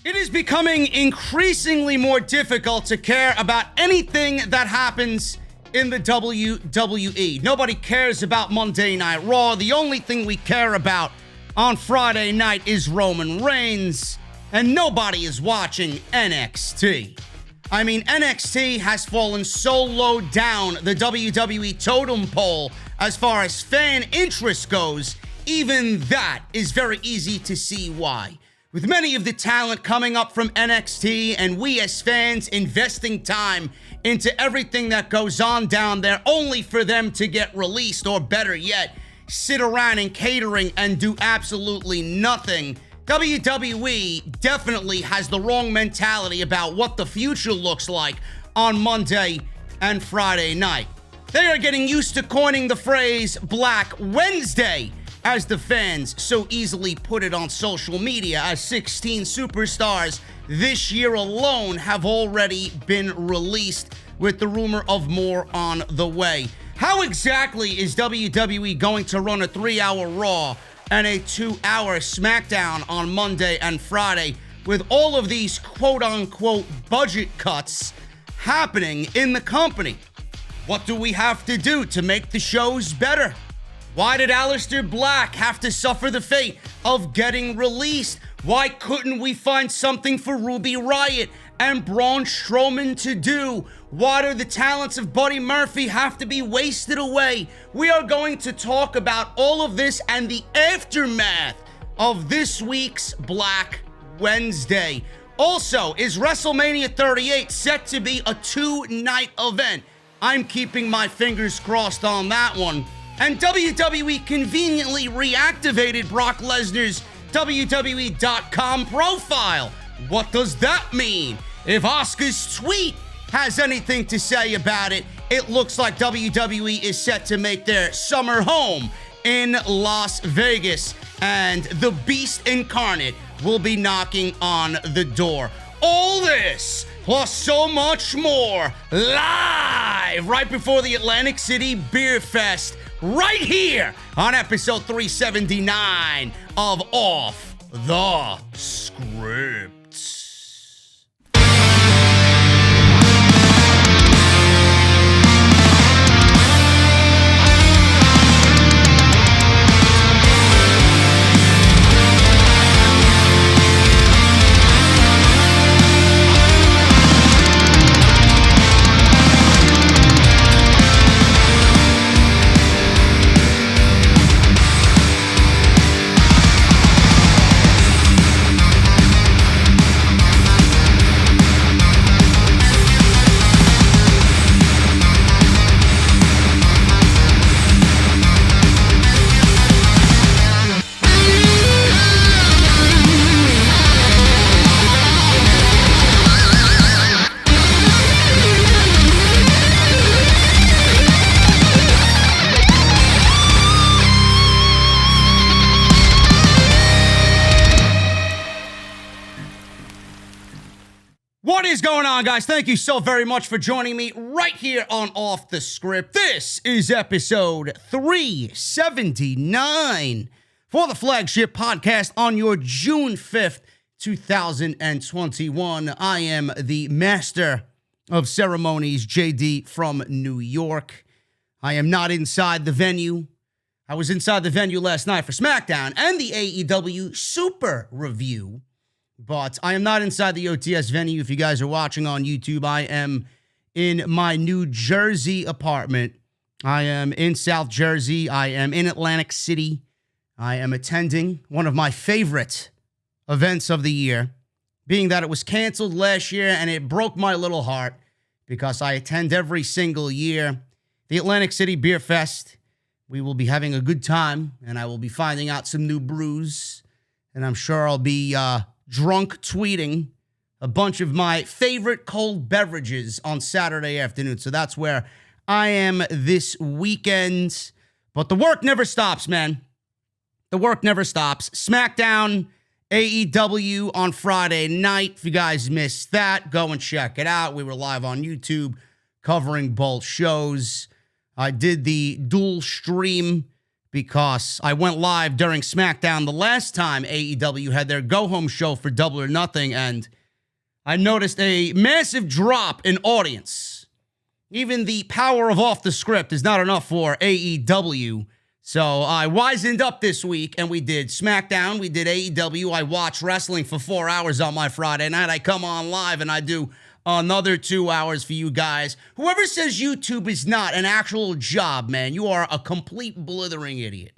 It is becoming increasingly more difficult to care about anything that happens in the WWE. Nobody cares about Monday Night Raw. The only thing we care about on Friday night is Roman Reigns, and nobody is watching NXT. I mean, NXT has fallen so low down the WWE totem pole as far as fan interest goes. Even that is very easy to see why. With many of the talent coming up from NXT and we as fans investing time into everything that goes on down there only for them to get released, or better yet, sit around in catering and do absolutely nothing, WWE definitely has the wrong mentality about what the future looks like on Monday and Friday night. They are getting used to coining the phrase Black Wednesday, as the fans so easily put it on social media, as 16 superstars this year alone have already been released, with the rumor of more on the way. How exactly is WWE going to run a 3-hour Raw and a 2-hour Smackdown on Monday and Friday with all of these quote-unquote budget cuts happening in the company? What do we have to do to make the shows better? Why did Aleister Black have to suffer the fate of getting released? Why couldn't we find something for Ruby Riott and Braun Strowman to do? Why do the talents of Buddy Murphy have to be wasted away? We are going to talk about all of this and the aftermath of this week's Black Wednesday. Also, is WrestleMania 38 set to be a 2-night event? I'm keeping my fingers crossed on that one. And WWE conveniently reactivated Brock Lesnar's WWE.com profile. What does that mean? If Asuka's tweet has anything to say about it, it looks like WWE is set to make their summer home in Las Vegas, and the Beast Incarnate will be knocking on the door. All this, plus so much more, live right before the Atlantic City Beer Fest, right here on episode 379 of Off the Script. What is going on, guys? Thank you so very much for joining me right here on Off the Script. This is episode 379 for the flagship podcast on your June 5th, 2021. I am the master of ceremonies, JD from New York. I am not inside the venue. I was inside the venue last night for Smackdown and the AEW Super Review, but I am not inside the OTS venue. If you guys are watching on YouTube, I am in my New Jersey apartment. I am in South Jersey. I am in Atlantic City. I am attending one of my favorite events of the year, being that it was canceled last year, and it broke my little heart because I attend every single year. The Atlantic City Beer Fest. We will be having a good time, and I will be finding out some new brews, and I'm sure I'll be drunk tweeting a bunch of my favorite cold beverages on Saturday afternoon. So that's where I am this weekend. But the work never stops, man. The work never stops. Smackdown, AEW on Friday night. If you guys missed that, go and check it out. We were live on YouTube covering both shows. I did the dual stream because I went live during Smackdown the last time AEW had their go-home show for Double or Nothing, and I noticed a massive drop in audience. Even the power of off the script is not enough for AEW. So I wisened up this week, and we did SmackDown, we did AEW. I watched wrestling for 4 hours on my Friday night. I come on live, and I do another 2 hours for you guys. Whoever says YouTube is not an actual job, man, you are a complete blithering idiot.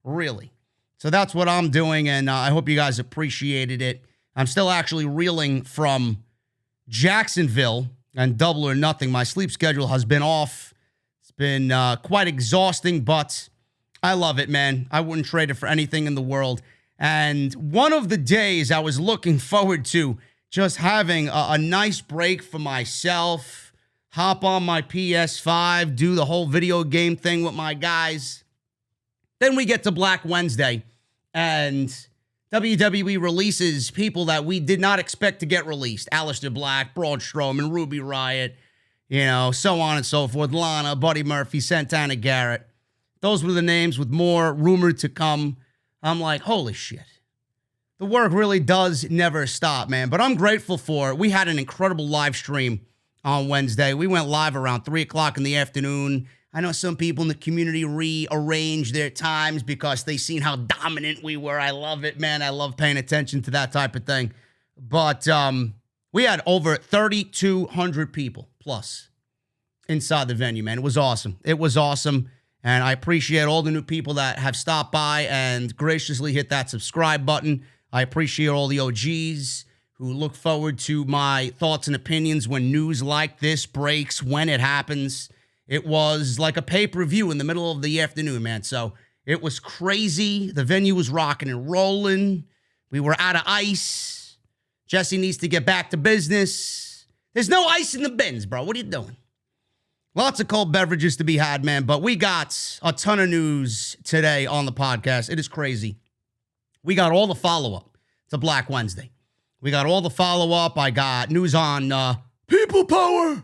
Really. So that's what I'm doing, and I hope you guys appreciated it. I'm still actually reeling from Jacksonville and Double or Nothing. My sleep schedule has been off. It's been quite exhausting, but I love it, man. I wouldn't trade it for anything in the world. And one of the days I was looking forward to just having a nice break for myself, hop on my PS5, do the whole video game thing with my guys. Then we get to Black Wednesday, and WWE releases people that we did not expect to get released. Aleister Black, Braun Strowman, Riott, so on and so forth. Lana, Buddy Murphy, Santana Garrett. Those were the names with more rumored to come. I'm like, holy shit. The work really does never stop, man. But I'm grateful for it. We had an incredible live stream on Wednesday. We went live around 3 o'clock in the afternoon. I know some people in the community rearranged their times because they seen how dominant we were. I love it, man. I love paying attention to that type of thing. But we had over 3,200 people plus inside the venue, man. It was awesome. It was awesome. And I appreciate all the new people that have stopped by and graciously hit that subscribe button. I appreciate all the OGs who look forward to my thoughts and opinions when news like this breaks, when it happens. It was like a pay-per-view in the middle of the afternoon, man. So it was crazy. The venue was rocking and rolling. We were out of ice. Jesse needs to get back to business. There's no ice in the bins, bro. What are you doing? Lots of cold beverages to be had, man. But we got a ton of news today on the podcast. It is crazy. We got all the follow-up to Black Wednesday. We got all the follow-up. I got news on people power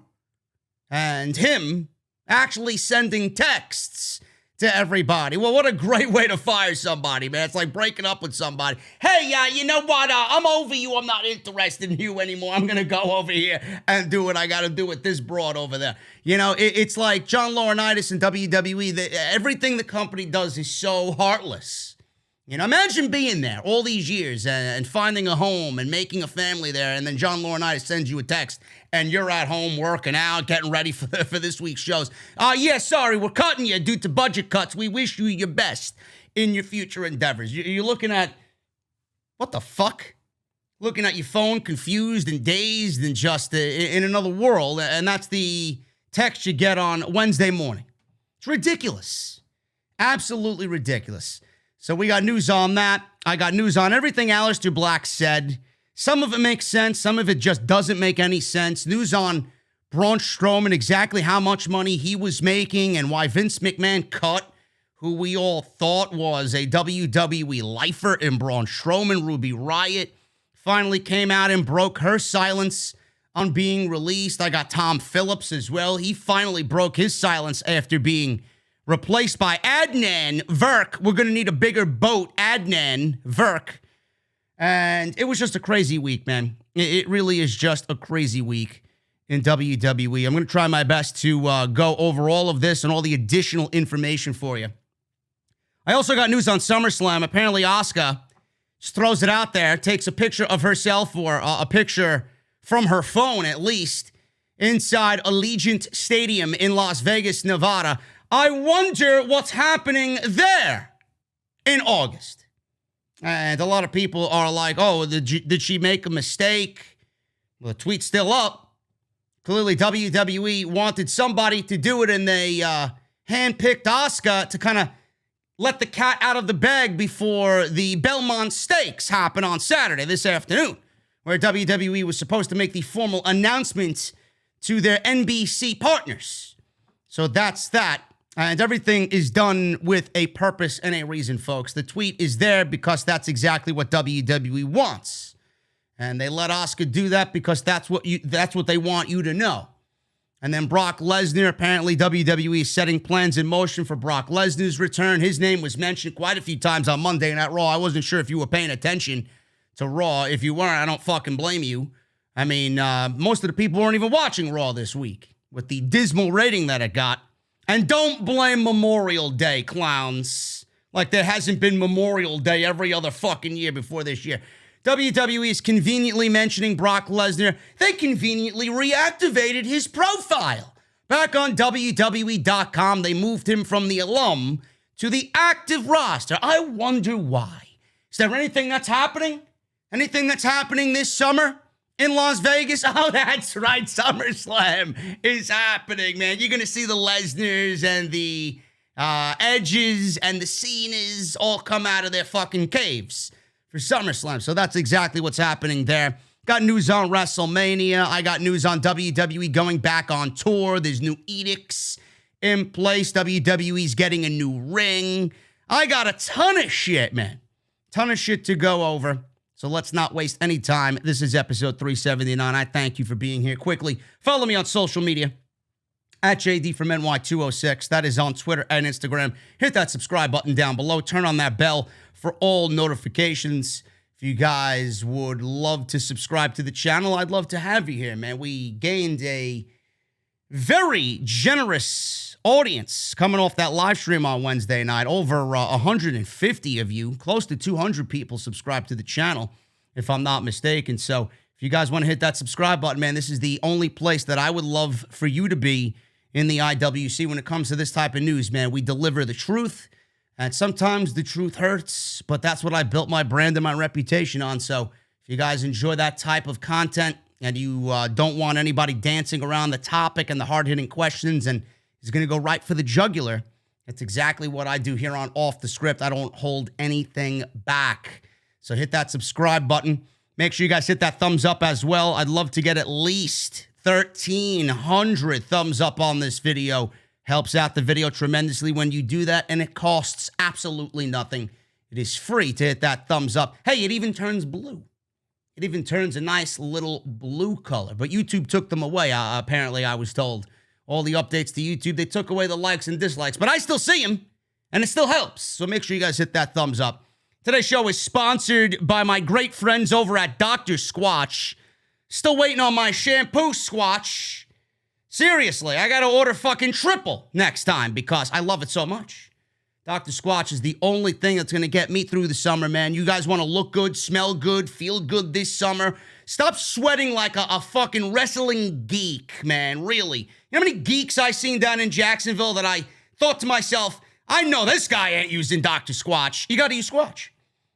and him actually sending texts to everybody. Well, what a great way to fire somebody, man. It's like breaking up with somebody. Hey, you know what? I'm over you. I'm not interested in you anymore. I'm going to go over here and do what I got to do with this broad over there. It's like John Laurinaitis in WWE. Everything the company does is so heartless. Imagine being there all these years and finding a home and making a family there, and then John Laurinaitis sends you a text, and you're at home working out, getting ready for this week's shows. Sorry, we're cutting you due to budget cuts. We wish you your best in your future endeavors. You're looking at, what the fuck? Looking at your phone, confused and dazed and just in another world, and that's the text you get on Wednesday morning. It's ridiculous. Absolutely ridiculous. So we got news on that. I got news on everything Aleister Black said. Some of it makes sense. Some of it just doesn't make any sense. News on Braun Strowman, exactly how much money he was making and why Vince McMahon cut who we all thought was a WWE lifer in Braun Strowman. Riott finally came out and broke her silence on being released. I got Tom Phillips as well. He finally broke his silence after being replaced by Adnan Virk. We're going to need a bigger boat, Adnan Virk. And it was just a crazy week, man. It really is just a crazy week in WWE. I'm going to try my best to go over all of this and all the additional information for you. I also got news on SummerSlam. Apparently, Asuka just throws it out there, takes a picture of herself or a picture from her phone, at least, inside Allegiant Stadium in Las Vegas, Nevada. I wonder what's happening there in August. And a lot of people are like, oh, did she make a mistake? Well, the tweet's still up. Clearly, WWE wanted somebody to do it, and they handpicked Asuka to kind of let the cat out of the bag before the Belmont Stakes happen on Saturday, this afternoon, where WWE was supposed to make the formal announcement to their NBC partners. So that's that. And everything is done with a purpose and a reason, folks. The tweet is there because that's exactly what WWE wants. And they let Asuka do that because that's what they want you to know. And then Brock Lesnar, apparently WWE is setting plans in motion for Brock Lesnar's return. His name was mentioned quite a few times on Monday Night Raw. I wasn't sure if you were paying attention to Raw. If you weren't, I don't fucking blame you. I mean, most of the people weren't even watching Raw this week with the dismal rating that it got. And don't blame Memorial Day, clowns. Like there hasn't been Memorial Day every other fucking year before this year. WWE is conveniently mentioning Brock Lesnar. They conveniently reactivated his profile. Back on WWE.com, they moved him from the alum to the active roster. I wonder why. Is there anything that's happening? Anything that's happening this summer in Las Vegas? Oh, that's right. SummerSlam is happening, man. You're going to see the Lesnars and the Edges and the Cenas all come out of their fucking caves for SummerSlam. So that's exactly what's happening there. Got news on WrestleMania. I got news on WWE going back on tour. There's new edicts in place. WWE's getting a new ring. I got a ton of shit, man. Ton of shit to go over. So let's not waste any time. This is episode 379. I thank you for being here. Quickly, follow me on social media at JD from NY206. That is on Twitter and Instagram. Hit that subscribe button down below. Turn on that bell for all notifications. If you guys would love to subscribe to the channel, I'd love to have you here, man. We gained a very generous audience coming off that live stream on Wednesday night. Over 150 of you, close to 200 people subscribed to the channel, if I'm not mistaken. So if you guys want to hit that subscribe button, man, this is the only place that I would love for you to be in the IWC when it comes to this type of news, man. We deliver the truth. And sometimes the truth hurts, but that's what I built my brand and my reputation on. So if you guys enjoy that type of content and you don't want anybody dancing around the topic and the hard-hitting questions and is going to go right for the jugular, that's exactly what I do here on Off the Script. I don't hold anything back. So hit that subscribe button. Make sure you guys hit that thumbs up as well. I'd love to get at least 1,300 thumbs up on this video. Helps out the video tremendously when you do that, and it costs absolutely nothing. It is free to hit that thumbs up. Hey, it even turns blue. It even turns a nice little blue color. But YouTube took them away, apparently, I was told. All the updates to YouTube, they took away the likes and dislikes. But I still see them, and it still helps. So make sure you guys hit that thumbs up. Today's show is sponsored by my great friends over at Dr. Squatch. Still waiting on my shampoo, Squatch. Seriously, I got to order fucking triple next time because I love it so much. Dr. Squatch is the only thing that's going to get me through the summer, man. You guys want to look good, smell good, feel good this summer. Stop sweating like a fucking wrestling geek, man, really. You know how many geeks I seen down in Jacksonville that I thought to myself, I know this guy ain't using Dr. Squatch. You got to use Squatch.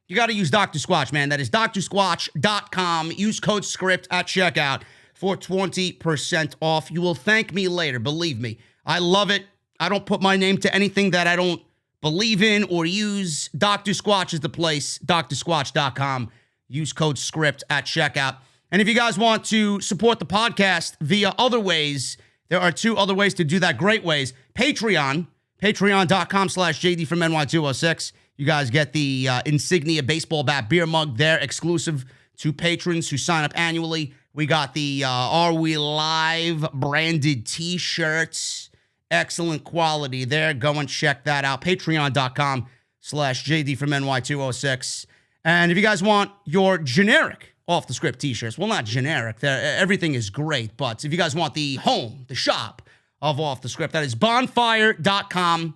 You got to use Dr. Squatch, man. That is drsquatch.com. Use code SCRIPT at checkout for 20% off. You will thank me later, believe me. I love it. I don't put my name to anything that I don't believe in or use. Dr. Squatch is the place, drsquatch.com. Use code SCRIPT at checkout. And if you guys want to support the podcast via other ways, there are two other ways to do that, great ways. Patreon, patreon.com/JD from NY206. You guys get the Insignia baseball bat beer mug there, exclusive to patrons who sign up annually. We got the Are We Live branded t-shirts. Excellent quality there. Go and check that out. Patreon.com/JD from NY206. And if you guys want your generic Off the Script t-shirts, well, not generic. Everything is great. But if you guys want the home, the shop of Off the Script, that is bonfire.com.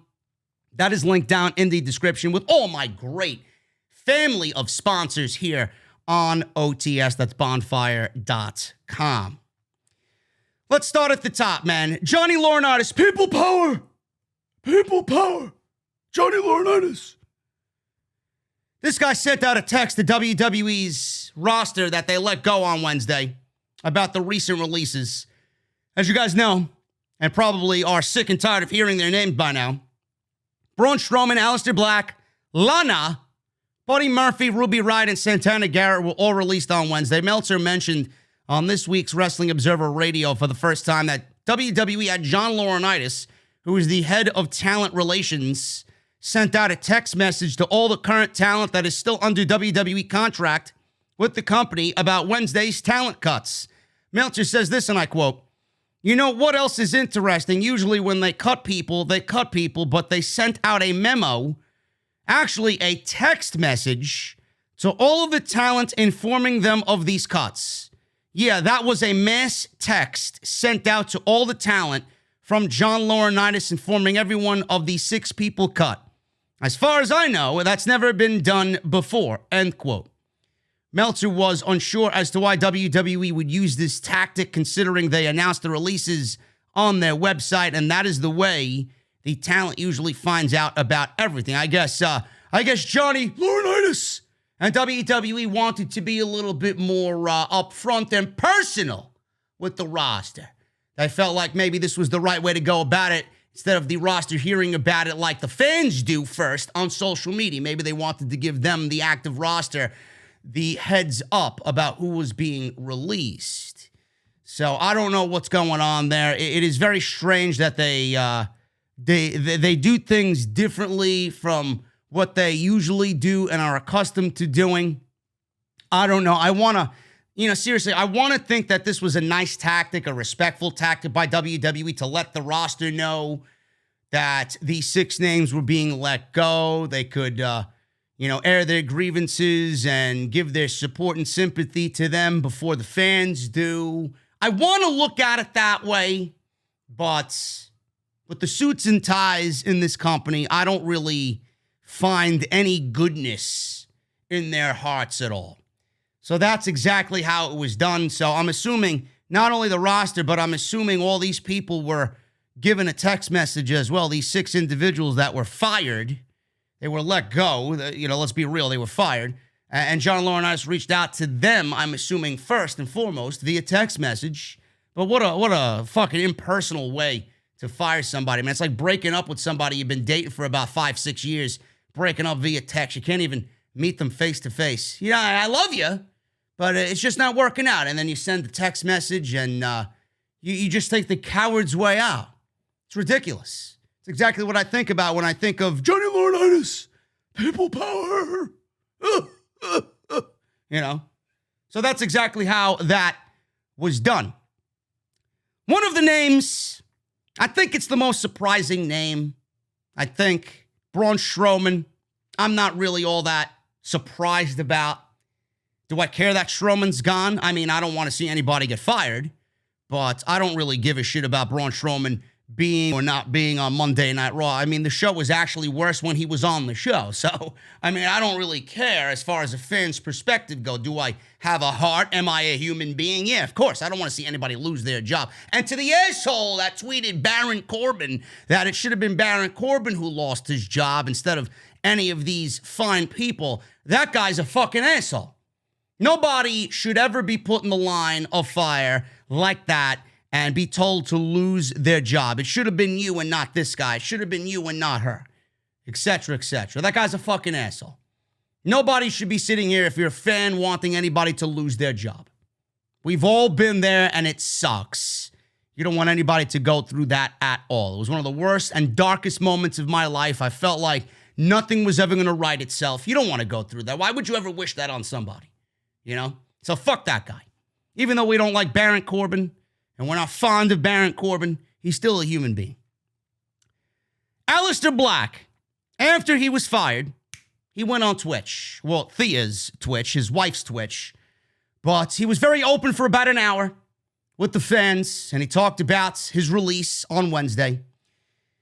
That is linked down in the description with all my great family of sponsors here on OTS. That's bonfire.com. Let's start at the top, man. Johnny Laurinaitis, people power. People power. Johnny Laurinaitis. This guy sent out a text to WWE's roster that they let go on Wednesday about the recent releases. As you guys know, and probably are sick and tired of hearing their names by now, Braun Strowman, Aleister Black, Lana, Buddy Murphy, Ruby Riott, and Santana Garrett were all released on Wednesday. Meltzer mentioned on this week's Wrestling Observer Radio for the first time that WWE had John Laurinaitis, who is the head of talent relations, sent out a text message to all the current talent that is still under WWE contract with the company about Wednesday's talent cuts. Meltzer says this, and I quote, You know what else is interesting? Usually when they cut people, but they sent out a memo, actually a text message, to all of the talent informing them of these cuts. Yeah, that was a mass text sent out to all the talent from John Laurinaitis informing everyone of the 6 people cut. As far as I know, that's never been done before, end quote. Meltzer was unsure as to why WWE would use this tactic, considering they announced the releases on their website, and that is the way the talent usually finds out about everything. I guess Johnny Laurinaitis and WWE wanted to be a little bit more upfront and personal with the roster. They felt like maybe this was the right way to go about it, instead of the roster hearing about it like the fans do first on social media. Maybe they wanted to give them, the active roster, the heads up about who was being released. So I don't know what's going on there. It is very strange that they do things differently from what they usually do and are accustomed to doing. I don't know. I want to, seriously, I want to think that this was a nice tactic, a respectful tactic by WWE to let the roster know that these 6 names were being let go. They could, air their grievances and give their support and sympathy to them before the fans do. I want to look at it that way, but with the suits and ties in this company, I don't really find any goodness in their hearts at all. So that's exactly how it was done. So I'm assuming not only the roster, but I'm assuming all these people were given a text message as well. These 6 individuals that were fired, they were let go. Let's be real, they were fired. And John Laurinaitis reached out to them, I'm assuming first and foremost, via text message. But what a fucking impersonal way to fire somebody, man. It's like breaking up with somebody you've been dating for about 5-6 years, breaking up via text. You can't even meet them face to face. I love you, but it's just not working out. And then you send the text message and you just take the coward's way out. It's ridiculous. It's exactly what I think about when I think of Johnny Laurinaitis, people power. So that's exactly how that was done. One of the names, I think it's the most surprising name. I think Braun Strowman, I'm not really all that surprised about. Do I care that Strowman's gone? I mean, I don't want to see anybody get fired, but I don't really give a shit about Braun Strowman being or not being on Monday Night Raw. I mean, the show was actually worse when he was on the show. So, I mean, I don't really care as far as a fan's perspective go. Do I have a heart? Am I a human being? Yeah, of course. I don't want to see anybody lose their job. And to the asshole that tweeted Baron Corbin that it should have been Baron Corbin who lost his job instead of any of these fine people, that guy's a fucking asshole. Nobody should ever be put in the line of fire like that and be told to lose their job. It should have been you and not this guy. It should have been you and not her, etc., etc. That guy's a fucking asshole. Nobody should be sitting here if you're a fan wanting anybody to lose their job. We've all been there, and it sucks. You don't want anybody to go through that at all. It was one of the worst and darkest moments of my life. I felt like nothing was ever going to right itself. You don't want to go through that. Why would you ever wish that on somebody? So fuck that guy. Even though we don't like Baron Corbin, and we're not fond of Baron Corbin, he's still a human being. Aleister Black, after he was fired, he went on Twitch. Well, Thea's Twitch, his wife's Twitch. But he was very open for about an hour with the fans, and he talked about his release on Wednesday.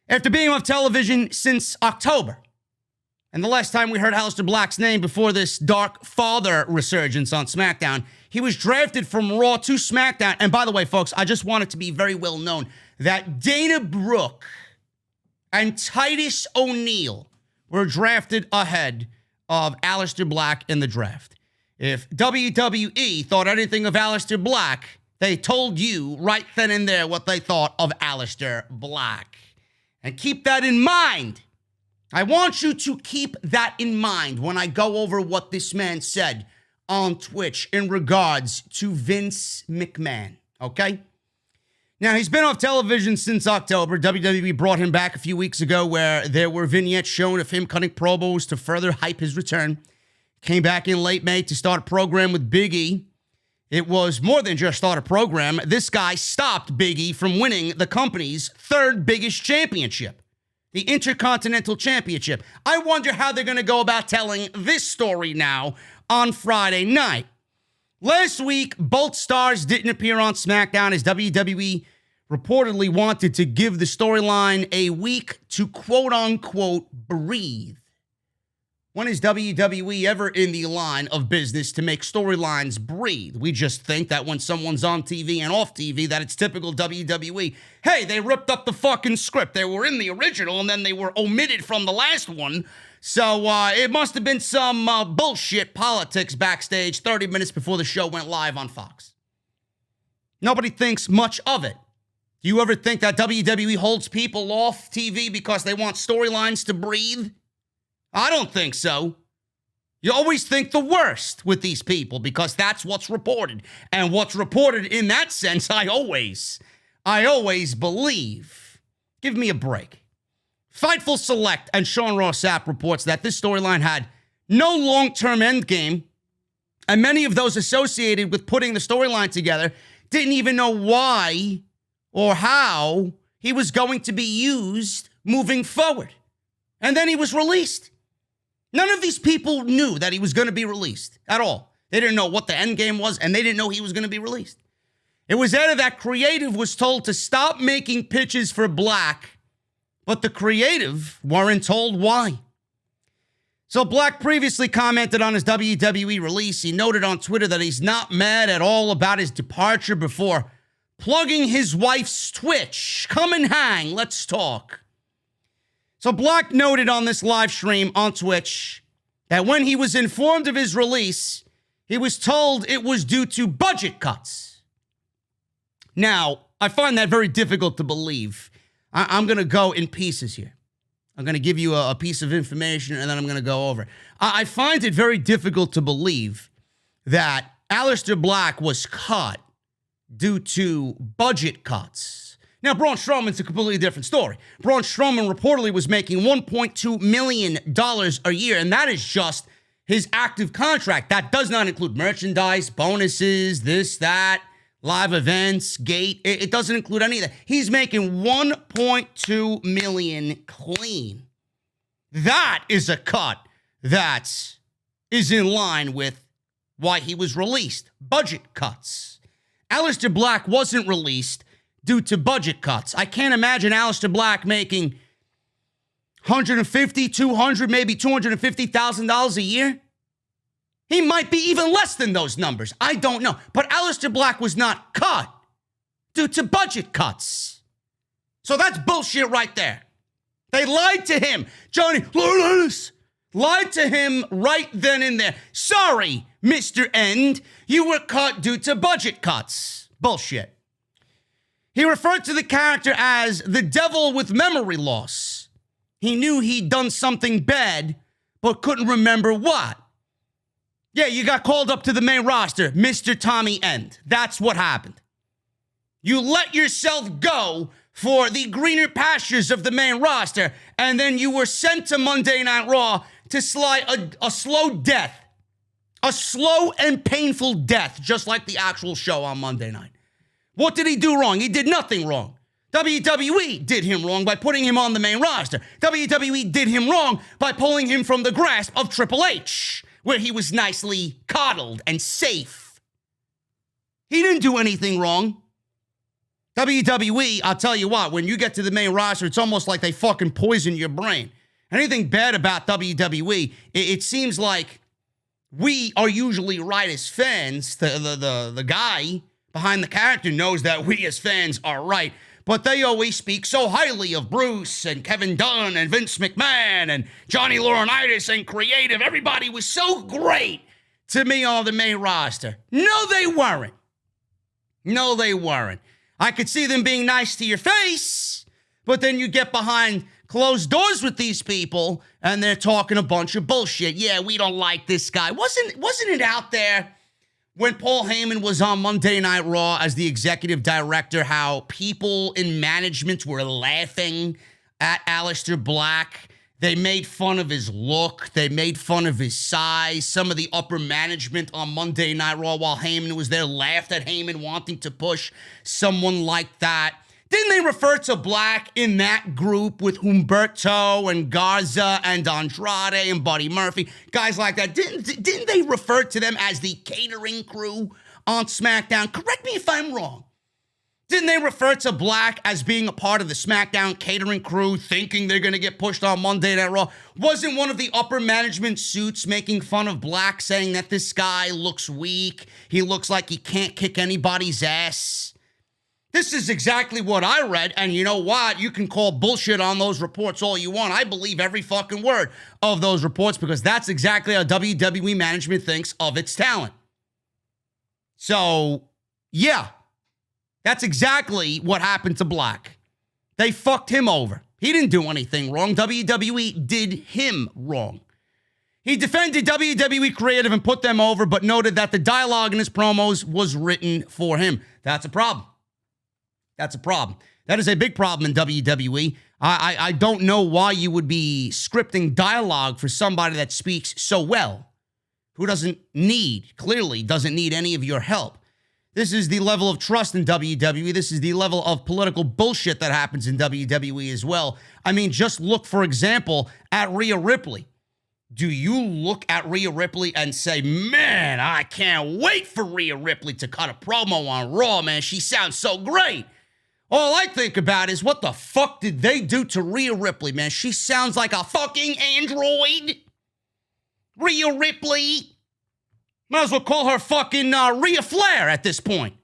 After being off television since October, and the last time we heard Aleister Black's name before this Dark Father resurgence on Smackdown, he was drafted from Raw to Smackdown. And by the way, folks, I just want it to be very well known that Dana Brooke and Titus O'Neil were drafted ahead of Aleister Black in the draft. If WWE thought anything of Aleister Black, they told you right then and there what they thought of Aleister Black. And keep that in mind. I want you to keep that in mind when I go over what this man said on Twitch in regards to Vince McMahon, okay? Now, he's been off television since October. WWE brought him back a few weeks ago where there were vignettes shown of him cutting promos to further hype his return. Came back in late May to start a program with Big E. It was more than just start a program. This guy stopped Big E from winning the company's third biggest championship, the Intercontinental Championship. I wonder how they're going to go about telling this story now on Friday night. Last week, both stars didn't appear on Smackdown as WWE reportedly wanted to give the storyline a week to quote-unquote breathe. When is WWE ever in the line of business to make storylines breathe? We just think that when someone's on TV and off TV that it's typical WWE. Hey, they ripped up the fucking script. They were in the original and then they were omitted from the last one. So it must have been some bullshit politics backstage 30 minutes before the show went live on Fox. Nobody thinks much of it. Do you ever think that WWE holds people off TV because they want storylines to breathe? I don't think so. You always think the worst with these people because that's what's reported. And what's reported in that sense, I always believe. Give me a break. Fightful Select and Sean Ross Sapp reports that this storyline had no long-term endgame, and many of those associated with putting the storyline together didn't even know why or how he was going to be used moving forward. And then he was released. None of these people knew that he was going to be released at all. They didn't know what the end game was, and they didn't know he was going to be released. It was added that creative was told to stop making pitches for Black, but the creative weren't told why. So Black previously commented on his WWE release. He noted on Twitter that he's not mad at all about his departure before plugging his wife's Twitch. Come and hang, let's talk. So Black noted on this live stream on Twitch that when he was informed of his release, he was told it was due to budget cuts. Now, I find that very difficult to believe. I'm going to go in pieces here. I'm going to give you a piece of information, and then I'm going to go over it. I find it very difficult to believe that Aleister Black was cut due to budget cuts. Now, Braun Strowman's a completely different story. Braun Strowman reportedly was making $1.2 million a year, and that is just his active contract. That does not include merchandise, bonuses, this, that, live events, gate. It doesn't include any of that. He's making $1.2 million clean. That is a cut that is in line with why he was released. Budget cuts. Aleister Black wasn't released due to budget cuts. I can't imagine Aleister Black making $150,000, $200,000, maybe $250,000 a year. He might be even less than those numbers. I don't know. But Aleister Black was not cut due to budget cuts. So that's bullshit right there. They lied to him. Johnny Laurinaitis lied to him right then and there. Sorry, Mr. End, you were cut due to budget cuts. Bullshit. He referred to the character as the devil with memory loss. He knew he'd done something bad, but couldn't remember what. Yeah, you got called up to the main roster, Mr. Tommy End. That's what happened. You let yourself go for the greener pastures of the main roster, and then you were sent to Monday Night Raw to slide a slow death. A slow and painful death, just like the actual show on Monday night. What did he do wrong? He did nothing wrong. WWE did him wrong by putting him on the main roster. WWE did him wrong by pulling him from the grasp of Triple H, where he was nicely coddled and safe. He didn't do anything wrong. WWE, I'll tell you what, when you get to the main roster, it's almost like they fucking poison your brain. Anything bad about WWE, it seems like we are usually right as fans. The guy behind the character knows that we as fans are right, but they always speak so highly of Bruce and Kevin Dunn and Vince McMahon and Johnny Laurinaitis and creative. Everybody was so great to me on the main roster. No, they weren't. No, they weren't. I could see them being nice to your face, but then you get behind closed doors with these people and they're talking a bunch of bullshit. Yeah, we don't like this guy. Wasn't it out there when Paul Heyman was on Monday Night Raw as the executive director, how people in management were laughing at Aleister Black, They made fun of his look. They made fun of his size. Some of the upper management on Monday Night Raw while Heyman was there laughed at Heyman wanting to push someone like that. Didn't they refer to Black in that group with Humberto and Garza and Andrade and Buddy Murphy? Guys like that. Didn't they refer to them as the catering crew on SmackDown? Correct me if I'm wrong. Didn't they refer to Black as being a part of the SmackDown catering crew, thinking they're going to get pushed on Monday Night Raw? Wasn't one of the upper management suits making fun of Black, saying that this guy looks weak, he looks like he can't kick anybody's ass? This is exactly what I read, and you know what? You can call bullshit on those reports all you want. I believe every fucking word of those reports because that's exactly how WWE management thinks of its talent. So, yeah. That's exactly what happened to Black. They fucked him over. He didn't do anything wrong. WWE did him wrong. He defended WWE Creative and put them over, but noted that the dialogue in his promos was written for him. That's a problem. That's a problem. That is a big problem in WWE. I don't know why you would be scripting dialogue for somebody that speaks so well, who clearly doesn't need any of your help. This is the level of trust in WWE. This is the level of political bullshit that happens in WWE as well. I mean, just look, for example, at Rhea Ripley. Do you look at Rhea Ripley and say, man, I can't wait for Rhea Ripley to cut a promo on Raw, man. She sounds so great. All I think about is, what the fuck did they do to Rhea Ripley, man? She sounds like a fucking android. Rhea Ripley. Might as well call her fucking Rhea Flair at this point.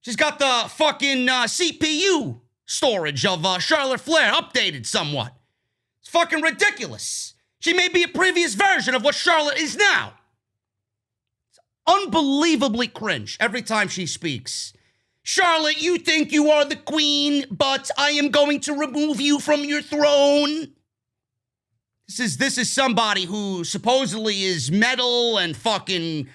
She's got the fucking CPU storage of Charlotte Flair updated somewhat. It's fucking ridiculous. She may be a previous version of what Charlotte is now. It's unbelievably cringe every time she speaks. Charlotte, you think you are the queen, but I am going to remove you from your throne. This is somebody who supposedly is metal and fucking,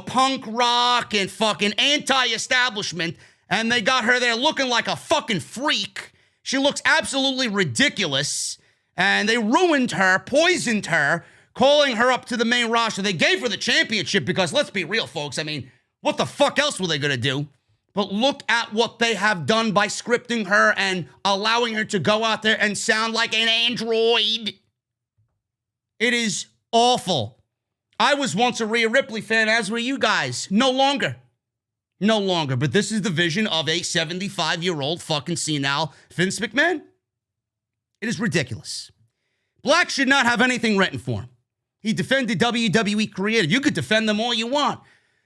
punk rock and fucking anti-establishment, and they got her there looking like a fucking freak. She looks absolutely ridiculous, and they ruined her, poisoned her, calling her up to the main roster. They gave her the championship because, let's be real, folks, I mean, what the fuck else were they gonna do? But look at what they have done by scripting her and allowing her to go out there and sound like an android. It is awful. I was once a Rhea Ripley fan, as were you guys. No longer. No longer. But this is the vision of a 75-year-old fucking senile Vince McMahon. It is ridiculous. Black should not have anything written for him. He defended WWE Creative. You could defend them all you want.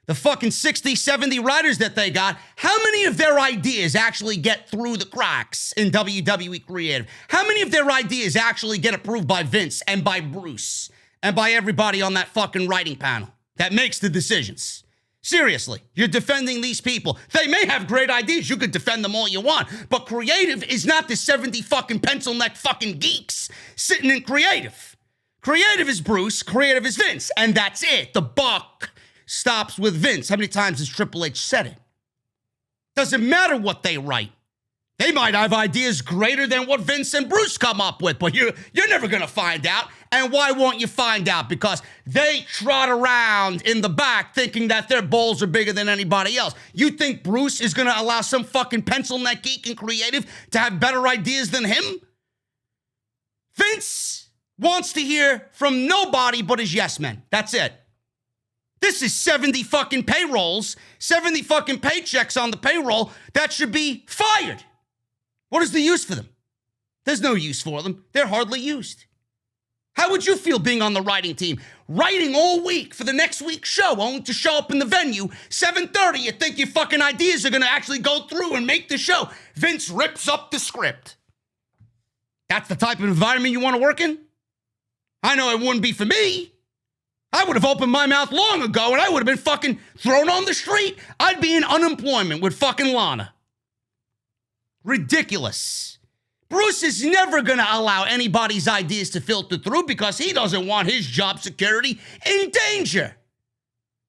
The fucking 60, 70 writers that they got, how many of their ideas actually get through the cracks in WWE Creative? How many of their ideas actually get approved by Vince and by Bruce and by everybody on that fucking writing panel that makes the decisions? Seriously, you're defending these people. They may have great ideas. You could defend them all you want. But creative is not the 70 fucking pencil neck fucking geeks sitting in creative. Creative is Bruce. Creative is Vince. And that's it. The buck stops with Vince. How many times has Triple H said it? Doesn't matter what they write. They might have ideas greater than what Vince and Bruce come up with, but you're never going to find out. And why won't you find out? Because they trot around in the back thinking that their balls are bigger than anybody else. You think Bruce is going to allow some fucking pencil neck geek and creative to have better ideas than him? Vince wants to hear from nobody but his yes men. That's it. This is 70 fucking payrolls, 70 fucking paychecks on the payroll that should be fired. What is the use for them? There's no use for them. They're hardly used. How would you feel being on the writing team? Writing all week for the next week's show, only to show up in the venue, 7:30, you think your fucking ideas are going to actually go through and make the show. Vince rips up the script. That's the type of environment you want to work in? I know it wouldn't be for me. I would have opened my mouth long ago and I would have been fucking thrown on the street. I'd be in unemployment with fucking Lana. Ridiculous. Bruce is never going to allow anybody's ideas to filter through because he doesn't want his job security in danger.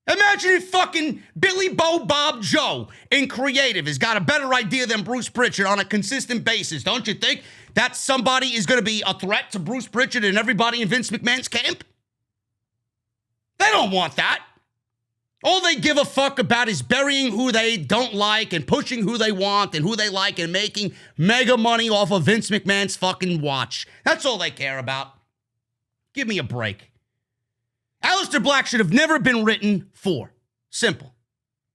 Imagine if fucking Billy Bo Bob Joe in creative has got a better idea than Bruce Pritchard on a consistent basis. Don't you think that somebody is going to be a threat to Bruce Pritchard and everybody in Vince McMahon's camp? They don't want that. All they give a fuck about is burying who they don't like and pushing who they want and who they like and making mega money off of Vince McMahon's fucking watch. That's all they care about. Give me a break. Aleister Black should have never been written for. Simple.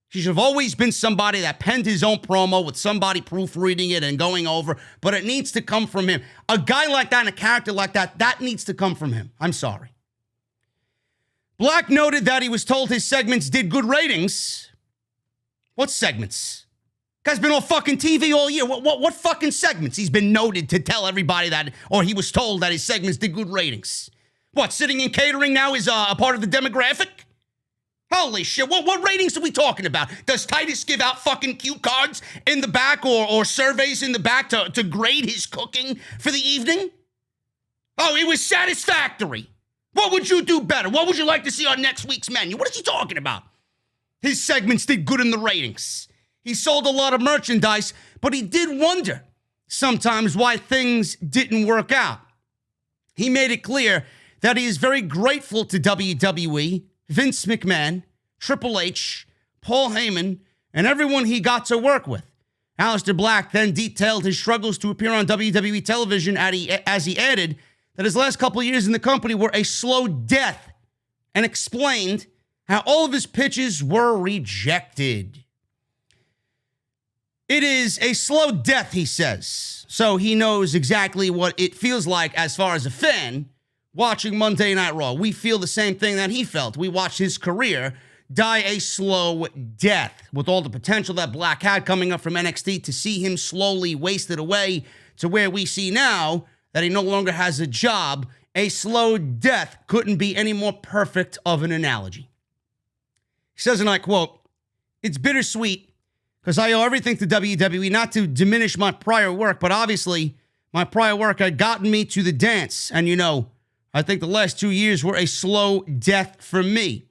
He should have always been somebody that penned his own promo with somebody proofreading it and going over, but it needs to come from him. A guy like that and a character like that, that needs to come from him. I'm sorry. Black noted that he was told his segments did good ratings. What segments? Guy's been on fucking TV all year. What fucking segments? He's been noted to tell everybody that, or he was told that his segments did good ratings. What, sitting in catering now is a part of the demographic? Holy shit, what ratings are we talking about? Does Titus give out fucking cue cards in the back or surveys in the back to grade his cooking for the evening? Oh, it was satisfactory. What would you do better? What would you like to see on next week's menu? What is he talking about? His segments did good in the ratings. He sold a lot of merchandise, but he did wonder sometimes why things didn't work out. He made it clear that he is very grateful to WWE, Vince McMahon, Triple H, Paul Heyman, and everyone he got to work with. Aleister Black then detailed his struggles to appear on WWE television as he added that his last couple of years in the company were a slow death and explained how all of his pitches were rejected. It is a slow death, he says, so he knows exactly what it feels like as far as a fan watching Monday Night Raw. We feel the same thing that he felt. We watched his career die a slow death with all the potential that Black had coming up from NXT. To see him slowly wasted away to where we see now that he no longer has a job, a slow death couldn't be any more perfect of an analogy. He says, and I quote, "It's bittersweet because I owe everything to WWE, not to diminish my prior work, but obviously my prior work had gotten me to the dance. And you know, I think the last 2 years were a slow death for me.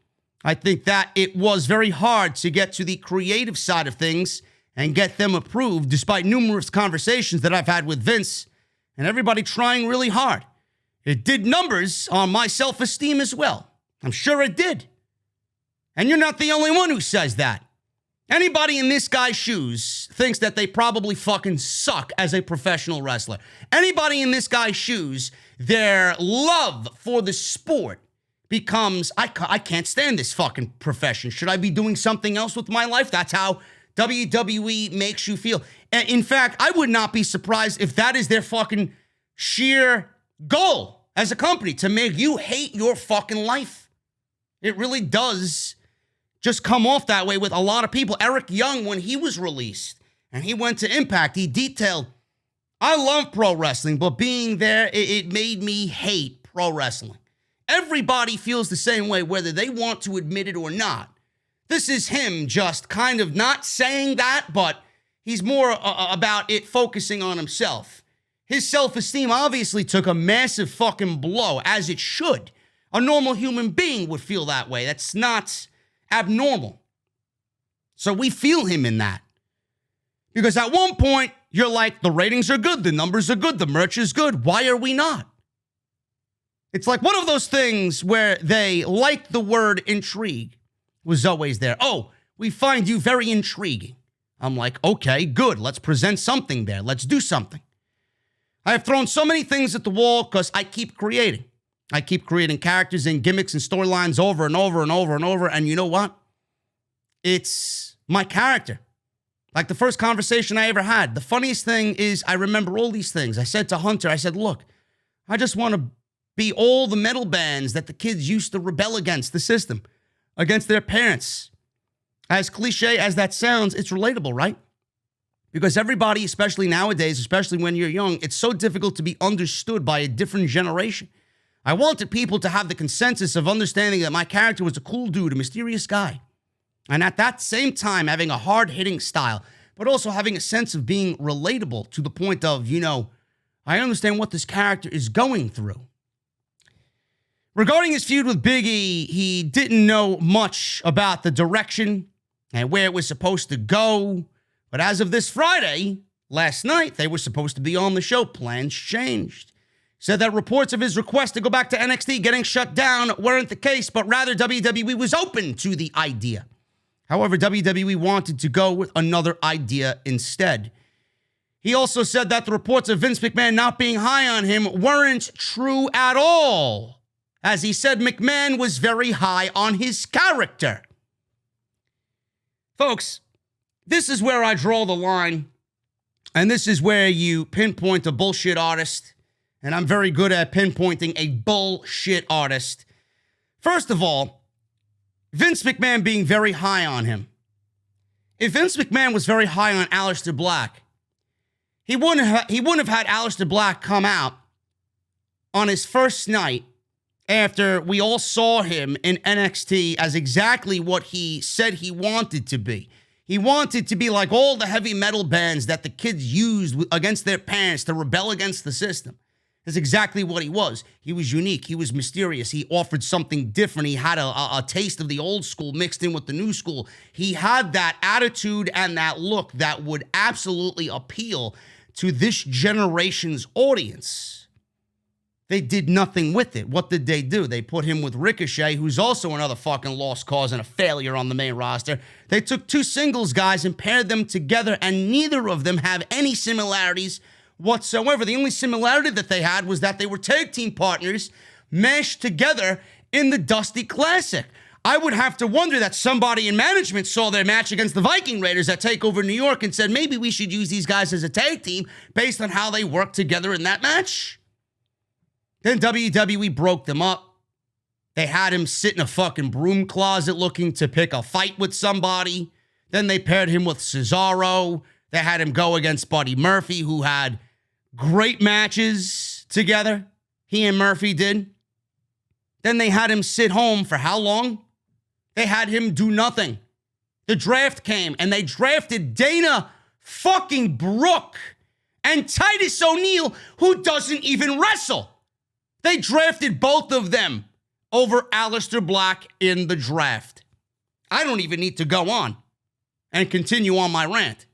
I think that it was very hard to get to the creative side of things and get them approved, despite numerous conversations that I've had with Vince and everybody trying really hard. It did numbers on my self-esteem as well. I'm sure it did. And you're not the only one who says that. Anybody in this guy's shoes thinks that they probably fucking suck as a professional wrestler. Anybody in this guy's shoes, their love for the sport becomes, I can't stand this fucking profession. Should I be doing something else with my life? That's how WWE makes you feel. In fact, I would not be surprised if that is their fucking sheer goal as a company, to make you hate your fucking life. It really does just come off that way with a lot of people. Eric Young, when he was released and he went to Impact, he detailed, I love pro wrestling, but being there, it made me hate pro wrestling. Everybody feels the same way, whether they want to admit it or not. This is him just kind of not saying that, but he's more about it focusing on himself. His self-esteem obviously took a massive fucking blow, as it should. A normal human being would feel that way. That's not abnormal. So we feel him in that. Because at one point, you're like, the ratings are good, the numbers are good, the merch is good. Why are we not? It's like one of those things where they like the word intrigue was always there. Oh, we find you very intriguing. I'm like, okay, good. Let's present something there. Let's do something. I have thrown so many things at the wall because I keep creating. I keep creating characters and gimmicks and storylines over and over and over and over. And you know what? It's my character. Like the first conversation I ever had. The funniest thing is I remember all these things. I said to Hunter, I said, look, I just want to be all the metal bands that the kids used to rebel against the system, against their parents. As cliche as that sounds, it's relatable, right? Because everybody, especially nowadays, especially when you're young, it's so difficult to be understood by a different generation. I wanted people to have the consensus of understanding that my character was a cool dude, a mysterious guy. And at that same time, having a hard-hitting style, but also having a sense of being relatable to the point of, you know, I understand what this character is going through. Regarding his feud with Big E, he didn't know much about the direction and where it was supposed to go. But as of this Friday, last night, they were supposed to be on the show. Plans changed. Said that reports of his request to go back to NXT getting shut down weren't the case, but rather WWE was open to the idea. However, WWE wanted to go with another idea instead. He also said that the reports of Vince McMahon not being high on him weren't true at all. As he said, McMahon was very high on his character. Folks, this is where I draw the line, and this is where you pinpoint a bullshit artist, and I'm very good at pinpointing a bullshit artist. First of all, Vince McMahon being very high on him. If Vince McMahon was very high on Aleister Black, he wouldn't have had Aleister Black come out on his first night after we all saw him in NXT as exactly what he said he wanted to be. He wanted to be like all the heavy metal bands that the kids used against their parents to rebel against the system. That's exactly what he was. He was unique. He was mysterious. He offered something different. He had a taste of the old school mixed in with the new school. He had that attitude and that look that would absolutely appeal to this generation's audience. They did nothing with it. What did they do? They put him with Ricochet, who's also another fucking lost cause and a failure on the main roster. They took two singles guys and paired them together, and neither of them have any similarities whatsoever. The only similarity that they had was that they were tag team partners mashed together in the Dusty Classic. I would have to wonder that somebody in management saw their match against the Viking Raiders at TakeOver New York and said, maybe we should use these guys as a tag team based on how they worked together in that match. Then WWE broke them up. They had him sit in a fucking broom closet looking to pick a fight with somebody. Then they paired him with Cesaro. They had him go against Buddy Murphy, who had great matches together. He and Murphy did. Then they had him sit home for how long? They had him do nothing. The draft came, and they drafted Dana fucking Brooke and Titus O'Neil, who doesn't even wrestle. They drafted both of them over Aleister Black in the draft. I don't even need to go on and continue on my rant.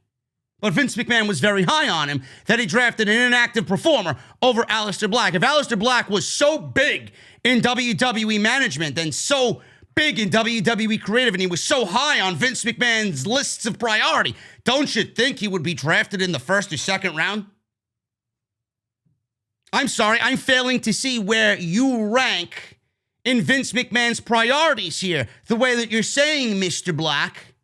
But Vince McMahon was very high on him that he drafted an inactive performer over Aleister Black. If Aleister Black was so big in WWE management and so big in WWE creative and he was so high on Vince McMahon's lists of priority, don't you think he would be drafted in the first or second round? I'm sorry, I'm failing to see where you rank in Vince McMahon's priorities here, the way that you're saying, Mr. Black.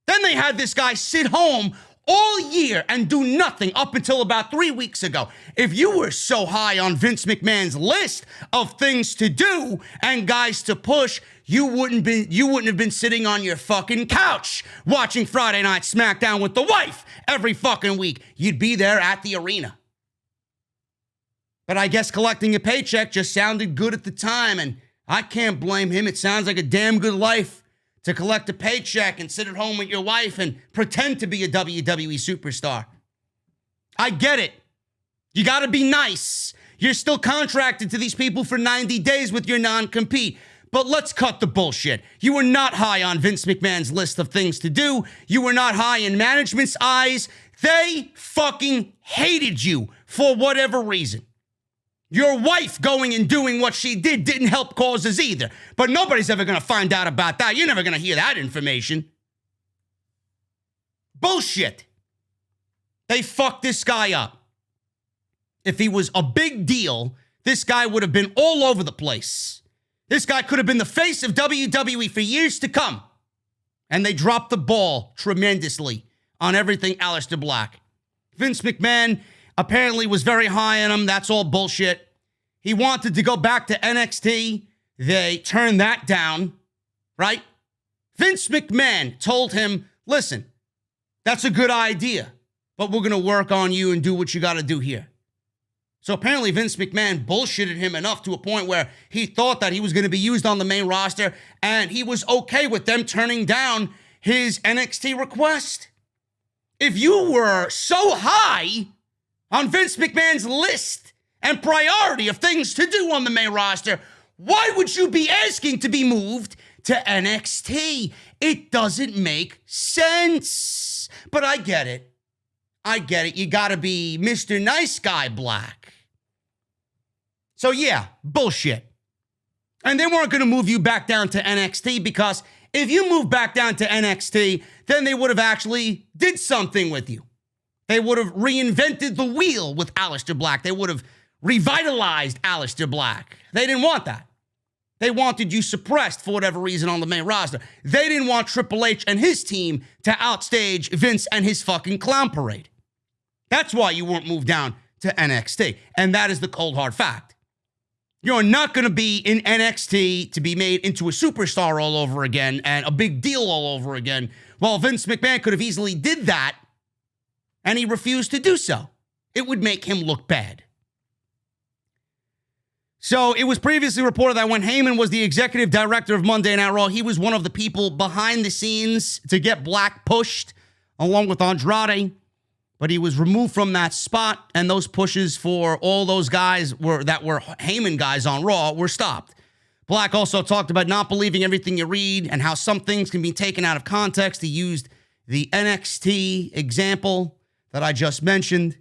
Then they had this guy sit home all year and do nothing up until about 3 weeks ago. If you were so high on Vince McMahon's list of things to do and guys to push, you wouldn't have been sitting on your fucking couch watching Friday Night Smackdown with the wife every fucking week. You'd be there at the arena. But I guess collecting a paycheck just sounded good at the time, and I can't blame him. It sounds like a damn good life to collect a paycheck and sit at home with your wife and pretend to be a WWE superstar. I get it. You gotta be nice. You're still contracted to these people for 90 days with your non-compete. But let's cut the bullshit. You were not high on Vince McMahon's list of things to do. You were not high in management's eyes. They fucking hated you for whatever reason. Your wife going and doing what she did didn't help causes either. But nobody's ever going to find out about that. You're never going to hear that information. Bullshit. They fucked this guy up. If he was a big deal, this guy would have been all over the place. This guy could have been the face of WWE for years to come. And they dropped the ball tremendously on everything Aleister Black. Vince McMahon apparently was very high on him. That's all bullshit. He wanted to go back to NXT. They turned that down, right? Vince McMahon told him, listen, that's a good idea, but we're going to work on you and do what you got to do here. So apparently Vince McMahon bullshitted him enough to a point where he thought that he was going to be used on the main roster, and he was okay with them turning down his NXT request. If you were so high on Vince McMahon's list and priority of things to do on the main roster, Why would you be asking to be moved to NXT? It doesn't make sense. But I get it. I get it. You got to be Mr. Nice Guy Black. So yeah, bullshit. And they weren't going to move you back down to NXT because if you move back down to NXT, then they would have actually did something with you. They would have reinvented the wheel with Aleister Black. They would have revitalized Aleister Black. They didn't want that. They wanted you suppressed for whatever reason on the main roster. They didn't want Triple H and his team to outstage Vince and his fucking clown parade. That's why you weren't moved down to NXT. And that is the cold hard fact. You're not going to be in NXT to be made into a superstar all over again and a big deal all over again. Well, Vince McMahon could have easily did that, and he refused to do so. It would make him look bad. So it was previously reported that when Heyman was the executive director of Monday Night Raw, he was one of the people behind the scenes to get Black pushed, along with Andrade. But he was removed from that spot, and those pushes for all those guys that were Heyman guys on Raw were stopped. Black also talked about not believing everything you read and how some things can be taken out of context. He used the NXT example that I just mentioned.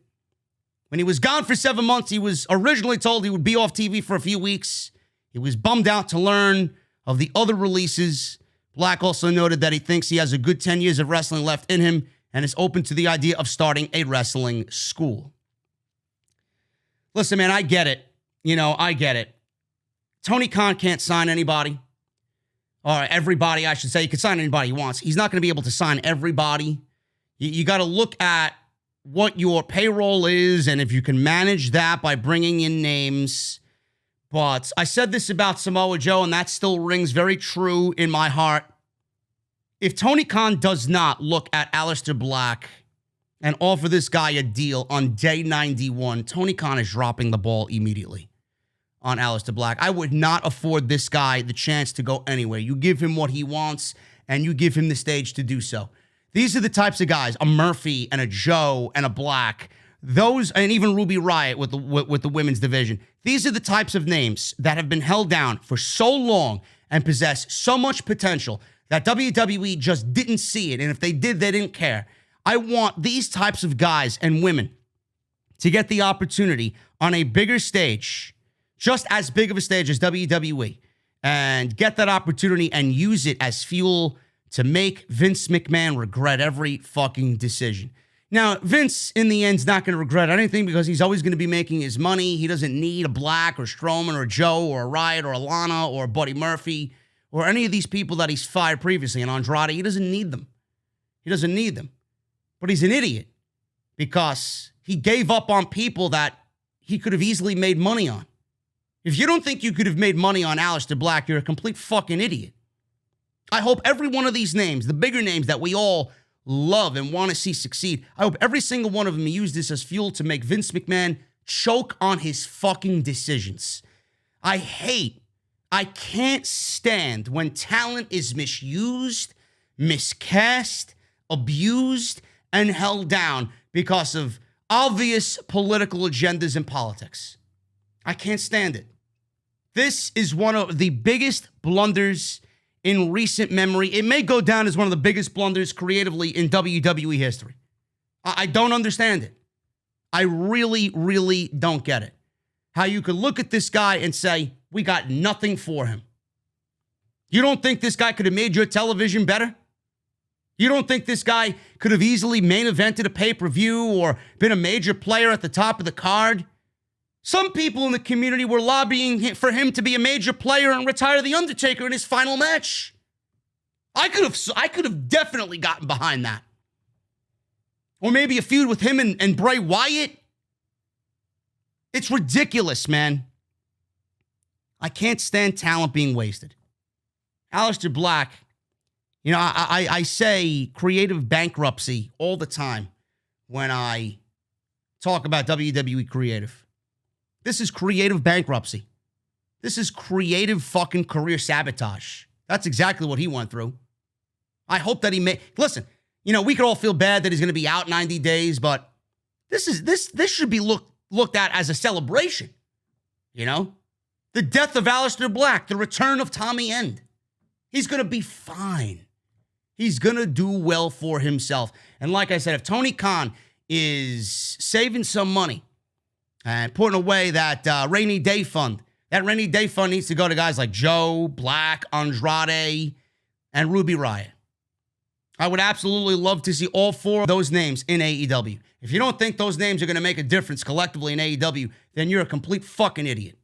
When he was gone for 7 months, he was originally told he would be off TV for a few weeks. He was bummed out to learn of the other releases. Black also noted that he thinks he has a good 10 years of wrestling left in him and is open to the idea of starting a wrestling school. Listen, man, I get it. I get it. Tony Khan can't sign anybody. Or everybody, I should say. He can sign anybody he wants. He's not going to be able to sign everybody. You got to look at what your payroll is and if you can manage that by bringing in names. But I said this about Samoa Joe, and that still rings very true in my heart. If Tony Khan does not look at Aleister Black and offer this guy a deal on day 91, Tony Khan is dropping the ball immediately on Aleister Black. I would not afford this guy the chance to go anywhere. You give him what he wants, and you give him the stage to do so. These are the types of guys, a Murphy and a Joe and a Black, those, and even Ruby Riott with the women's division. These are the types of names that have been held down for so long and possess so much potential that WWE just didn't see it. And if they did, they didn't care. I want these types of guys and women to get the opportunity on a bigger stage, just as big of a stage as WWE, and get that opportunity and use it as fuel to make Vince McMahon regret every fucking decision. Now, Vince, in the end, is not going to regret anything because he's always going to be making his money. He doesn't need a Black or Strowman or Joe or a Riott or a Lana or a Buddy Murphy or any of these people that he's fired previously. And Andrade, he doesn't need them. He doesn't need them. But he's an idiot because he gave up on people that he could have easily made money on. If you don't think you could have made money on Aleister Black, you're a complete fucking idiot. I hope every one of these names, the bigger names that we all love and want to see succeed, I hope every single one of them use this as fuel to make Vince McMahon choke on his fucking decisions. I can't stand when talent is misused, miscast, abused, and held down because of obvious political agendas and politics. I can't stand it. This is one of the biggest blunders in recent memory. It may go down as one of the biggest blunders creatively in WWE history. I don't understand it. I really, really don't get it. How you could look at this guy and say, we got nothing for him. You don't think this guy could have made your television better? You don't think this guy could have easily main evented a pay-per-view or been a major player at the top of the card? Some people in the community were lobbying for him to be a major player and retire The Undertaker in his final match. I could have definitely gotten behind that. Or maybe a feud with him and Bray Wyatt. It's ridiculous, man. I can't stand talent being wasted. Aleister Black, I say creative bankruptcy all the time when I talk about WWE creative. This is creative bankruptcy. This is creative fucking career sabotage. That's exactly what he went through. I hope that listen, we could all feel bad that he's going to be out 90 days, but this should be looked at as a celebration. The death of Aleister Black, the return of Tommy End. He's going to be fine. He's going to do well for himself. And like I said, if Tony Khan is saving some money and putting away that rainy day fund, that rainy day fund needs to go to guys like Joe, Black, Andrade, and Ruby Riott. I would absolutely love to see all four of those names in AEW. If you don't think those names are going to make a difference collectively in AEW, then you're a complete fucking idiot.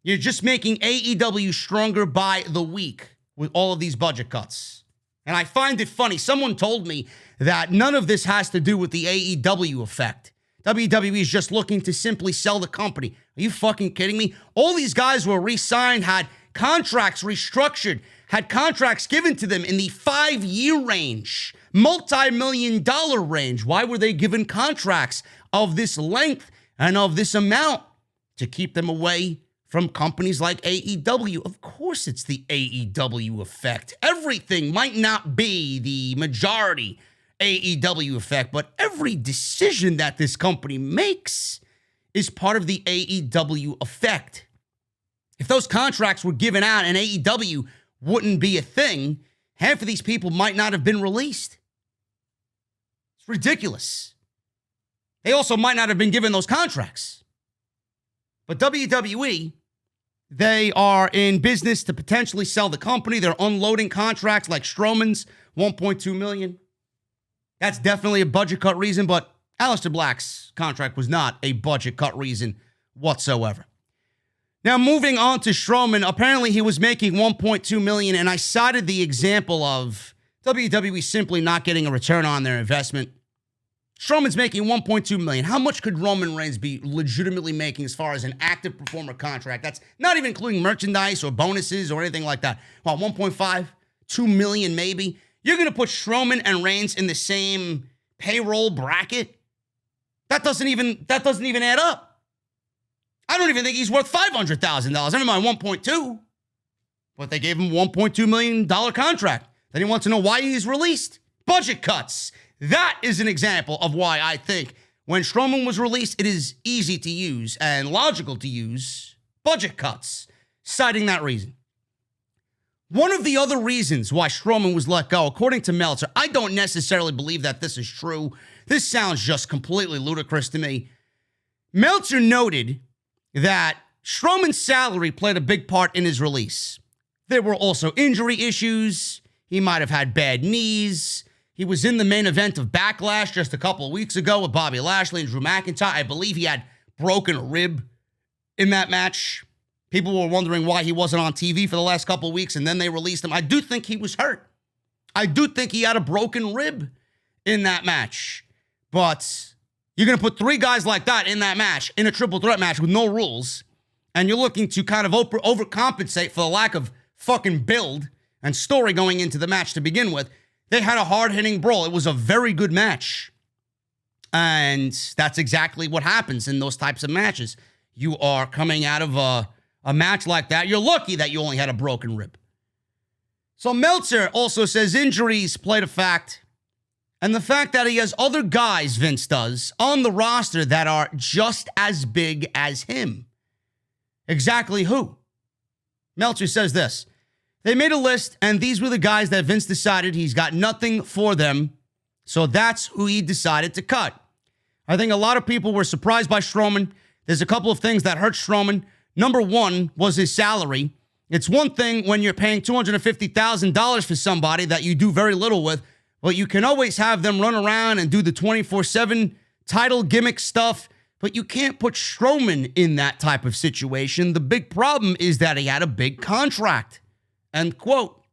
You're just making AEW stronger by the week with all of these budget cuts. And I find it funny. Someone told me that none of this has to do with the AEW effect. WWE is just looking to simply sell the company. Are you fucking kidding me? All these guys were re-signed, had contracts restructured, had contracts given to them in the 5-year range, multi-million-dollar range. Why were they given contracts of this length and of this amount? To keep them away from companies like AEW. Of course it's the AEW effect. Everything might not be the majority AEW effect, but every decision that this company makes is part of the AEW effect. If those contracts were given out and AEW wouldn't be a thing, half of these people might not have been released. It's ridiculous. They also might not have been given those contracts. But WWE, they are in business to potentially sell the company. They're unloading contracts like Strowman's, $1.2 million. That's definitely a budget cut reason, but Aleister Black's contract was not a budget cut reason whatsoever. Now, moving on to Strowman, apparently he was making $1.2 million, and I cited the example of WWE simply not getting a return on their investment. Strowman's making $1.2 million. How much could Roman Reigns be legitimately making as far as an active performer contract? That's not even including merchandise or bonuses or anything like that. Well, 1.5, 2 million maybe. You're going to put Strowman and Reigns in the same payroll bracket? That doesn't even add up. I don't even think he's worth $500,000. Never mind 1.2. But they gave him a $1.2 million contract. Then he wants to know why he's released. Budget cuts. That is an example of why I think when Strowman was released, it is easy to use and logical to use budget cuts, citing that reason. One of the other reasons why Strowman was let go, according to Meltzer, I don't necessarily believe that this is true. This sounds just completely ludicrous to me. Meltzer noted that Strowman's salary played a big part in his release. There were also injury issues. He might have had bad knees. He was in the main event of Backlash just a couple of weeks ago with Bobby Lashley and Drew McIntyre. I believe he had broken a rib in that match. People were wondering why he wasn't on TV for the last couple of weeks, and then they released him. I do think he was hurt. I do think he had a broken rib in that match. But you're going to put 3 guys like that in that match, in a triple threat match with no rules, and you're looking to kind of overcompensate for the lack of fucking build and story going into the match to begin with. They had a hard-hitting brawl. It was a very good match. And that's exactly what happens in those types of matches. You are coming out of a match like that. You're lucky that you only had a broken rib. So Meltzer also says injuries played a fact. And the fact that he has other guys, Vince does, on the roster that are just as big as him. Exactly who? Meltzer says this. They made a list, and these were the guys that Vince decided he's got nothing for them, so that's who he decided to cut. I think a lot of people were surprised by Strowman. There's a couple of things that hurt Strowman. Number one was his salary. It's one thing when you're paying $250,000 for somebody that you do very little with, but you can always have them run around and do the 24/7 title gimmick stuff, but you can't put Strowman in that type of situation. The big problem is that he had a big contract. End quote.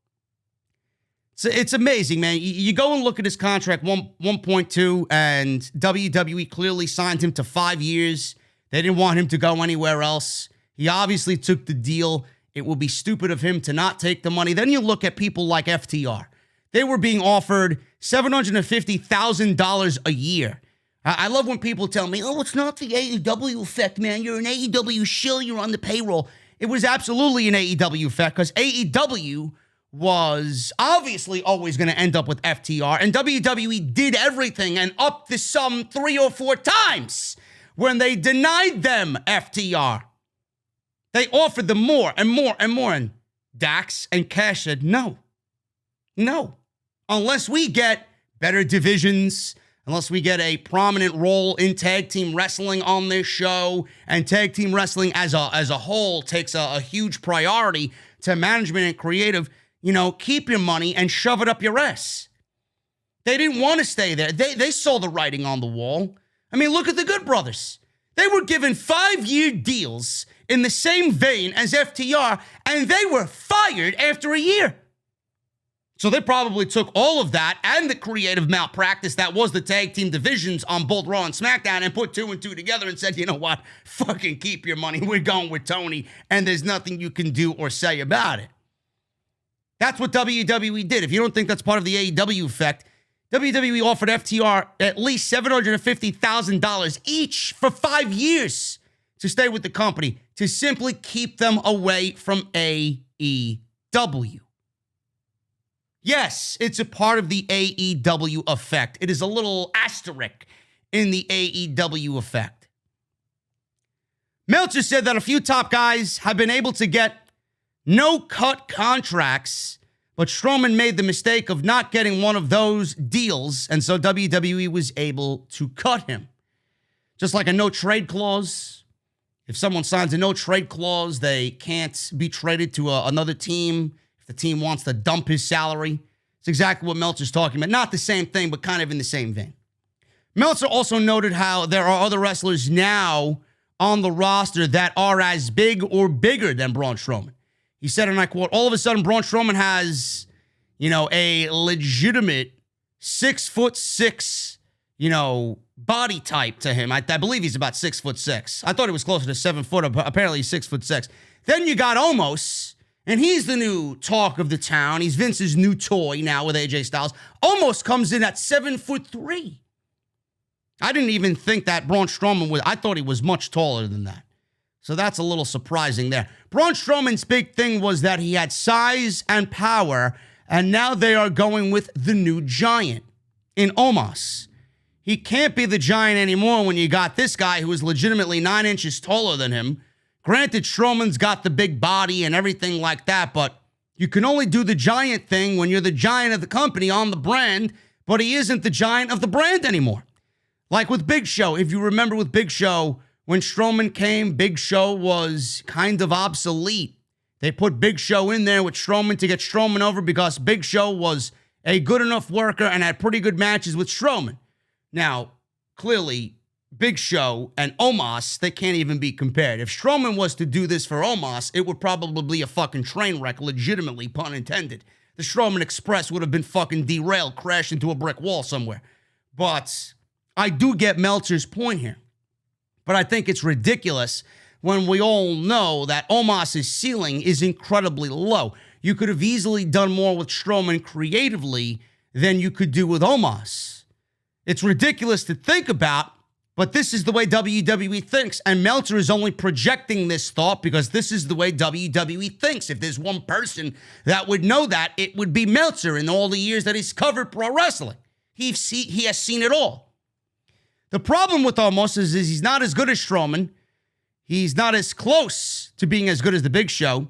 So it's amazing, man. You go and look at his contract, 1.2, and WWE clearly signed him to 5 years. They didn't want him to go anywhere else. He obviously took the deal. It would be stupid of him to not take the money. Then you look at people like FTR. They were being offered $750,000 a year. I love when people tell me, oh, it's not the AEW effect, man. You're an AEW shill. You're on the payroll. It was absolutely an AEW effect because AEW was obviously always going to end up with FTR, and WWE did everything and upped the sum 3 or 4 times when they denied them FTR. They offered them more and more and more. And Dax and Cash said, no. Unless we get better divisions, unless we get a prominent role in tag team wrestling on this show, and tag team wrestling as a whole takes a huge priority to management and creative, keep your money and shove it up your ass. They didn't want to stay there. They saw the writing on the wall. I mean, look at the Good Brothers. They were given 5-year deals in the same vein as FTR, and they were fired after a year. So they probably took all of that and the creative malpractice that was the tag team divisions on both Raw and SmackDown and put 2 and 2 together and said, you know what? Fucking keep your money. We're going with Tony, and there's nothing you can do or say about it. That's what WWE did. If you don't think that's part of the AEW effect, WWE offered FTR at least $750,000 each for 5 years to stay with the company, to simply keep them away from AEW. Yes, it's a part of the AEW effect. It is a little asterisk in the AEW effect. Meltzer said that a few top guys have been able to get no-cut contracts, but Strowman made the mistake of not getting one of those deals, and so WWE was able to cut him. Just like a no-trade clause. If someone signs a no-trade clause, they can't be traded to another team if the team wants to dump his salary. It's exactly what Meltzer's talking about. Not the same thing, but kind of in the same vein. Meltzer also noted how there are other wrestlers now on the roster that are as big or bigger than Braun Strowman. He said, and I quote, all of a sudden, Braun Strowman has, a legitimate 6'6", body type to him. I believe he's about 6'6". I thought he was closer to 7 foot. Apparently he's 6'6". Then you got Omos, and he's the new talk of the town. He's Vince's new toy now with AJ Styles. Omos comes in at 7'3". I didn't even think that Braun Strowman was. I thought he was much taller than that. So that's a little surprising there. Braun Strowman's big thing was that he had size and power, and now they are going with the new giant in Omos. He can't be the giant anymore when you got this guy who is legitimately 9 inches taller than him. Granted, Strowman's got the big body and everything like that, but you can only do the giant thing when you're the giant of the company on the brand, but he isn't the giant of the brand anymore. Like with Big Show, if you remember with Big Show, when Strowman came, Big Show was kind of obsolete. They put Big Show in there with Strowman to get Strowman over because Big Show was a good enough worker and had pretty good matches with Strowman. Now, clearly, Big Show and Omos, they can't even be compared. If Strowman was to do this for Omos, it would probably be a fucking train wreck, legitimately, pun intended. The Strowman Express would have been fucking derailed, crashed into a brick wall somewhere. But I do get Meltzer's point here. But I think it's ridiculous when we all know that Omos' ceiling is incredibly low. You could have easily done more with Strowman creatively than you could do with Omos. It's ridiculous to think about, but this is the way WWE thinks. And Meltzer is only projecting this thought because this is the way WWE thinks. If there's one person that would know that, it would be Meltzer in all the years that he's covered pro wrestling. He has seen it all. The problem with Omos is he's not as good as Strowman. He's not as close to being as good as the Big Show.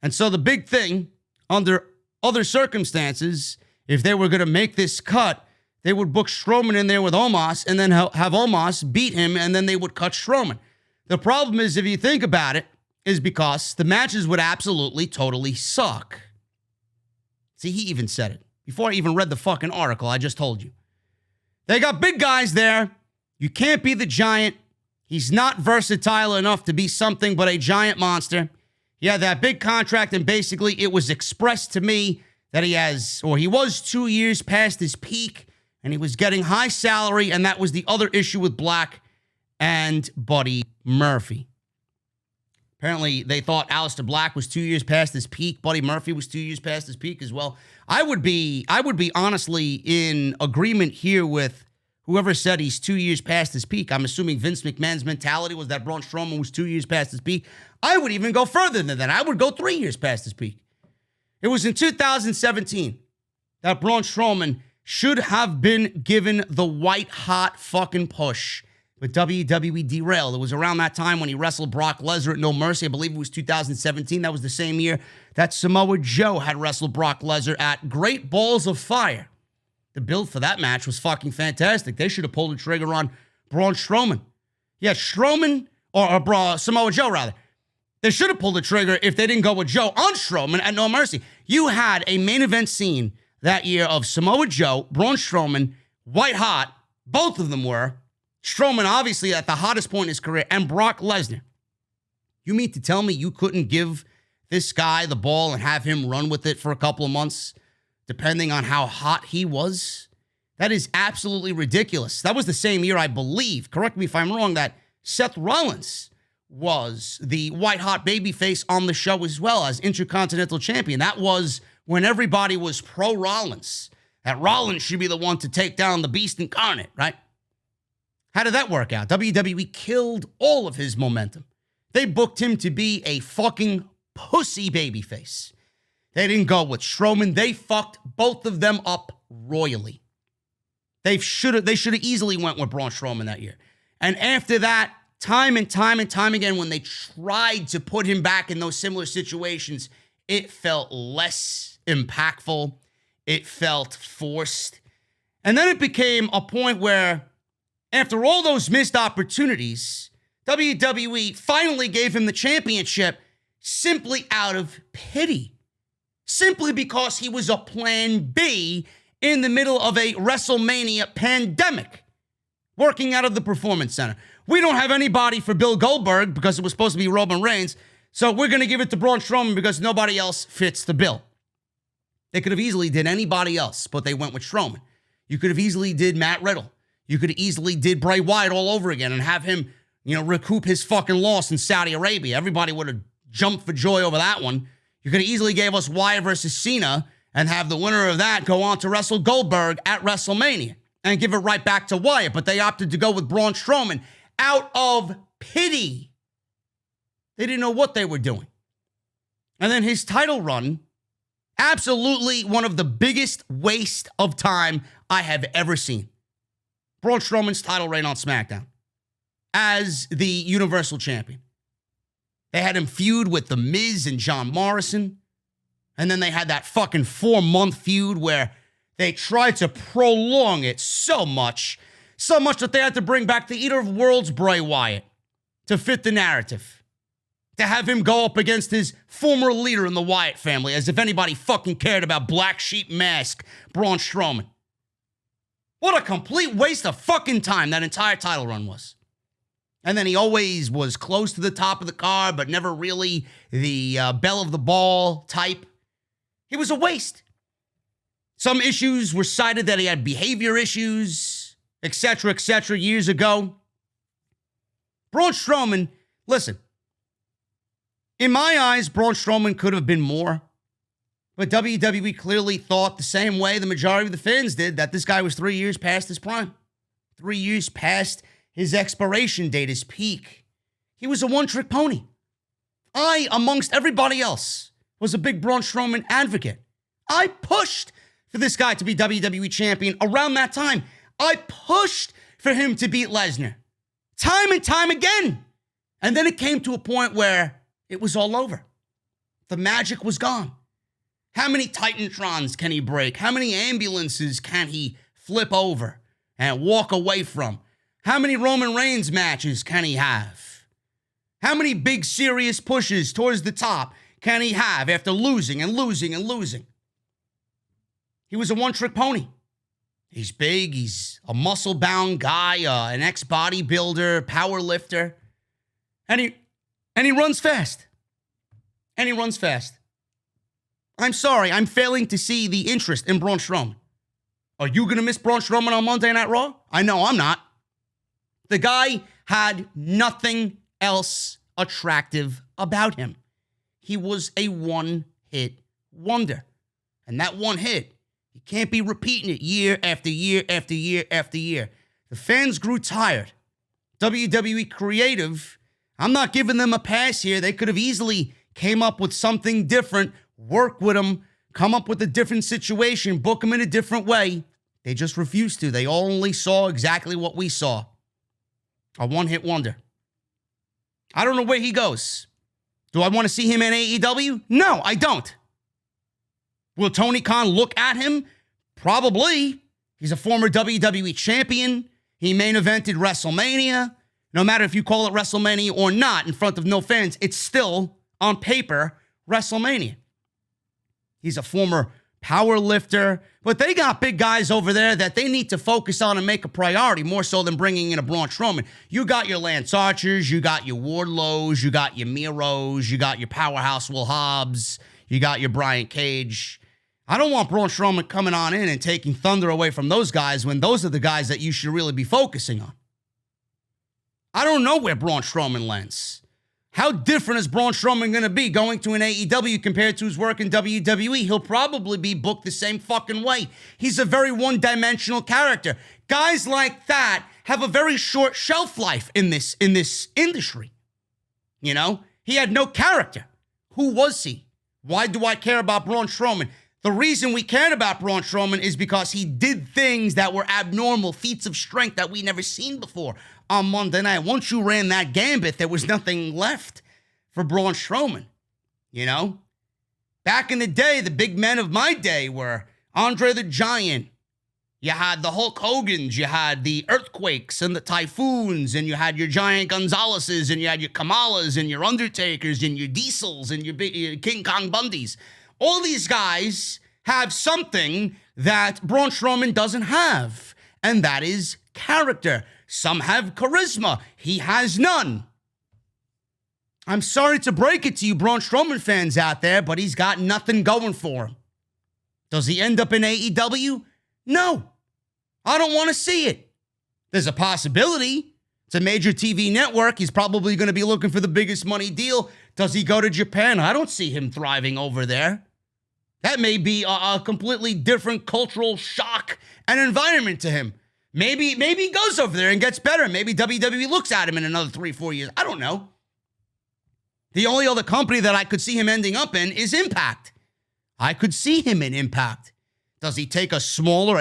And so the big thing, under other circumstances, if they were going to make this cut, they would book Strowman in there with Omos and then have Omos beat him, and then they would cut Strowman. The problem is, if you think about it, is because the matches would absolutely, totally suck. See, he even said it. Before I even read the fucking article, I just told you. They got big guys there. You can't be the giant. He's not versatile enough to be something but a giant monster. He had that big contract, and basically it was expressed to me that he was 2 years past his peak, and he was getting high salary, and that was the other issue with Black and Buddy Murphy. Apparently, they thought Aleister Black was 2 years past his peak. Buddy Murphy was 2 years past his peak as well. I would be honestly in agreement here with whoever said he's 2 years past his peak. I'm assuming Vince McMahon's mentality was that Braun Strowman was 2 years past his peak. I would even go further than that. I would go 3 years past his peak. It was in 2017 that Braun Strowman should have been given the white-hot fucking push But WWE derailed. It was around that time when he wrestled Brock Lesnar at No Mercy. I believe it was 2017. That was the same year that Samoa Joe had wrestled Brock Lesnar at Great Balls of Fire. The build for that match was fucking fantastic. They should have pulled the trigger on Braun Strowman. Yeah, Strowman, or Samoa Joe, rather. They should have pulled the trigger if they didn't go with Joe on Strowman at No Mercy. You had a main event scene that year of Samoa Joe, Braun Strowman, white hot. Both of them were. Strowman, obviously, at the hottest point in his career, and Brock Lesnar. You mean to tell me you couldn't give this guy the ball and have him run with it for a couple of months, depending on how hot he was? That is absolutely ridiculous. That was the same year, I believe, correct me if I'm wrong, that Seth Rollins was the white-hot babyface on the show as well as Intercontinental Champion. That was when everybody was pro-Rollins. That Rollins should be the one to take down the Beast Incarnate, right? How did that work out? WWE killed all of his momentum. They booked him to be a fucking pussy babyface. They didn't go with Strowman. They fucked both of them up royally. They should have easily went with Braun Strowman that year. And after that, time and time again, when they tried to put him back in those similar situations, it felt less impactful. It felt forced. And then it became a point where, after all those missed opportunities, WWE finally gave him the championship simply out of pity. Simply because he was a plan B in the middle of a WrestleMania pandemic, working out of the Performance Center. We don't have anybody for Bill Goldberg because it was supposed to be Roman Reigns, so we're going to give it to Braun Strowman because nobody else fits the bill. They could have easily did anybody else, but they went with Strowman. You could have easily did Matt Riddle. You could have easily did Bray Wyatt all over again and have him, recoup his fucking loss in Saudi Arabia. Everybody would have jumped for joy over that one. You could have easily gave us Wyatt versus Cena and have the winner of that go on to wrestle Goldberg at WrestleMania and give it right back to Wyatt. But they opted to go with Braun Strowman out of pity. They didn't know what they were doing. And then his title run, absolutely one of the biggest waste of time I have ever seen. Braun Strowman's title reign on Smackdown as the Universal Champion. They had him feud with The Miz and John Morrison. And then they had that fucking 4-month feud where they tried to prolong it so much that they had to bring back the Eater of Worlds Bray Wyatt to fit the narrative. To have him go up against his former leader in the Wyatt family, as if anybody fucking cared about Black Sheep Mask, Braun Strowman. What a complete waste of fucking time that entire title run was. And then he always was close to the top of the card, but never really the belle of the ball type. He was a waste. Some issues were cited that he had behavior issues, etc., years ago. Braun Strowman, listen, in my eyes, Braun Strowman could have been more. But WWE clearly thought the same way the majority of the fans did, that this guy was 3 years past his prime. 3 years past his expiration date, his peak. He was a one-trick pony. I, amongst everybody else, was a big Braun Strowman advocate. I pushed for this guy to be WWE champion around that time. I pushed for him to beat Lesnar. Time and time again. And then it came to a point where it was all over. The magic was gone. How many Titantrons can he break? How many ambulances can he flip over and walk away from? How many Roman Reigns matches can he have? How many big serious pushes towards the top can he have after losing and losing and losing? He was a one-trick pony. He's big, he's a muscle-bound guy, an ex-bodybuilder, power lifter, and he runs fast. And he runs fast. I'm sorry, I'm failing to see the interest in Braun Strowman. Are you going to miss Braun Strowman on Monday Night Raw? I know I'm not. The guy had nothing else attractive about him. He was a one-hit wonder. And that one hit, you can't be repeating it year after year after year after year. The fans grew tired. WWE Creative, I'm not giving them a pass here. They could have easily came up with something different, work with him, come up with a different situation, book him in a different way. They just refused to. They only saw exactly what we saw. A one-hit wonder. I don't know where he goes. Do I want to see him in AEW? No, I don't. Will Tony Khan look at him? Probably. He's a former WWE champion. He main evented WrestleMania. No matter if you call it WrestleMania or not, in front of no fans, it's still, on paper, WrestleMania. He's a former power lifter, but they got big guys over there that they need to focus on and make a priority, more so than bringing in a Braun Strowman. You got your Lance Archers, you got your Wardlows, you got your Miros, you got your Powerhouse Will Hobbs, you got your Brian Cage. I don't want Braun Strowman coming on in and taking thunder away from those guys when those are the guys that you should really be focusing on. I don't know where Braun Strowman lands. How different is Braun Strowman going to be going to an AEW compared to his work in WWE? He'll probably be booked the same fucking way. He's a very one-dimensional character. Guys like that have a very short shelf life in this industry. You know? He had no character. Who was he? Why do I care about Braun Strowman? The reason we cared about Braun Strowman is because he did things that were abnormal, feats of strength that we never seen before on Monday night. Once you ran that gambit, there was nothing left for Braun Strowman, you know? Back in the day, the big men of my day were Andre the Giant. You had the Hulk Hogans, you had the Earthquakes and the Typhoons, and you had your Giant Gonzaleses, and you had your Kamalas, and your Undertakers, and your Diesels, and your King Kong Bundys. All these guys have something that Braun Strowman doesn't have, and that is character. Some have charisma. He has none. I'm sorry to break it to you Braun Strowman fans out there, but he's got nothing going for him. Does he end up in AEW? No. I don't want to see it. There's a possibility. It's a major TV network. He's probably going to be looking for the biggest money deal. Does he go to Japan? I don't see him thriving over there. That may be a completely different cultural shock and environment to him. Maybe he goes over there and gets better. Maybe WWE looks at him in another 3-4 years. I don't know. The only other company that I could see him ending up in is Impact. I could see him in Impact. Does he take a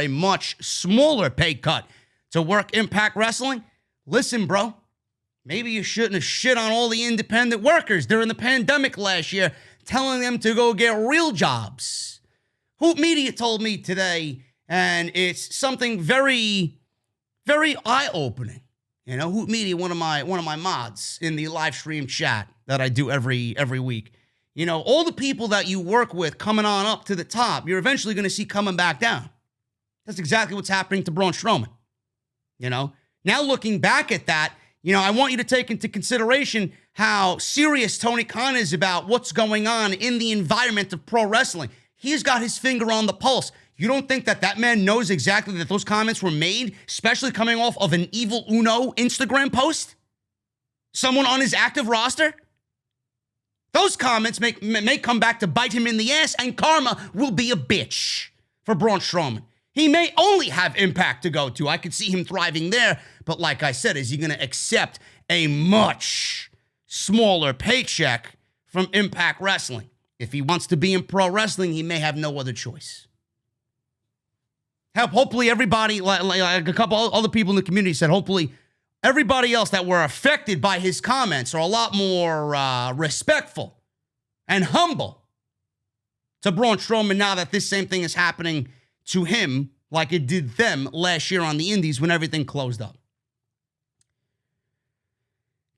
much smaller pay cut to work Impact Wrestling? Listen, bro, maybe you shouldn't have shit on all the independent workers during the pandemic last year, telling them to go get real jobs. Hoop Media told me today, and it's something very, very eye-opening. You know, Hoop Media, one of my mods in the live stream chat that I do every week. You know, all the people that you work with coming on up to the top, you're eventually going to see coming back down. That's exactly what's happening to Braun Strowman. You know, now looking back at that, you know, I want you to take into consideration how serious Tony Khan is about what's going on in the environment of pro wrestling. He's got his finger on the pulse. You don't think that man knows exactly that those comments were made, especially coming off of an Evil Uno Instagram post? Someone on his active roster? Those comments may come back to bite him in the ass, and karma will be a bitch for Braun Strowman. He may only have Impact to go to. I could see him thriving there, but like I said, is he going to accept a much smaller paycheck from Impact Wrestling? If he wants to be in pro wrestling, he may have no other choice. Hopefully everybody, like a couple other people in the community said, hopefully everybody else that were affected by his comments are a lot more respectful and humble to Braun Strowman now that this same thing is happening to him like it did them last year on the Indies when everything closed up.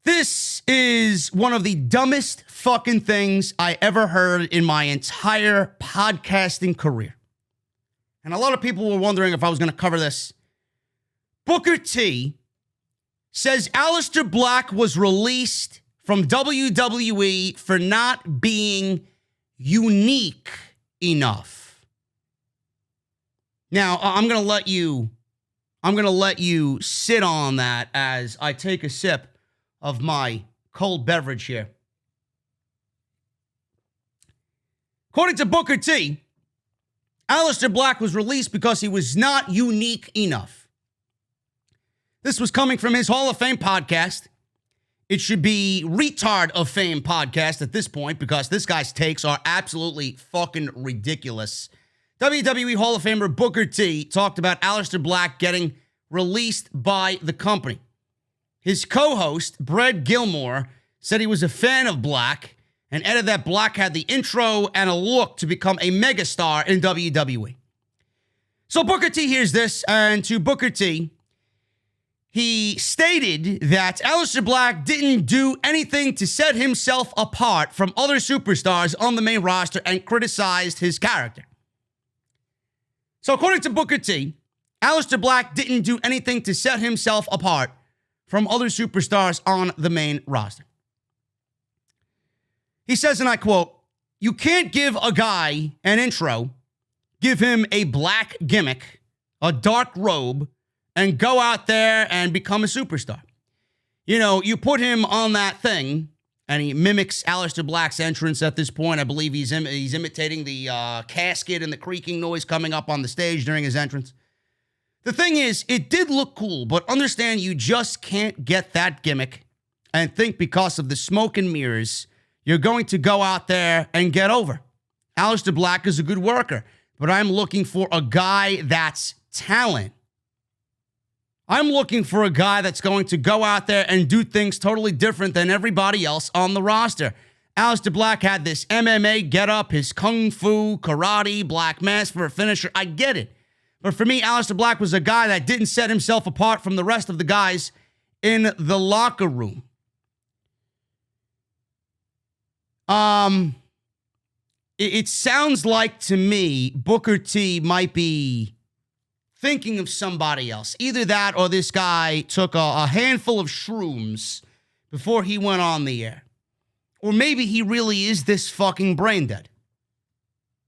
This is one of the dumbest fucking things I ever heard in my entire podcasting career. And a lot of people were wondering if I was going to cover this. Booker T says Aleister Black was released from WWE for not being unique enough. Now, I'm going to let you sit on that as I take a sip of my cold beverage here. According to Booker T, Aleister Black was released because he was not unique enough. This was coming from his Hall of Fame podcast. It should be Retard of Fame podcast at this point because this guy's takes are absolutely fucking ridiculous. WWE Hall of Famer Booker T talked about Aleister Black getting released by the company. his co-host, Brad Gilmore, said he was a fan of Black and added that Black had the intro and a look to become a megastar in WWE. So Booker T hears this, and to Booker T, he stated that Aleister Black didn't do anything to set himself apart from other superstars on the main roster and criticized his character. So according to Booker T, Aleister Black didn't do anything to set himself apart from other superstars on the main roster. He says, and I quote, "You can't give a guy an intro, give him a black gimmick, a dark robe, and go out there and become a superstar. You know, you put him on that thing," and he mimics Aleister Black's entrance at this point. I believe he's imitating the casket and the creaking noise coming up on the stage during his entrance. The thing is, it did look cool, but understand you just can't get that gimmick and think because of the smoke and mirrors you're going to go out there and get over. Aleister Black is a good worker, but I'm looking for a guy that's talent. I'm looking for a guy that's going to go out there and do things totally different than everybody else on the roster. Aleister Black had this MMA getup, his kung fu, karate, black mask for a finisher. I get it. But for me, Aleister Black was a guy that didn't set himself apart from the rest of the guys in the locker room. It sounds like to me Booker T might be thinking of somebody else. Either that or this guy took a handful of shrooms before he went on the air. Or maybe he really is this fucking brain dead.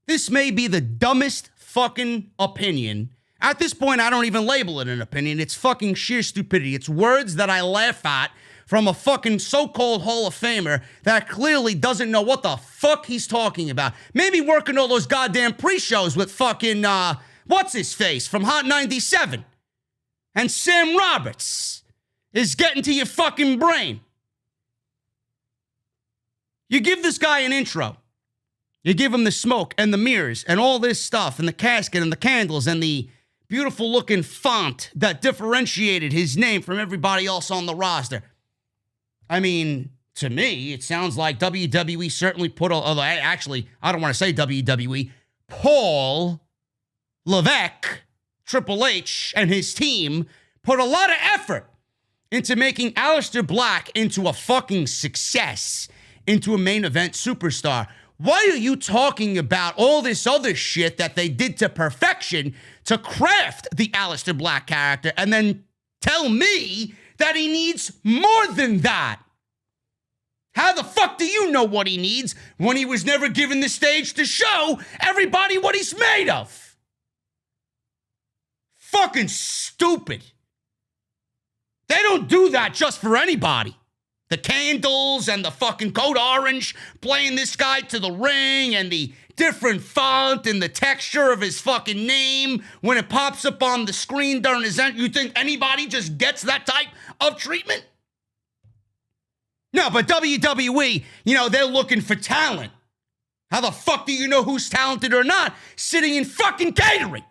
This may be the dumbest fucking opinion. At this point, I don't even label it an opinion. It's fucking sheer stupidity. It's words that I laugh at from a fucking so-called Hall of Famer that clearly doesn't know what the fuck he's talking about. Maybe working all those goddamn pre-shows with fucking, what's-his-face from Hot 97. And Sam Roberts is getting to your fucking brain. You give this guy an intro. You give him the smoke and the mirrors and all this stuff and the casket and the candles and the beautiful-looking font that differentiated his name from everybody else on the roster. I mean, to me, it sounds like WWE certainly put, actually, I don't want to say WWE, Paul Levesque, Triple H, and his team put a lot of effort into making Aleister Black into a fucking success, into a main event superstar. Why are you talking about all this other shit that they did to perfection to craft the Aleister Black character and then tell me that he needs more than that? How the fuck do you know what he needs when he was never given the stage to show everybody what he's made of? Fucking stupid. They don't do that just for anybody. The candles and the fucking code orange playing this guy to the ring and the different font and the texture of his fucking name when it pops up on the screen during his end. You think anybody just gets that type of treatment? No, but WWE, they're looking for talent. How the fuck do you know who's talented or not? Sitting in fucking catering.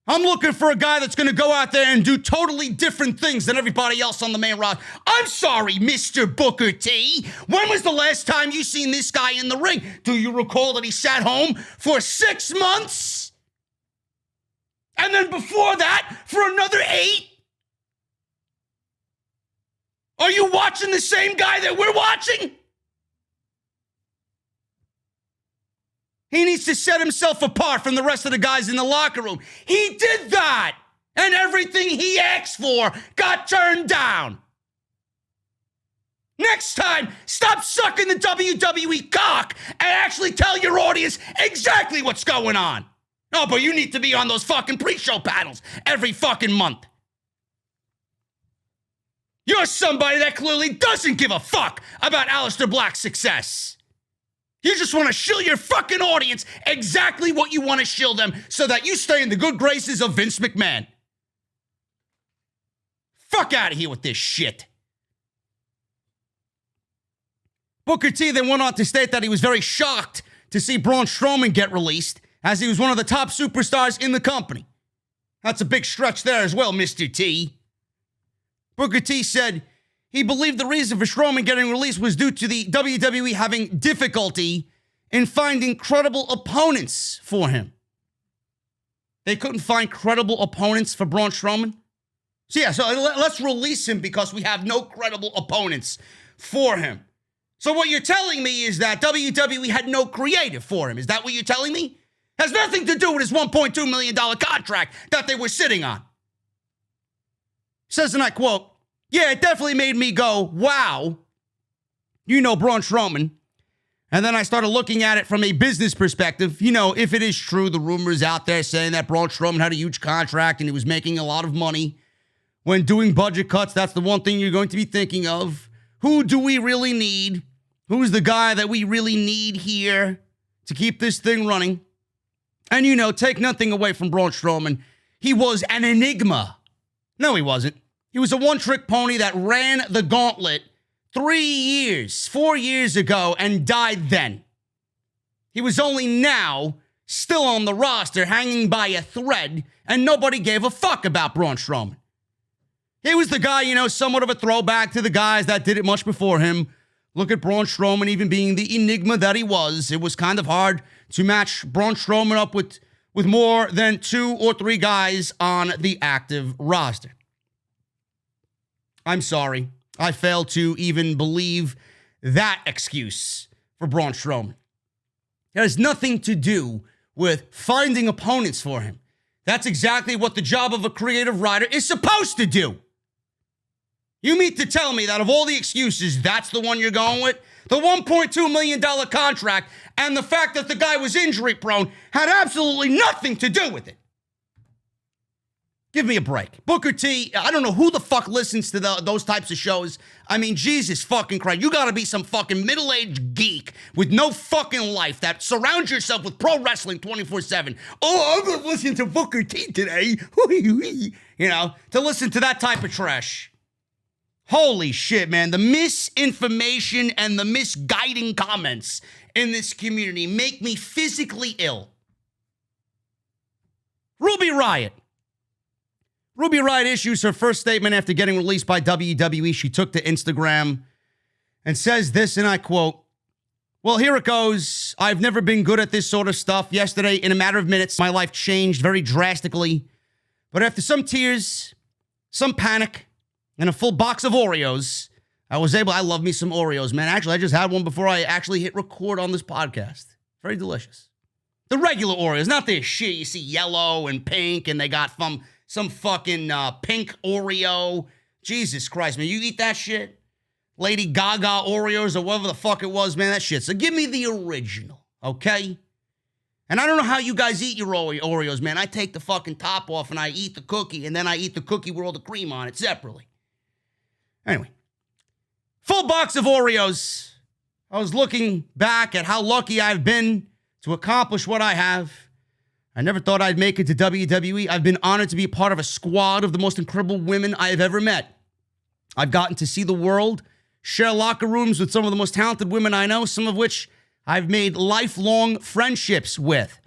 I'm looking for a guy that's going to go out there and do totally different things than everybody else on the main roster. I'm sorry, Mr. Booker T. When was the last time you seen this guy in the ring? Do you recall that he sat home for 6 months? And then before that, for another 8? Are you watching the same guy that we're watching? He needs to set himself apart from the rest of the guys in the locker room. He did that, and everything he asked for got turned down. Next time, stop sucking the WWE cock and actually tell your audience exactly what's going on. Oh, but you need to be on those fucking pre-show panels every fucking month. You're somebody that clearly doesn't give a fuck about Aleister Black's success. You just want to shill your fucking audience exactly what you want to shill them so that you stay in the good graces of Vince McMahon. Fuck out of here with this shit. Booker T then went on to state that he was very shocked to see Braun Strowman get released, as he was one of the top superstars in the company. That's a big stretch there as well, Mr. T. Booker T said he believed the reason for Strowman getting released was due to the WWE having difficulty in finding credible opponents for him. They couldn't find credible opponents for Braun Strowman? So let's release him because we have no credible opponents for him. So what you're telling me is that WWE had no creative for him. Is that what you're telling me? Has nothing to do with his $1.2 million contract that they were sitting on. Says, and I quote, "Yeah, it definitely made me go, wow, Braun Strowman. And then I started looking at it from a business perspective. If it is true, the rumors out there saying that Braun Strowman had a huge contract and he was making a lot of money. When doing budget cuts, that's the one thing you're going to be thinking of. Who do we really need? Who's the guy that we really need here to keep this thing running?" And, take nothing away from Braun Strowman. He was an enigma. No, he wasn't. He was a one-trick pony that ran the gauntlet 4 years ago, and died then. He was only now still on the roster, hanging by a thread, and nobody gave a fuck about Braun Strowman. He was the guy, somewhat of a throwback to the guys that did it much before him. Look at Braun Strowman even being the enigma that he was. It was kind of hard to match Braun Strowman up with more than 2 or 3 guys on the active roster. I'm sorry. I fail to even believe that excuse for Braun Strowman. It has nothing to do with finding opponents for him. That's exactly what the job of a creative writer is supposed to do. You mean to tell me that of all the excuses, that's the one you're going with? The $1.2 million contract and the fact that the guy was injury prone had absolutely nothing to do with it. Give me a break. Booker T, I don't know who the fuck listens to those types of shows. I mean, Jesus fucking Christ. You gotta be some fucking middle-aged geek with no fucking life that surrounds yourself with pro wrestling 24/7. Oh, I'm gonna listen to Booker T today. To listen to that type of trash. Holy shit, man. The misinformation and the misguiding comments in this community make me physically ill. Ruby Riott. Ruby Riott issues her first statement after getting released by WWE. She took to Instagram and says this, and I quote, "Well, here it goes. I've never been good at this sort of stuff. Yesterday, in a matter of minutes, my life changed very drastically. But after some tears, some panic, and a full box of Oreos, I love me some Oreos, man. Actually, I just had one before I actually hit record on this podcast. Very delicious. The regular Oreos, not this shit you see yellow and pink, and they got some fucking pink Oreo. Jesus Christ, man. You eat that shit? Lady Gaga Oreos or whatever the fuck it was, man. That shit. So give me the original, okay? And I don't know how you guys eat your Oreos, man. I take the fucking top off and I eat the cookie, and then I eat the cookie with all the cream on it separately. Anyway, full box of Oreos. I was looking back at how lucky I've been to accomplish what I have. I never thought I'd make it to WWE. I've been honored to be a part of a squad of the most incredible women I have ever met. I've gotten to see the world, share locker rooms with some of the most talented women I know, some of which I've made lifelong friendships with.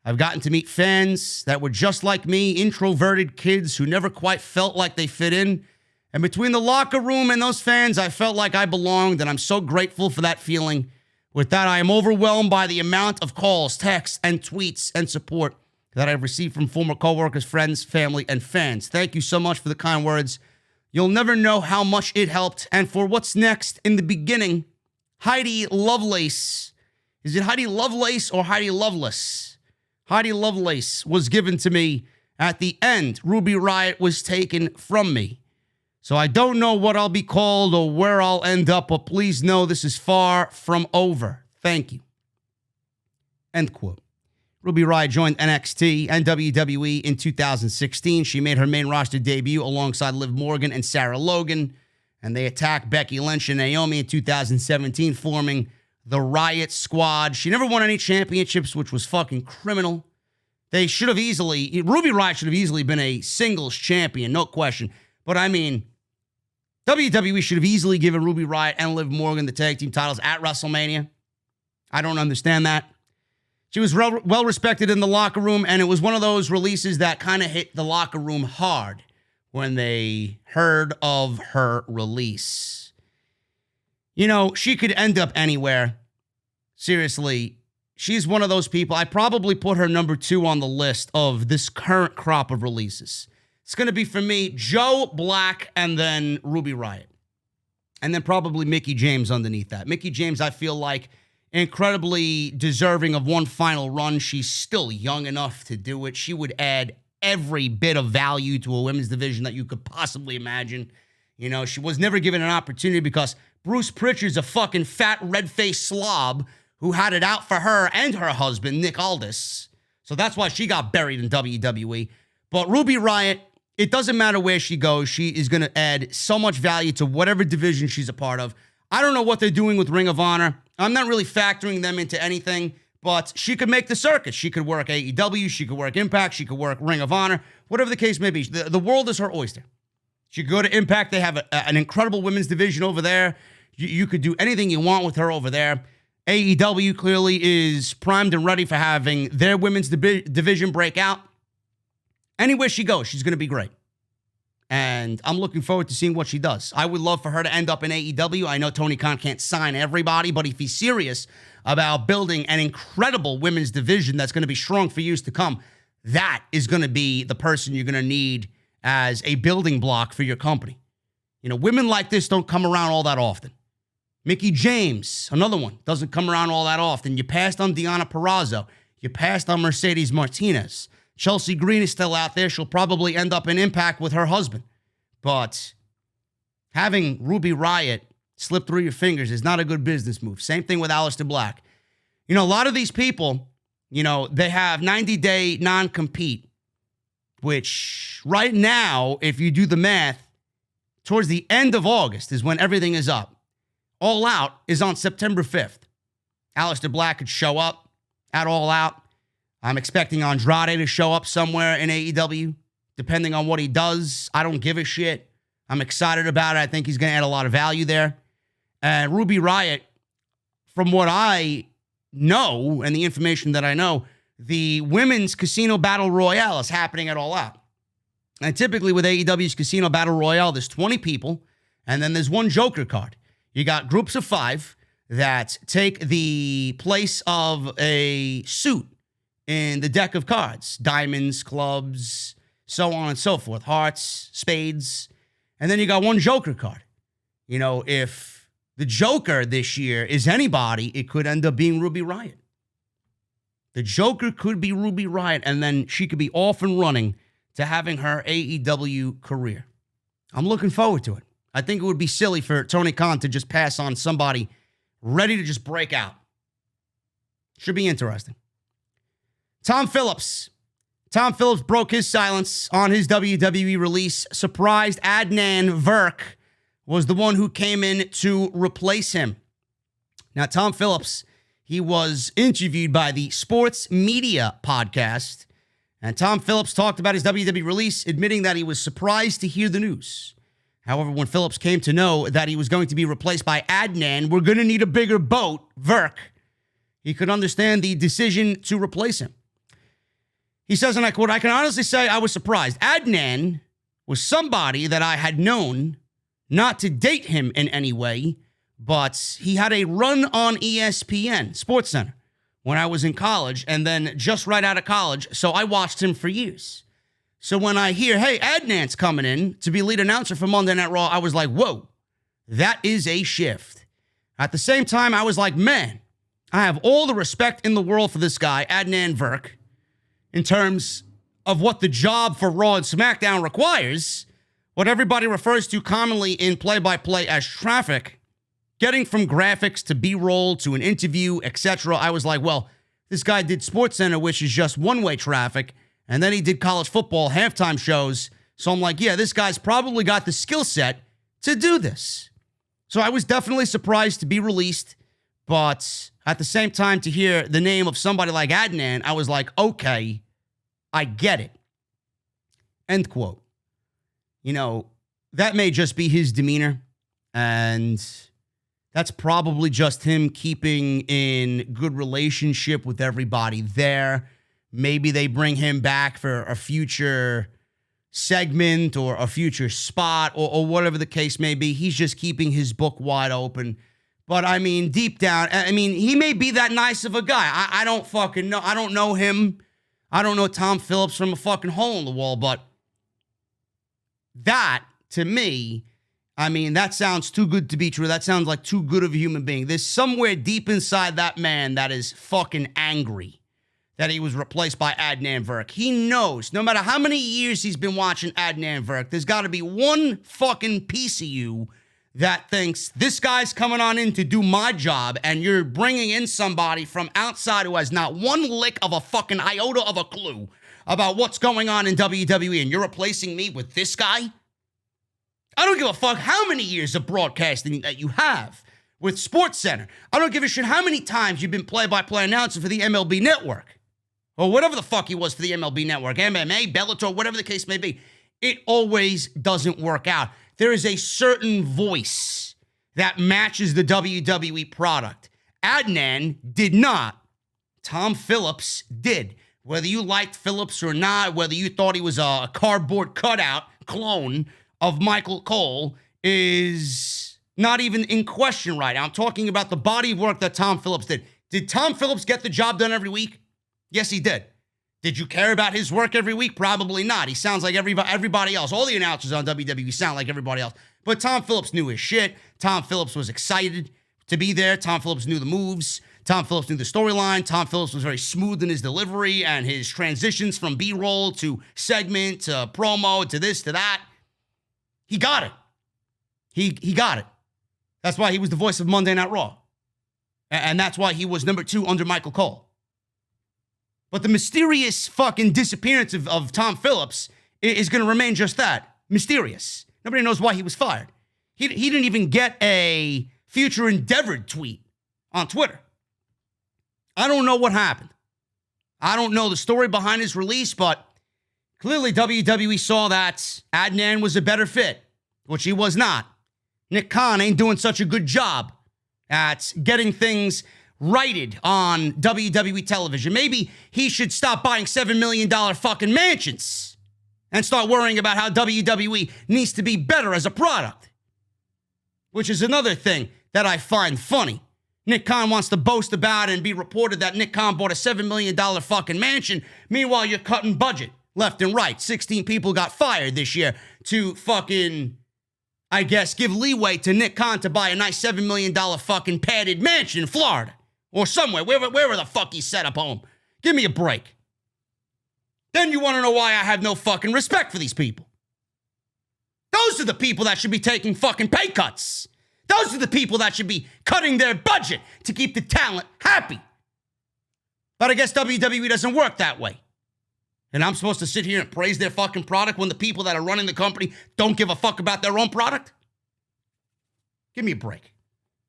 I've gotten to meet fans that were just like me, introverted kids who never quite felt like they fit in. And between the locker room and those fans, I felt like I belonged, and I'm so grateful for that feeling. With that, I am overwhelmed by the amount of calls, texts, and tweets and support that I've received from former coworkers, friends, family, and fans. Thank you so much for the kind words. You'll never know how much it helped. And for what's next, in the beginning, Heidi Lovelace. Is it Heidi Lovelace or Heidi Loveless? Heidi Lovelace was given to me at the end. Ruby Riott was taken from me. So I don't know what I'll be called or where I'll end up, but please know this is far from over. Thank you. End quote. Ruby Riott joined NXT and WWE in 2016. She made her main roster debut alongside Liv Morgan and Sarah Logan, and they attacked Becky Lynch and Naomi in 2017, forming the Riott Squad. She never won any championships, which was fucking criminal. Ruby Riott should have easily been a singles champion, no question. But I mean, WWE should have easily given Ruby Riott and Liv Morgan the tag team titles at WrestleMania. I don't understand that. She was well respected in the locker room, and it was one of those releases that kind of hit the locker room hard, when they heard of her release. You know, she could end up anywhere. Seriously, she's one of those people. I probably put her number 2 on the list of this current crop of releases. It's going to be, for me, Joe Black and then Ruby Riott. And then probably Mickie James underneath that. Mickie James, I feel like, incredibly deserving of one final run. She's still young enough to do it. She would add every bit of value to a women's division that you could possibly imagine. You know, she was never given an opportunity because Bruce Pritchard's a fucking fat, red-faced slob who had it out for her and her husband, Nick Aldis. So that's why she got buried in WWE. But Ruby Riott, it doesn't matter where she goes. She is going to add so much value to whatever division she's a part of. I don't know what they're doing with Ring of Honor. I'm not really factoring them into anything, but she could make the circuit. She could work AEW. She could work Impact. She could work Ring of Honor. Whatever the case may be. The world is her oyster. She could go to Impact. They have an incredible women's division over there. You could do anything you want with her over there. AEW clearly is primed and ready for having their women's division break out. Anywhere she goes, she's going to be great. And I'm looking forward to seeing what she does. I would love for her to end up in AEW. I know Tony Khan can't sign everybody, but if he's serious about building an incredible women's division that's going to be strong for years to come, that is going to be the person you're going to need as a building block for your company. You know, women like this don't come around all that often. Mickie James, another one, doesn't come around all that often. You passed on Deonna Purrazzo. You passed on Mercedes Martinez. Chelsea Green is still out there. She'll probably end up in Impact with her husband. But having Ruby Riott slip through your fingers is not a good business move. Same thing with Aleister Black. You know, a lot of these people, you know, they have 90-day non-compete, which right now, if you do the math, towards the end of August is when everything is up. All Out is on September 5th. Aleister Black could show up at All Out. I'm expecting Andrade to show up somewhere in AEW, depending on what he does. I don't give a shit. I'm excited about it. I think he's going to add a lot of value there. And Ruby Riott, from what I know and the information that I know, the women's Casino Battle Royale is happening at All Out. And typically with AEW's Casino Battle Royale, there's 20 people, and then there's one Joker card. You got groups of 5 that take the place of a suit in the deck of cards. Diamonds, clubs, so on and so forth. Hearts, spades. And then you got one Joker card. You know, if the Joker this year is anybody, it could end up being Ruby Riott. The Joker could be Ruby Riott, and then she could be off and running to having her AEW career. I'm looking forward to it. I think it would be silly for Tony Khan to just pass on somebody ready to just break out. Should be interesting. Tom Phillips. Tom Phillips broke his silence on his WWE release. Surprised Adnan Virk was the one who came in to replace him. Now, Tom Phillips, he was interviewed by the Sports Media Podcast, and Tom Phillips talked about his WWE release, admitting that he was surprised to hear the news. However, when Phillips came to know that he was going to be replaced by Adnan, we're going to need a bigger boat, Virk, he could understand the decision to replace him. He says, and I quote, "I can honestly say I was surprised. Adnan was somebody that I had known, not to date him in any way, but he had a run on ESPN, SportsCenter, when I was in college, and then just right out of college, so I watched him for years. So when I hear, hey, Adnan's coming in to be lead announcer for Monday Night Raw, I was like, whoa, that is a shift. At the same time, I was like, man, I have all the respect in the world for this guy, Adnan Virk, in terms of what the job for Raw and SmackDown requires, what everybody refers to commonly in play-by-play as traffic, getting from graphics to B-roll to an interview, etc. I was like, well, this guy did SportsCenter, which is just one-way traffic, and then he did college football halftime shows. So I'm like, yeah, this guy's probably got the skill set to do this. So I was definitely surprised to be released, but at the same time, to hear the name of somebody like Adnan, I was like, okay, I get it. End quote. You know, that may just be his demeanor, and that's probably just him keeping in good relationship with everybody there. Maybe they bring him back for a future segment or a future spot or whatever the case may be. He's just keeping his book wide open. But, I mean, deep down, I mean, he may be that nice of a guy. I don't fucking know. I don't know him. I don't know Tom Phillips from a fucking hole in the wall. But that, to me, I mean, that sounds too good to be true. That sounds like too good of a human being. There's somewhere deep inside that man that is fucking angry that he was replaced by Adnan Virk. He knows, no matter how many years he's been watching Adnan Virk, there's got to be one fucking piece of you that thinks this guy's coming on in to do my job, and you're bringing in somebody from outside who has not one lick of a fucking iota of a clue about what's going on in WWE, and you're replacing me with this guy? I don't give a fuck how many years of broadcasting that you have with SportsCenter. I don't give a shit how many times you've been play-by-play announcer for the MLB Network, or whatever the fuck he was for the MLB Network, MMA, Bellator, whatever the case may be. It always doesn't work out. There is a certain voice that matches the WWE product. Adnan did not. Tom Phillips did. Whether you liked Phillips or not, whether you thought he was a cardboard cutout clone of Michael Cole is not even in question right now. I'm talking about the body of work that Tom Phillips did. Did Tom Phillips get the job done every week? Yes, he did. Did you care about his work every week? Probably not. He sounds like everybody else. All the announcers on WWE sound like everybody else. But Tom Phillips knew his shit. Tom Phillips was excited to be there. Tom Phillips knew the moves. Tom Phillips knew the storyline. Tom Phillips was very smooth in his delivery and his transitions from B-roll to segment to promo to this to that. He got it. He got it. That's why he was the voice of Monday Night Raw. And that's why he was number 2 under Michael Cole. But the mysterious fucking disappearance of Tom Phillips is going to remain just that, mysterious. Nobody knows why he was fired. He didn't even get a future endeavored tweet on Twitter. I don't know what happened. I don't know the story behind his release, but clearly WWE saw that Adnan was a better fit, which he was not. Nick Khan ain't doing such a good job at getting things righted on WWE television. Maybe he should stop buying $7 million fucking mansions and start worrying about how WWE needs to be better as a product, which is another thing that I find funny. Nick Khan wants to boast about and be reported that Nick Khan bought a $7 million fucking mansion. Meanwhile, you're cutting budget left and right. 16 people got fired this year to fucking, I guess, give leeway to Nick Khan to buy a nice $7 million fucking padded mansion in Florida. Or somewhere, wherever the fuck he set up home. Give me a break. Then you want to know why I have no fucking respect for these people. Those are the people that should be taking fucking pay cuts. Those are the people that should be cutting their budget to keep the talent happy. But I guess WWE doesn't work that way. And I'm supposed to sit here and praise their fucking product when the people that are running the company don't give a fuck about their own product? Give me a break.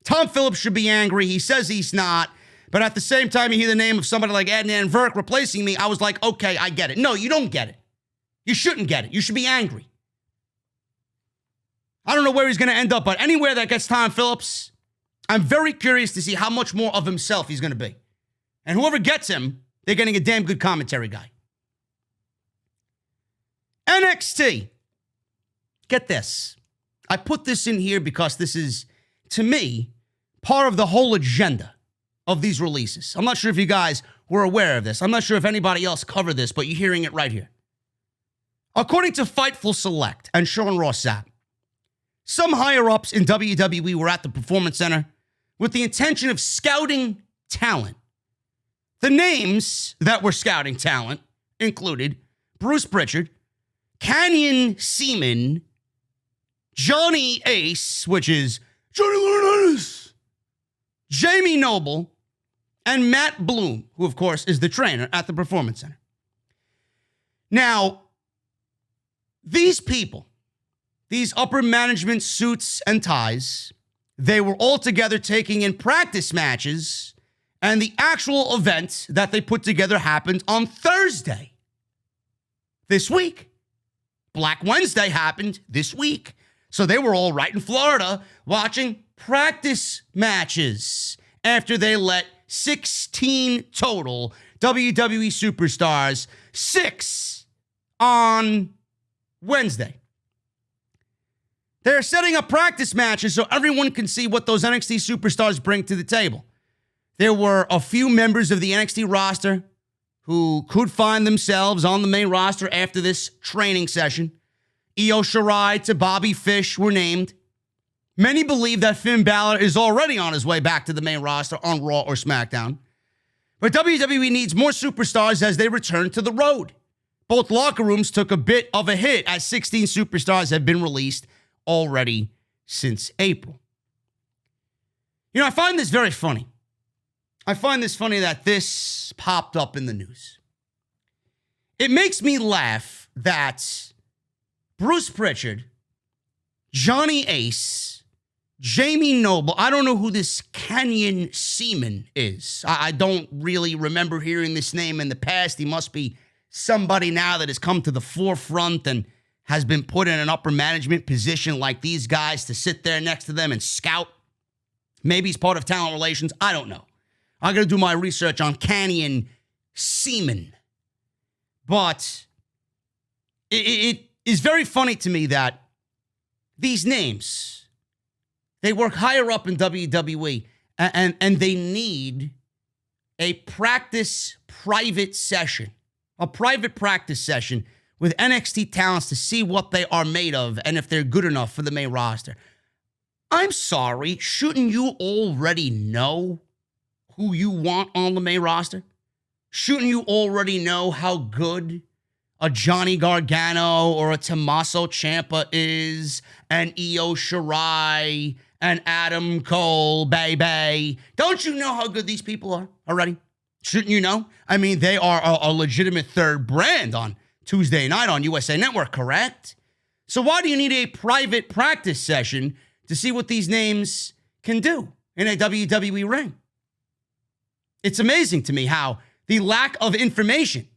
Tom Phillips should be angry. He says he's not. But at the same time, you hear the name of somebody like Adnan Virk replacing me. I was like, okay, I get it. No, you don't get it. You shouldn't get it. You should be angry. I don't know where he's going to end up, but anywhere that gets Tom Phillips, I'm very curious to see how much more of himself he's going to be. And whoever gets him, they're getting a damn good commentary guy. NXT. Get this. I put this in here because this is, to me, part of the whole agenda of these releases. I'm not sure if you guys were aware of this. I'm not sure if anybody else covered this, but you're hearing it right here. According to Fightful Select and Sean Ross Sapp, some higher-ups in WWE were at the Performance Center with the intention of scouting talent. The names that were scouting talent included Bruce Pritchard, Canyon Seaman, Johnny Ace, which is Johnny Laurinaitis, Jamie Noble, and Matt Bloom, who, of course, is the trainer at the Performance Center. Now, these people, these upper management suits and ties, they were all together taking in practice matches, and the actual event that they put together happened on Thursday this week. Black Wednesday happened this week. So they were all right in Florida watching practice matches after they let 16 total WWE Superstars, 6 on Wednesday. They're setting up practice matches so everyone can see what those NXT superstars bring to the table. There were a few members of the NXT roster who could find themselves on the main roster after this training session. Io Shirai to Bobby Fish were named. Many believe that Finn Balor is already on his way back to the main roster on Raw or SmackDown. But WWE needs more superstars as they return to the road. Both locker rooms took a bit of a hit as 16 superstars have been released already since April. You know, I find this very funny. I find this funny that this popped up in the news. It makes me laugh that Bruce Pritchard, Johnny Ace, Jamie Noble, I don't know who this Canyon Seaman is. I don't really remember hearing this name in the past. He must be somebody now that has come to the forefront and has been put in an upper management position like these guys to sit there next to them and scout. Maybe he's part of talent relations. I don't know. I'm going to do my research on Canyon Seaman. But it is very funny to me that these names, they work higher up in WWE and they need a private session, a private practice session with NXT talents to see what they are made of and if they're good enough for the main roster. I'm sorry, shouldn't you already know who you want on the main roster? Shouldn't you already know how good a Johnny Gargano or a Tommaso Ciampa is, and Io Shirai, and Adam Cole, baby? Don't you know how good these people are already? Shouldn't you know? I mean, they are a legitimate third brand on Tuesday night on USA Network, correct? So why do you need a private practice session to see what these names can do in a WWE ring? It's amazing to me how the lack of information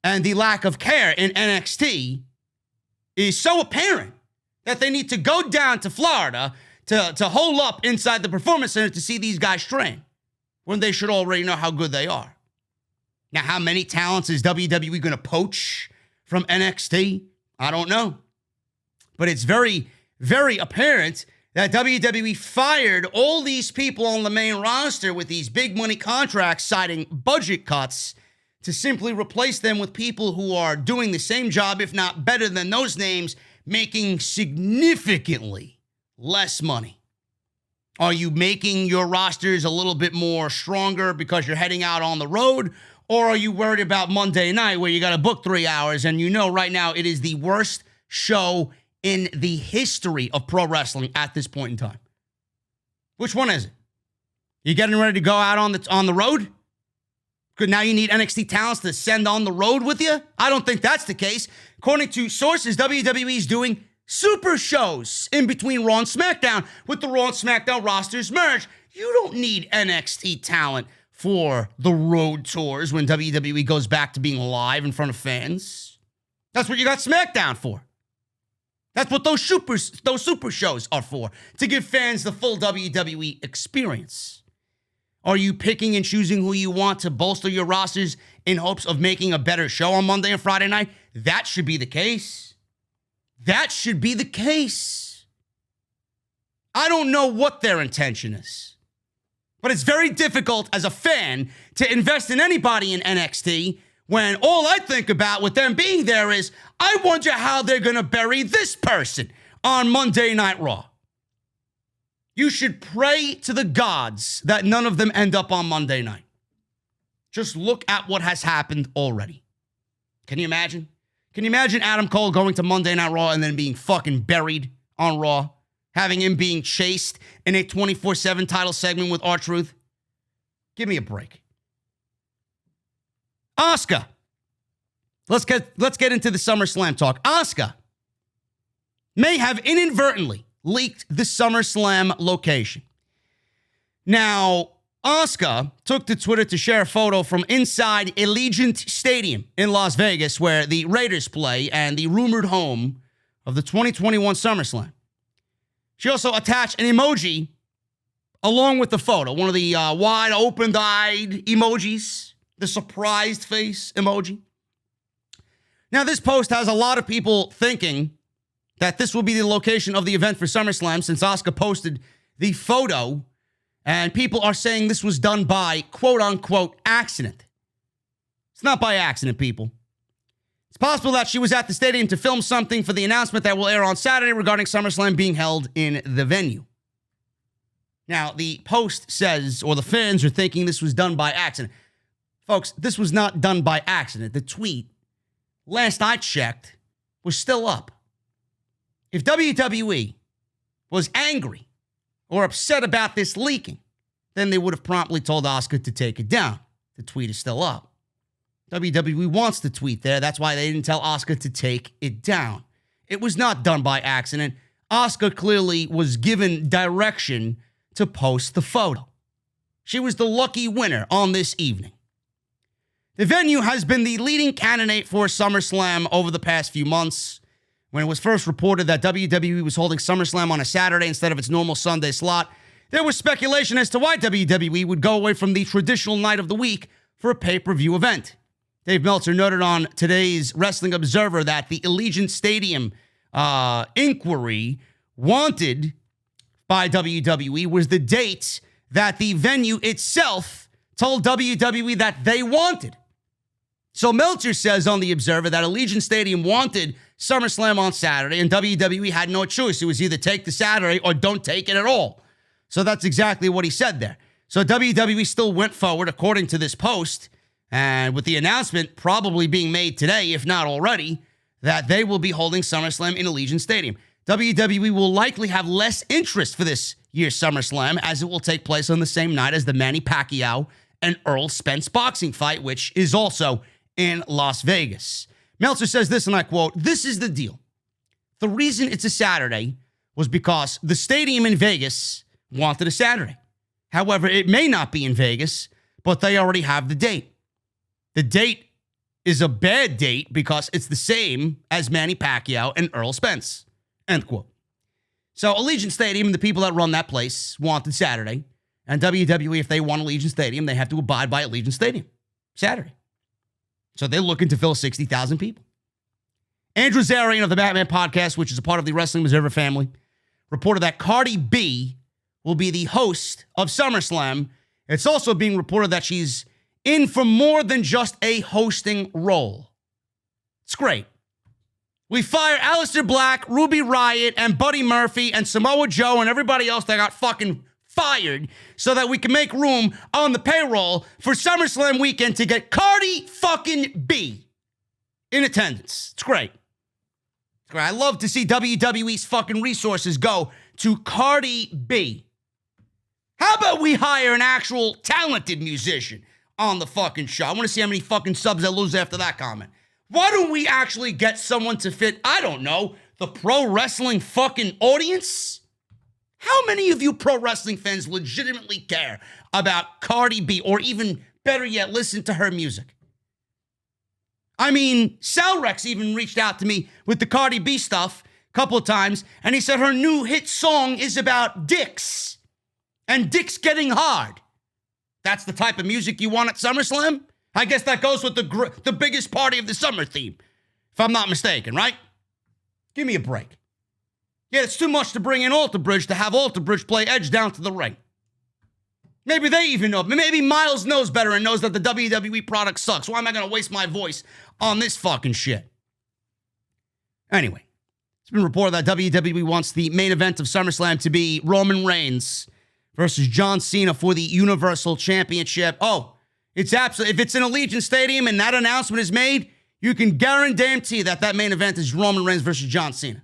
and the lack of care in NXT is so apparent that they need to go down to Florida to hole up inside the Performance Center to see these guys train when they should already know how good they are. Now, how many talents is WWE going to poach from NXT? I don't know. But it's very, very apparent that WWE fired all these people on the main roster with these big money contracts citing budget cuts to simply replace them with people who are doing the same job, if not better than those names, making significantly less money. Are you making your rosters a little bit more stronger because you're heading out on the road? Or are you worried about Monday night where you got to book 3 hours and you know right now it is the worst show in the history of pro wrestling at this point in time? Which one is it? You getting ready to go out on the road? Good, now you need NXT talents to send on the road with you? I don't think that's the case. According to sources, WWE is doing super shows in between Raw and SmackDown with the Raw and SmackDown rosters merged. You don't need NXT talent for the road tours when WWE goes back to being live in front of fans. That's what you got SmackDown for. That's what those super shows are for, to give fans the full WWE experience. Are you picking and choosing who you want to bolster your rosters in hopes of making a better show on Monday and Friday night? That should be the case. That should be the case. I don't know what their intention is, but it's very difficult as a fan to invest in anybody in NXT when all I think about with them being there is, I wonder how they're going to bury this person on Monday Night Raw. You should pray to the gods that none of them end up on Monday night. Just look at what has happened already. Can you imagine? Can you imagine Adam Cole going to Monday Night Raw and then being fucking buried on Raw? Having him being chased in a 24/7 title segment with R-Truth? Give me a break. Asuka. Let's get into the SummerSlam talk. Asuka may have inadvertently leaked the SummerSlam location. Now, Asuka took to Twitter to share a photo from inside Allegiant Stadium in Las Vegas, where the Raiders play and the rumored home of the 2021 SummerSlam. She also attached an emoji along with the photo, one of the wide open-eyed emojis, the surprised face emoji. Now, this post has a lot of people thinking that this will be the location of the event for SummerSlam since Asuka posted the photo, and people are saying this was done by quote-unquote accident. It's not by accident, people. It's possible that she was at the stadium to film something for the announcement that will air on Saturday regarding SummerSlam being held in the venue. Now, the post says, or the fans are thinking this was done by accident. Folks, this was not done by accident. The tweet, last I checked, was still up. If WWE was angry or upset about this leaking, then they would have promptly told Asuka to take it down. The tweet is still up. WWE wants the tweet there. That's why they didn't tell Asuka to take it down. It was not done by accident. Asuka clearly was given direction to post the photo. She was the lucky winner on this evening. The venue has been the leading candidate for SummerSlam over the past few months. When it was first reported that WWE was holding SummerSlam on a Saturday instead of its normal Sunday slot, there was speculation as to why WWE would go away from the traditional night of the week for a pay-per-view event. Dave Meltzer noted on today's Wrestling Observer that the Allegiant Stadium inquiry wanted by WWE was the date that the venue itself told WWE that they wanted. So Meltzer says on the Observer that Allegiant Stadium wanted SummerSlam on Saturday, and WWE had no choice. It was either take the Saturday or don't take it at all. So that's exactly what he said there. So WWE still went forward, according to this post, and with the announcement probably being made today, if not already, that they will be holding SummerSlam in Allegiant Stadium. WWE will likely have less interest for this year's SummerSlam, as it will take place on the same night as the Manny Pacquiao and Earl Spence boxing fight, which is also in Las Vegas. Meltzer says this, and I quote, "This is the deal. The reason it's a Saturday was because the stadium in Vegas wanted a Saturday. However, it may not be in Vegas, but they already have the date. The date is a bad date because it's the same as Manny Pacquiao and Earl Spence." End quote. So Allegiant Stadium and the people that run that place wanted Saturday. And WWE, if they want Allegiant Stadium, they have to abide by Allegiant Stadium Saturday. So they're looking to fill 60,000 people. Andrew Zarian of the Batman Podcast, which is a part of the Wrestling Observer family, reported that Cardi B will be the host of SummerSlam. It's also being reported that she's in for more than just a hosting role. It's great. We fire Aleister Black, Ruby Riott, and Buddy Murphy, and Samoa Joe, and everybody else that got fucking fired so that we can make room on the payroll for SummerSlam weekend to get Cardi fucking B in attendance. It's great. It's great. I love to see WWE's fucking resources go to Cardi B. How about we hire an actual talented musician on the fucking show? I want to see how many fucking subs I lose after that comment. Why don't we actually get someone to fit, I don't know, the pro wrestling fucking audience? How many of you pro wrestling fans legitimately care about Cardi B, or even better yet, listen to her music? I mean, Sal Rex even reached out to me with the Cardi B stuff a couple of times, and he said her new hit song is about dicks and dicks getting hard. That's the type of music you want at SummerSlam? I guess that goes with the biggest party of the summer theme, if I'm not mistaken, right? Give me a break. Yeah, it's too much to bring in Alter Bridge to have Alter Bridge play Edge down to the ring. Maybe they even know. Maybe Miles knows better and knows that the WWE product sucks. Why am I going to waste my voice on this fucking shit? Anyway, it's been reported that WWE wants the main event of SummerSlam to be Roman Reigns versus John Cena for the Universal Championship. Oh, it's absolutely, if it's in Allegiant Stadium and that announcement is made, you can guarantee that main event is Roman Reigns versus John Cena.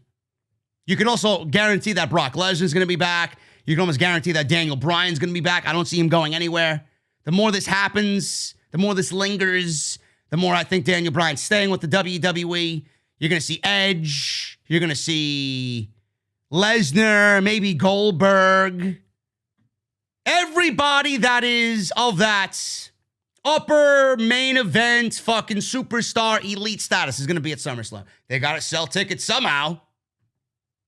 You can also guarantee that Brock Lesnar is going to be back. You can almost guarantee that Daniel Bryan's going to be back. I don't see him going anywhere. The more this happens, the more this lingers, the more I think Daniel Bryan's staying with the WWE. You're going to see Edge. You're going to see Lesnar, maybe Goldberg. Everybody that is of that upper main event, fucking superstar elite status is going to be at SummerSlam. They got to sell tickets somehow.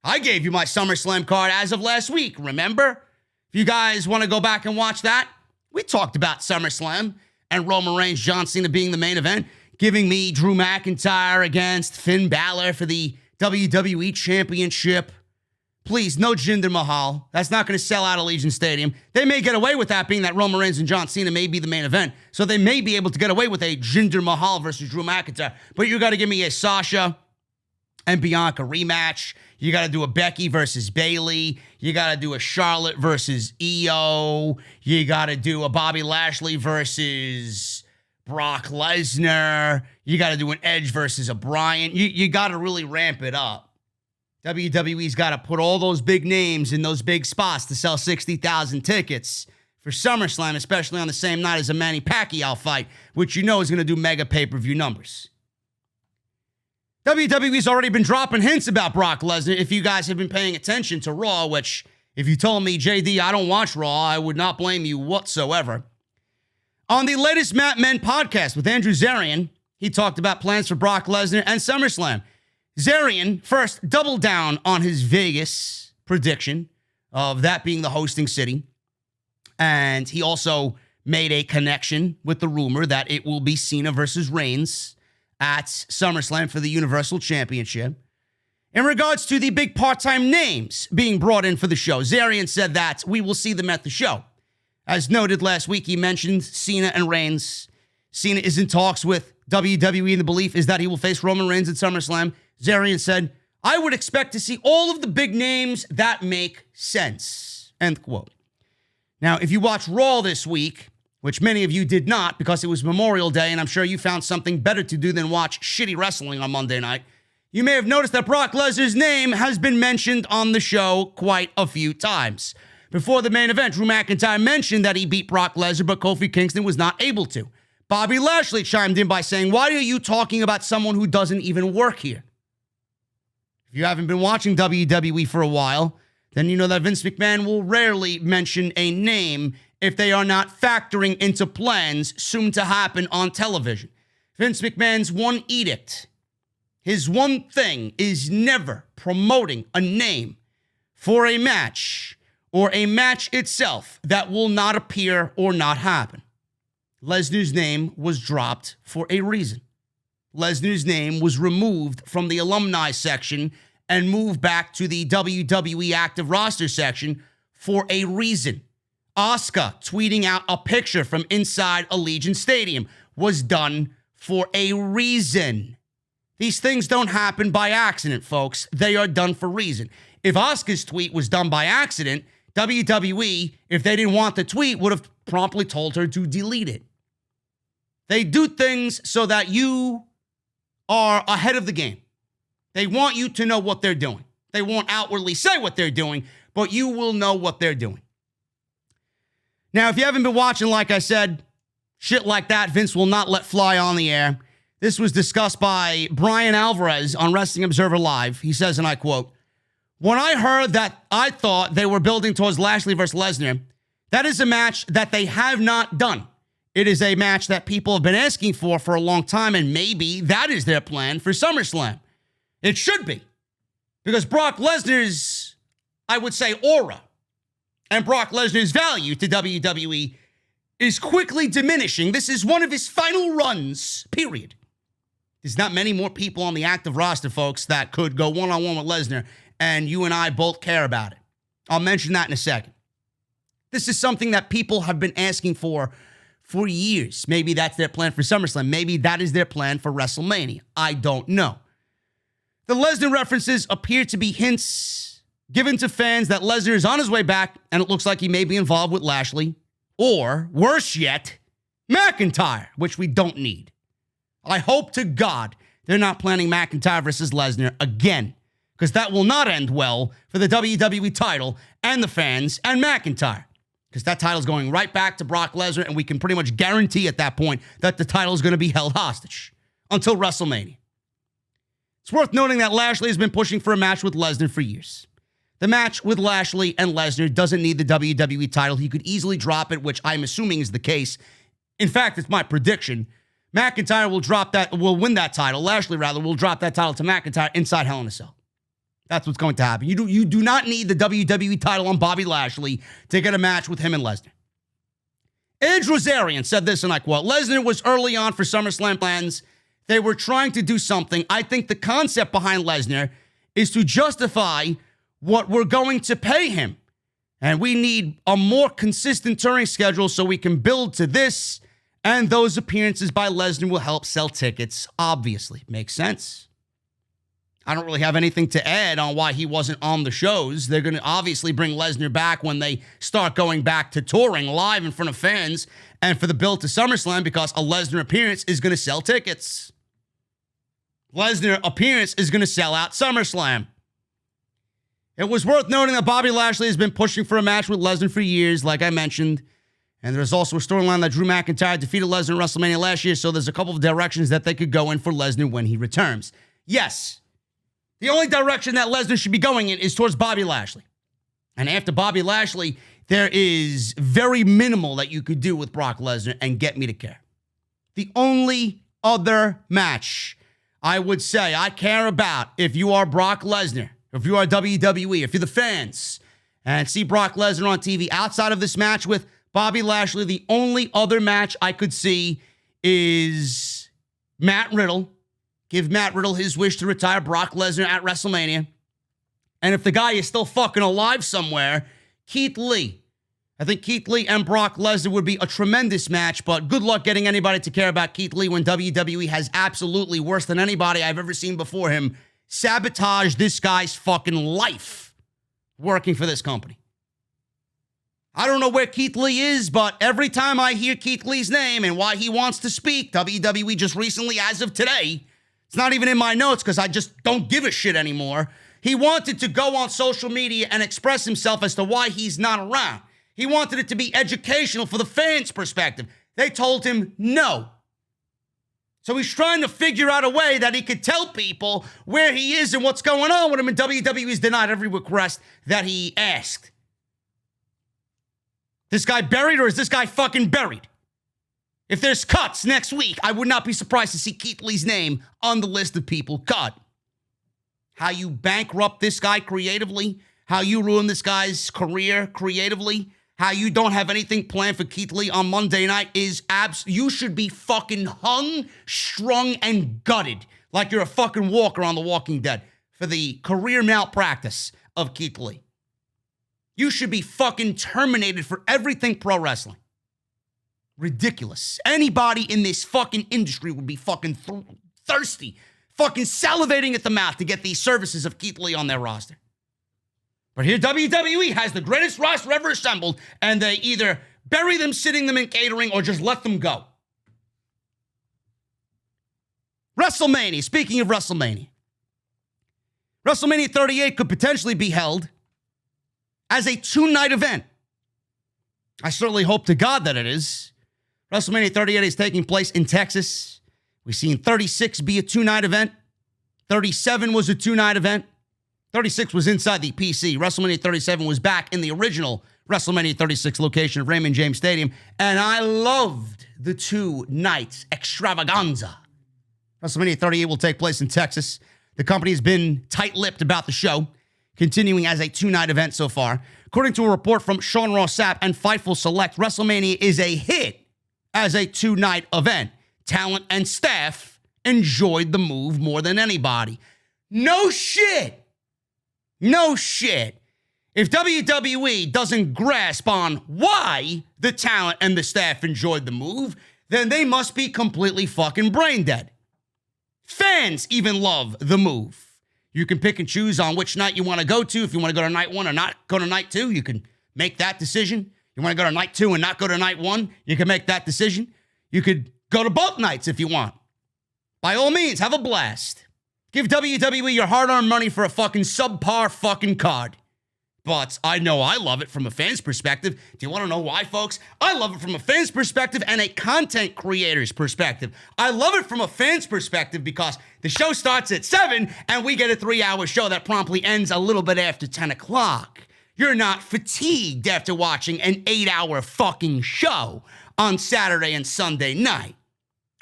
I gave you my SummerSlam card as of last week, remember? If you guys want to go back and watch that, we talked about SummerSlam and Roman Reigns, John Cena being the main event. giving me Drew McIntyre against Finn Balor for the WWE Championship. Please, no Jinder Mahal. That's not going to sell out Allegiant Stadium. They may get away with that, being that Roman Reigns and John Cena may be the main event. So they may be able to get away with a Jinder Mahal versus Drew McIntyre. But you got to give me a Sasha and Bianca rematch. You got to do a Becky versus Bayley. You got to do a Charlotte versus Io. You got to do a Bobby Lashley versus Brock Lesnar. You got to do an Edge versus a Bryan. You got to really ramp it up. WWE's got to put all those big names in those big spots to sell 60,000 tickets for SummerSlam, especially on the same night as a Manny Pacquiao fight, which you know is going to do mega pay-per-view numbers. WWE's already been dropping hints about Brock Lesnar. If you guys have been paying attention to Raw, which if you told me, JD, I don't watch Raw, I would not blame you whatsoever. On the latest Mat Men podcast with Andrew Zarian, he talked about plans for Brock Lesnar and SummerSlam. Zarian first doubled down on his Vegas prediction of that being the hosting city. And he also made a connection with the rumor that it will be Cena versus Reigns at SummerSlam for the Universal Championship. In regards to the big part-time names being brought in for the show, Zarian said that we will see them at the show. As noted last week, he mentioned Cena and Reigns. Cena is in talks with WWE, and the belief is that he will face Roman Reigns at SummerSlam. Zarian said, I would expect to see all of the big names that make sense. End quote. Now, if you watch Raw this week, which many of you did not because it was Memorial Day, and I'm sure you found something better to do than watch shitty wrestling on Monday night, you may have noticed that Brock Lesnar's name has been mentioned on the show quite a few times. Before the main event, Drew McIntyre mentioned that he beat Brock Lesnar, but Kofi Kingston was not able to. Bobby Lashley chimed in by saying, why are you talking about someone who doesn't even work here? If you haven't been watching WWE for a while, then you know that Vince McMahon will rarely mention a name if they are not factoring into plans soon to happen on television. Vince McMahon's one edict, his one thing, is never promoting a name for a match or a match itself that will not appear or not happen. Lesnar's name was dropped for a reason. Lesnar's name was removed from the alumni section and moved back to the WWE active roster section for a reason. Asuka tweeting out a picture from inside Allegiant Stadium was done for a reason. These things don't happen by accident, folks. They are done for reason. If Asuka's tweet was done by accident, WWE, if they didn't want the tweet, would have promptly told her to delete it. They do things so that you are ahead of the game. They want you to know what they're doing. They won't outwardly say what they're doing, but you will know what they're doing. Now, if you haven't been watching, like I said, shit like that, Vince will not let fly on the air. This was discussed by Brian Alvarez on Wrestling Observer Live. He says, and I quote, when I heard that, I thought they were building towards Lashley versus Lesnar. That is a match that they have not done. It is a match that people have been asking for a long time, and maybe that is their plan for SummerSlam. It should be. Because Brock Lesnar's, I would say, aura and Brock Lesnar's value to WWE is quickly diminishing. This is one of his final runs, period. There's not many more people on the active roster, folks, that could go one-on-one with Lesnar, and you and I both care about it. I'll mention that in a second. This is something that people have been asking for years. Maybe that's their plan for SummerSlam. Maybe that is their plan for WrestleMania. I don't know. The Lesnar references appear to be hints given to fans that Lesnar is on his way back, and it looks like he may be involved with Lashley, or, worse yet, McIntyre, which we don't need. I hope to God they're not planning McIntyre versus Lesnar again, because that will not end well for the WWE title and the fans and McIntyre, because that title is going right back to Brock Lesnar, and we can pretty much guarantee at that point that the title is going to be held hostage until WrestleMania. It's worth noting that Lashley has been pushing for a match with Lesnar for years. The match with Lashley and Lesnar doesn't need the WWE title. He could easily drop it, which I'm assuming is the case. In fact, it's my prediction. McIntyre will win that title. Lashley, rather, will drop that title to McIntyre inside Hell in a Cell. That's what's going to happen. You do not need the WWE title on Bobby Lashley to get a match with him and Lesnar. Edge Rosarian said this, and I quote, Lesnar was early on for SummerSlam plans. They were trying to do something. I think the concept behind Lesnar is to justify what we're going to pay him. And we need a more consistent touring schedule so we can build to this. And those appearances by Lesnar will help sell tickets. Obviously. Makes sense. I don't really have anything to add on why he wasn't on the shows. They're going to obviously bring Lesnar back when they start going back to touring live in front of fans and for the build to SummerSlam, because a Lesnar appearance is going to sell tickets. Lesnar appearance is going to sell out SummerSlam. It was worth noting that Bobby Lashley has been pushing for a match with Lesnar for years, like I mentioned. And there's also a storyline that Drew McIntyre defeated Lesnar at WrestleMania last year, so there's a couple of directions that they could go in for Lesnar when he returns. Yes, the only direction that Lesnar should be going in is towards Bobby Lashley. And after Bobby Lashley, there is very minimal that you could do with Brock Lesnar and get me to care. The only other match I would say I care about, if you are Brock Lesnar, if you are WWE, if you're the fans, and see Brock Lesnar on TV outside of this match with Bobby Lashley, the only other match I could see is Matt Riddle. Give Matt Riddle his wish to retire Brock Lesnar at WrestleMania. And if the guy is still fucking alive somewhere, Keith Lee. I think Keith Lee and Brock Lesnar would be a tremendous match, but good luck getting anybody to care about Keith Lee when WWE has absolutely, worse than anybody I've ever seen before him, sabotaged this guy's fucking life working for this company. I don't know where Keith Lee is, but every time I hear Keith Lee's name and why he wants to speak, WWE just recently, as of today, it's not even in my notes because I just don't give a shit anymore. He wanted to go on social media and express himself as to why he's not around. He wanted it to be educational for the fans' perspective. They told him no. So he's trying to figure out a way that he could tell people where he is and what's going on with him, and WWE's denied every request that he asked. This guy buried, or is this guy fucking buried? If there's cuts next week, I would not be surprised to see Keith Lee's name on the list of people cut. How you bankrupt this guy creatively, how you ruin this guy's career creatively, how you don't have anything planned for Keith Lee on Monday night is you should be fucking hung, strung, and gutted like you're a fucking walker on The Walking Dead for the career malpractice of Keith Lee. You should be fucking terminated for everything pro wrestling. Ridiculous. Anybody in this fucking industry would be fucking thirsty, fucking salivating at the mouth to get these services of Keith Lee on their roster. But here WWE has the greatest roster ever assembled, and they either bury them, sitting them in catering, or just let them go. WrestleMania. Speaking of WrestleMania. WrestleMania 38 could potentially be held as a 2-night event. I certainly hope to God that it is. WrestleMania 38 is taking place in Texas. We've seen 36 be a 2-night event. 37 was a 2-night event. 36 was inside the PC. WrestleMania 37 was back in the original WrestleMania 36 location of Raymond James Stadium. And I loved the 2-night extravaganza. WrestleMania 38 will take place in Texas. The company has been tight-lipped about the show, continuing as a 2-night event so far. According to a report from Sean Ross Sapp and Fightful Select, WrestleMania is a hit as a 2-night event. Talent and staff enjoyed the move more than anybody. No shit. No shit. If WWE doesn't grasp on why the talent and the staff enjoyed the move, then they must be completely fucking brain dead. Fans even love the move. You can pick and choose on which night you want to go to. If you want to go to night 1 or not go to night 2, you can make that decision. You want to go to night 2 and not go to night 1, you can make that decision. You could go to both nights if you want. By all means, have a blast. Give WWE your hard-earned money for a fucking subpar fucking card. But I know I love it from a fan's perspective. Do you want to know why, folks? I love it from a fan's perspective and a content creator's perspective. I love it from a fan's perspective because the show starts at 7 and we get a 3-hour show that promptly ends a little bit after 10 o'clock. You're not fatigued after watching an 8-hour fucking show on Saturday and Sunday night,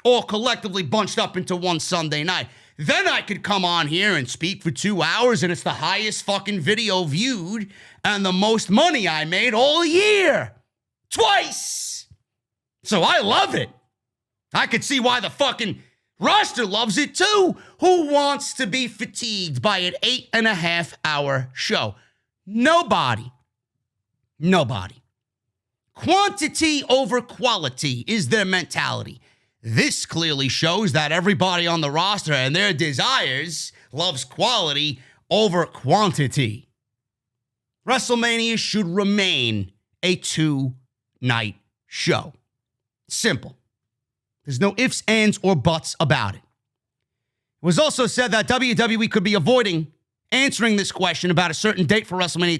all collectively bunched up into one Sunday night. Then I could come on here and speak for 2 hours and it's the highest fucking video viewed and the most money I made all year. Twice. So I love it. I could see why the fucking Roster loves it too. Who wants to be fatigued by an 8.5-hour show? Nobody. Nobody. Quantity over quality is their mentality. This clearly shows that everybody on the roster and their desires loves quality over quantity. WrestleMania should remain a 2-night show. Simple. There's no ifs, ands, or buts about it. It was also said that WWE could be avoiding answering this question about a certain date for WrestleMania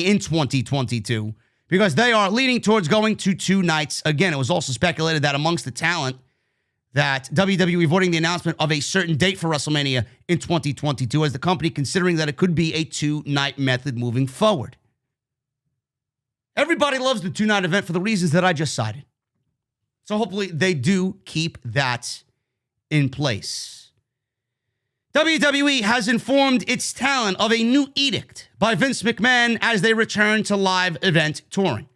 in 2022, because they are leaning towards going to 2 nights. Again, it was also speculated that amongst the talent that WWE avoiding the announcement of a certain date for WrestleMania in 2022 as the company considering that it could be a 2-night method moving forward. Everybody loves the 2-night event for the reasons that I just cited. So hopefully they do keep that in place. WWE has informed its talent of a new edict by Vince McMahon as they return to live event touring.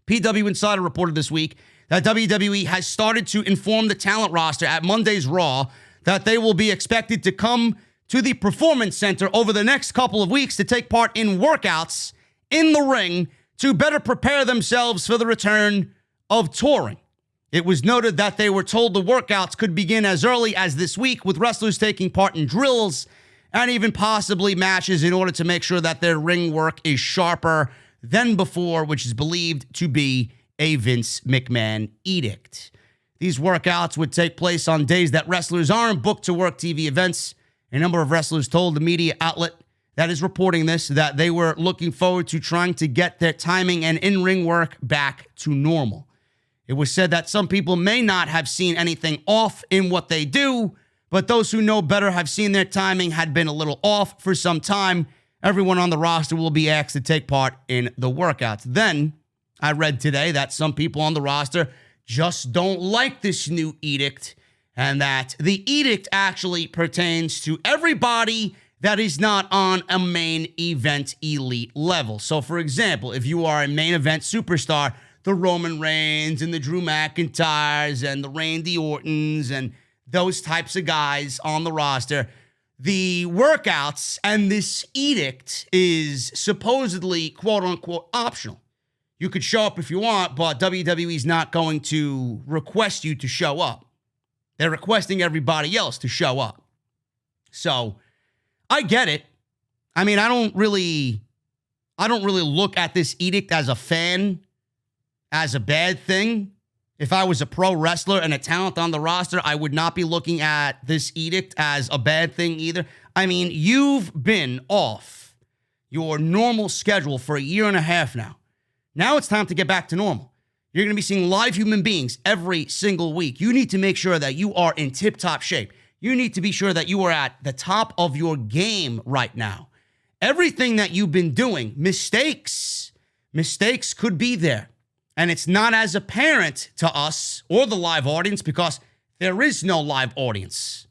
PW Insider reported this week that WWE has started to inform the talent roster at Monday's Raw that they will be expected to come to the Performance Center over the next couple of weeks to take part in workouts in the ring to better prepare themselves for the return of touring. It was noted that they were told the workouts could begin as early as this week, with wrestlers taking part in drills and even possibly matches in order to make sure that their ring work is sharper than before, which is believed to be a Vince McMahon edict. These workouts would take place on days that wrestlers aren't booked to work TV events. A number of wrestlers told the media outlet that is reporting this that they were looking forward to trying to get their timing and in-ring work back to normal. It was said that some people may not have seen anything off in what they do, but those who know better have seen their timing had been a little off for some time. Everyone on the roster will be asked to take part in the workouts. Then, I read today that some people on the roster just don't like this new edict, and that the edict actually pertains to everybody that is not on a main event elite level. So, for example, if you are a main event superstar, the Roman Reigns and the Drew McIntyres and the Randy Ortons and those types of guys on the roster, the workouts and this edict is supposedly, quote unquote, optional. You could show up if you want, but WWE is not going to request you to show up. They're requesting everybody else to show up. So I get it. I mean, I don't really look at this edict as a fan as a bad thing. If I was a pro wrestler and a talent on the roster, I would not be looking at this edict as a bad thing either. I mean, you've been off your normal schedule for 1.5 years now. Now it's time to get back to normal. You're going to be seeing live human beings every single week. You need to make sure that you are in tip-top shape. You need to be sure that you are at the top of your game right now. Everything that you've been doing, mistakes could be there. And it's not as apparent to us or the live audience because there is no live audience.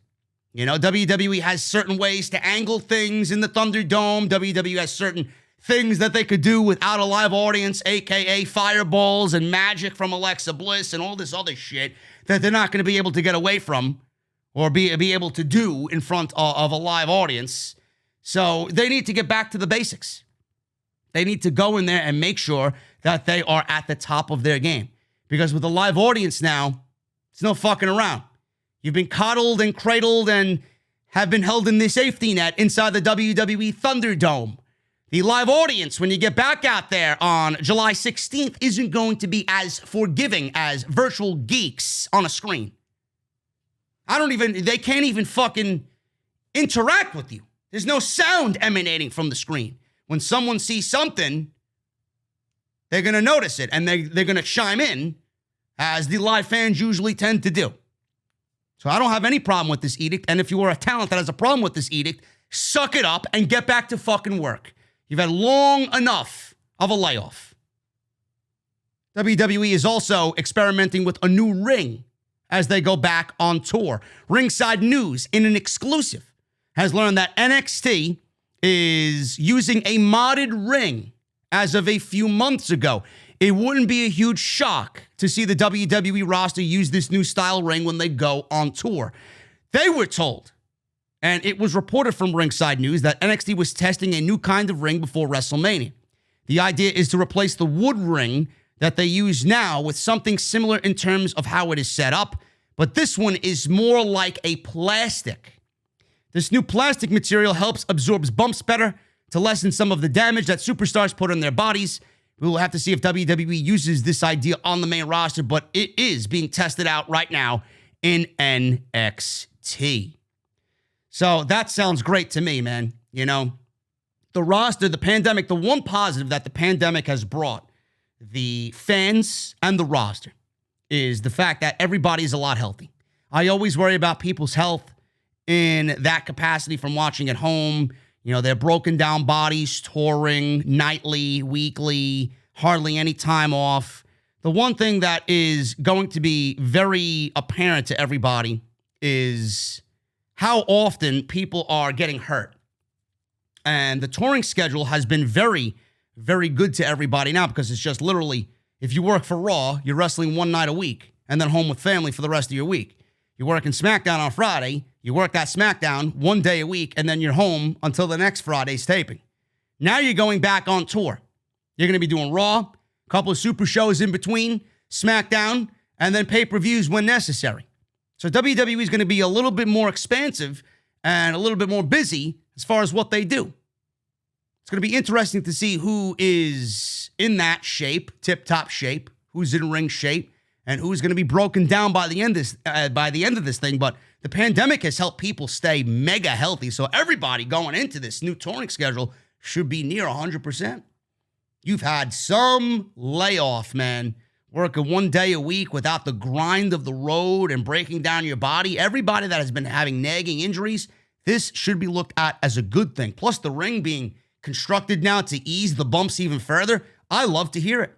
You know, WWE has certain ways to angle things in the Thunderdome. WWE has certain things that they could do without a live audience, aka fireballs and magic from Alexa Bliss and all this other shit that they're not going to be able to get away from or be able to do in front of a live audience. So they need to get back to the basics. They need to go in there and make sure that they are at the top of their game. Because with a live audience now, it's no fucking around. You've been coddled and cradled and have been held in the safety net inside the WWE Thunderdome. The live audience, when you get back out there on July 16th, isn't going to be as forgiving as virtual geeks on a screen. They can't even fucking interact with you. There's no sound emanating from the screen. When someone sees something, they're going to notice it, and they're going to chime in, as the live fans usually tend to do. So I don't have any problem with this edict, and if you are a talent that has a problem with this edict, suck it up and get back to fucking work. You've had long enough of a layoff. WWE is also experimenting with a new ring as they go back on tour. Ringside News, in an exclusive, has learned that NXT is using a modded ring as of a few months ago. it wouldn't be a huge shock to see the WWE roster use this new style ring when they go on tour. They were told, and it was reported from Ringside News, that NXT was testing a new kind of ring before WrestleMania. The idea is to replace the wood ring that they use now with something similar in terms of how it is set up, but this one is more like a plastic. This new plastic material helps absorb bumps better to lessen some of the damage that superstars put on their bodies. We will have to see if WWE uses this idea on the main roster, but it is being tested out right now in NXT. So that sounds great to me, man. You know, the roster, the pandemic, the one positive that the pandemic has brought the fans and the roster is the fact that everybody's a lot healthy. I always worry about people's health in that capacity from watching at home. You know, their broken down bodies, touring nightly, weekly, hardly any time off. The one thing that is going to be very apparent to everybody is how often people are getting hurt. And the touring schedule has been very, very good to everybody now, because it's just literally, if you work for Raw, you're wrestling one night a week and then home with family for the rest of your week. You work in Smackdown on Friday, you work that Smackdown one day a week, and then you're home until the next Friday's taping. Now you're going back on tour. You're going to be doing Raw, a couple of super shows in between, Smackdown, and then pay-per-views when necessary. So WWE is going to be a little bit more expansive and a little bit more busy as far as what they do. It's going to be interesting to see who is in that shape, tip-top shape, who's in ring shape, and who's going to be broken down by the end of this thing. But the pandemic has helped people stay mega healthy. So everybody going into this new touring schedule should be near 100%. You've had some layoff, man. Working one day a week without the grind of the road and breaking down your body. Everybody that has been having nagging injuries, this should be looked at as a good thing. Plus the ring being constructed now to ease the bumps even further. I love to hear it.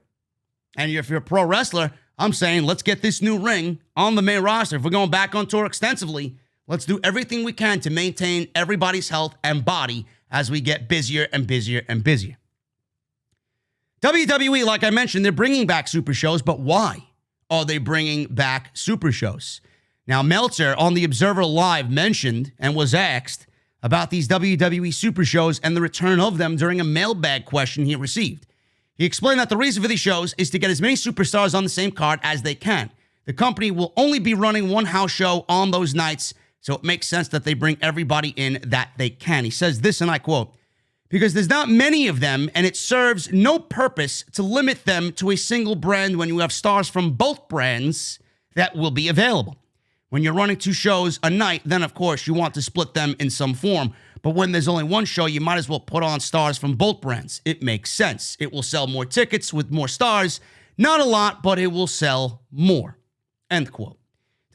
And if you're a pro wrestler, I'm saying let's get this new ring on the main roster. If we're going back on tour extensively, let's do everything we can to maintain everybody's health and body as we get busier and busier and busier. WWE, like I mentioned, they're bringing back super shows, but why are they bringing back super shows? Now, Meltzer on the Observer Live mentioned and was asked about these WWE super shows and the return of them during a mailbag question he received. He explained that the reason for these shows is to get as many superstars on the same card as they can. The company will only be running one house show on those nights, so it makes sense that they bring everybody in that they can. He says this, and I quote, "Because there's not many of them, and it serves no purpose to limit them to a single brand when you have stars from both brands that will be available. When you're running two shows a night, then of course you want to split them in some form. But when there's only one show, you might as well put on stars from both brands. It makes sense. It will sell more tickets with more stars. Not a lot, but it will sell more." End quote.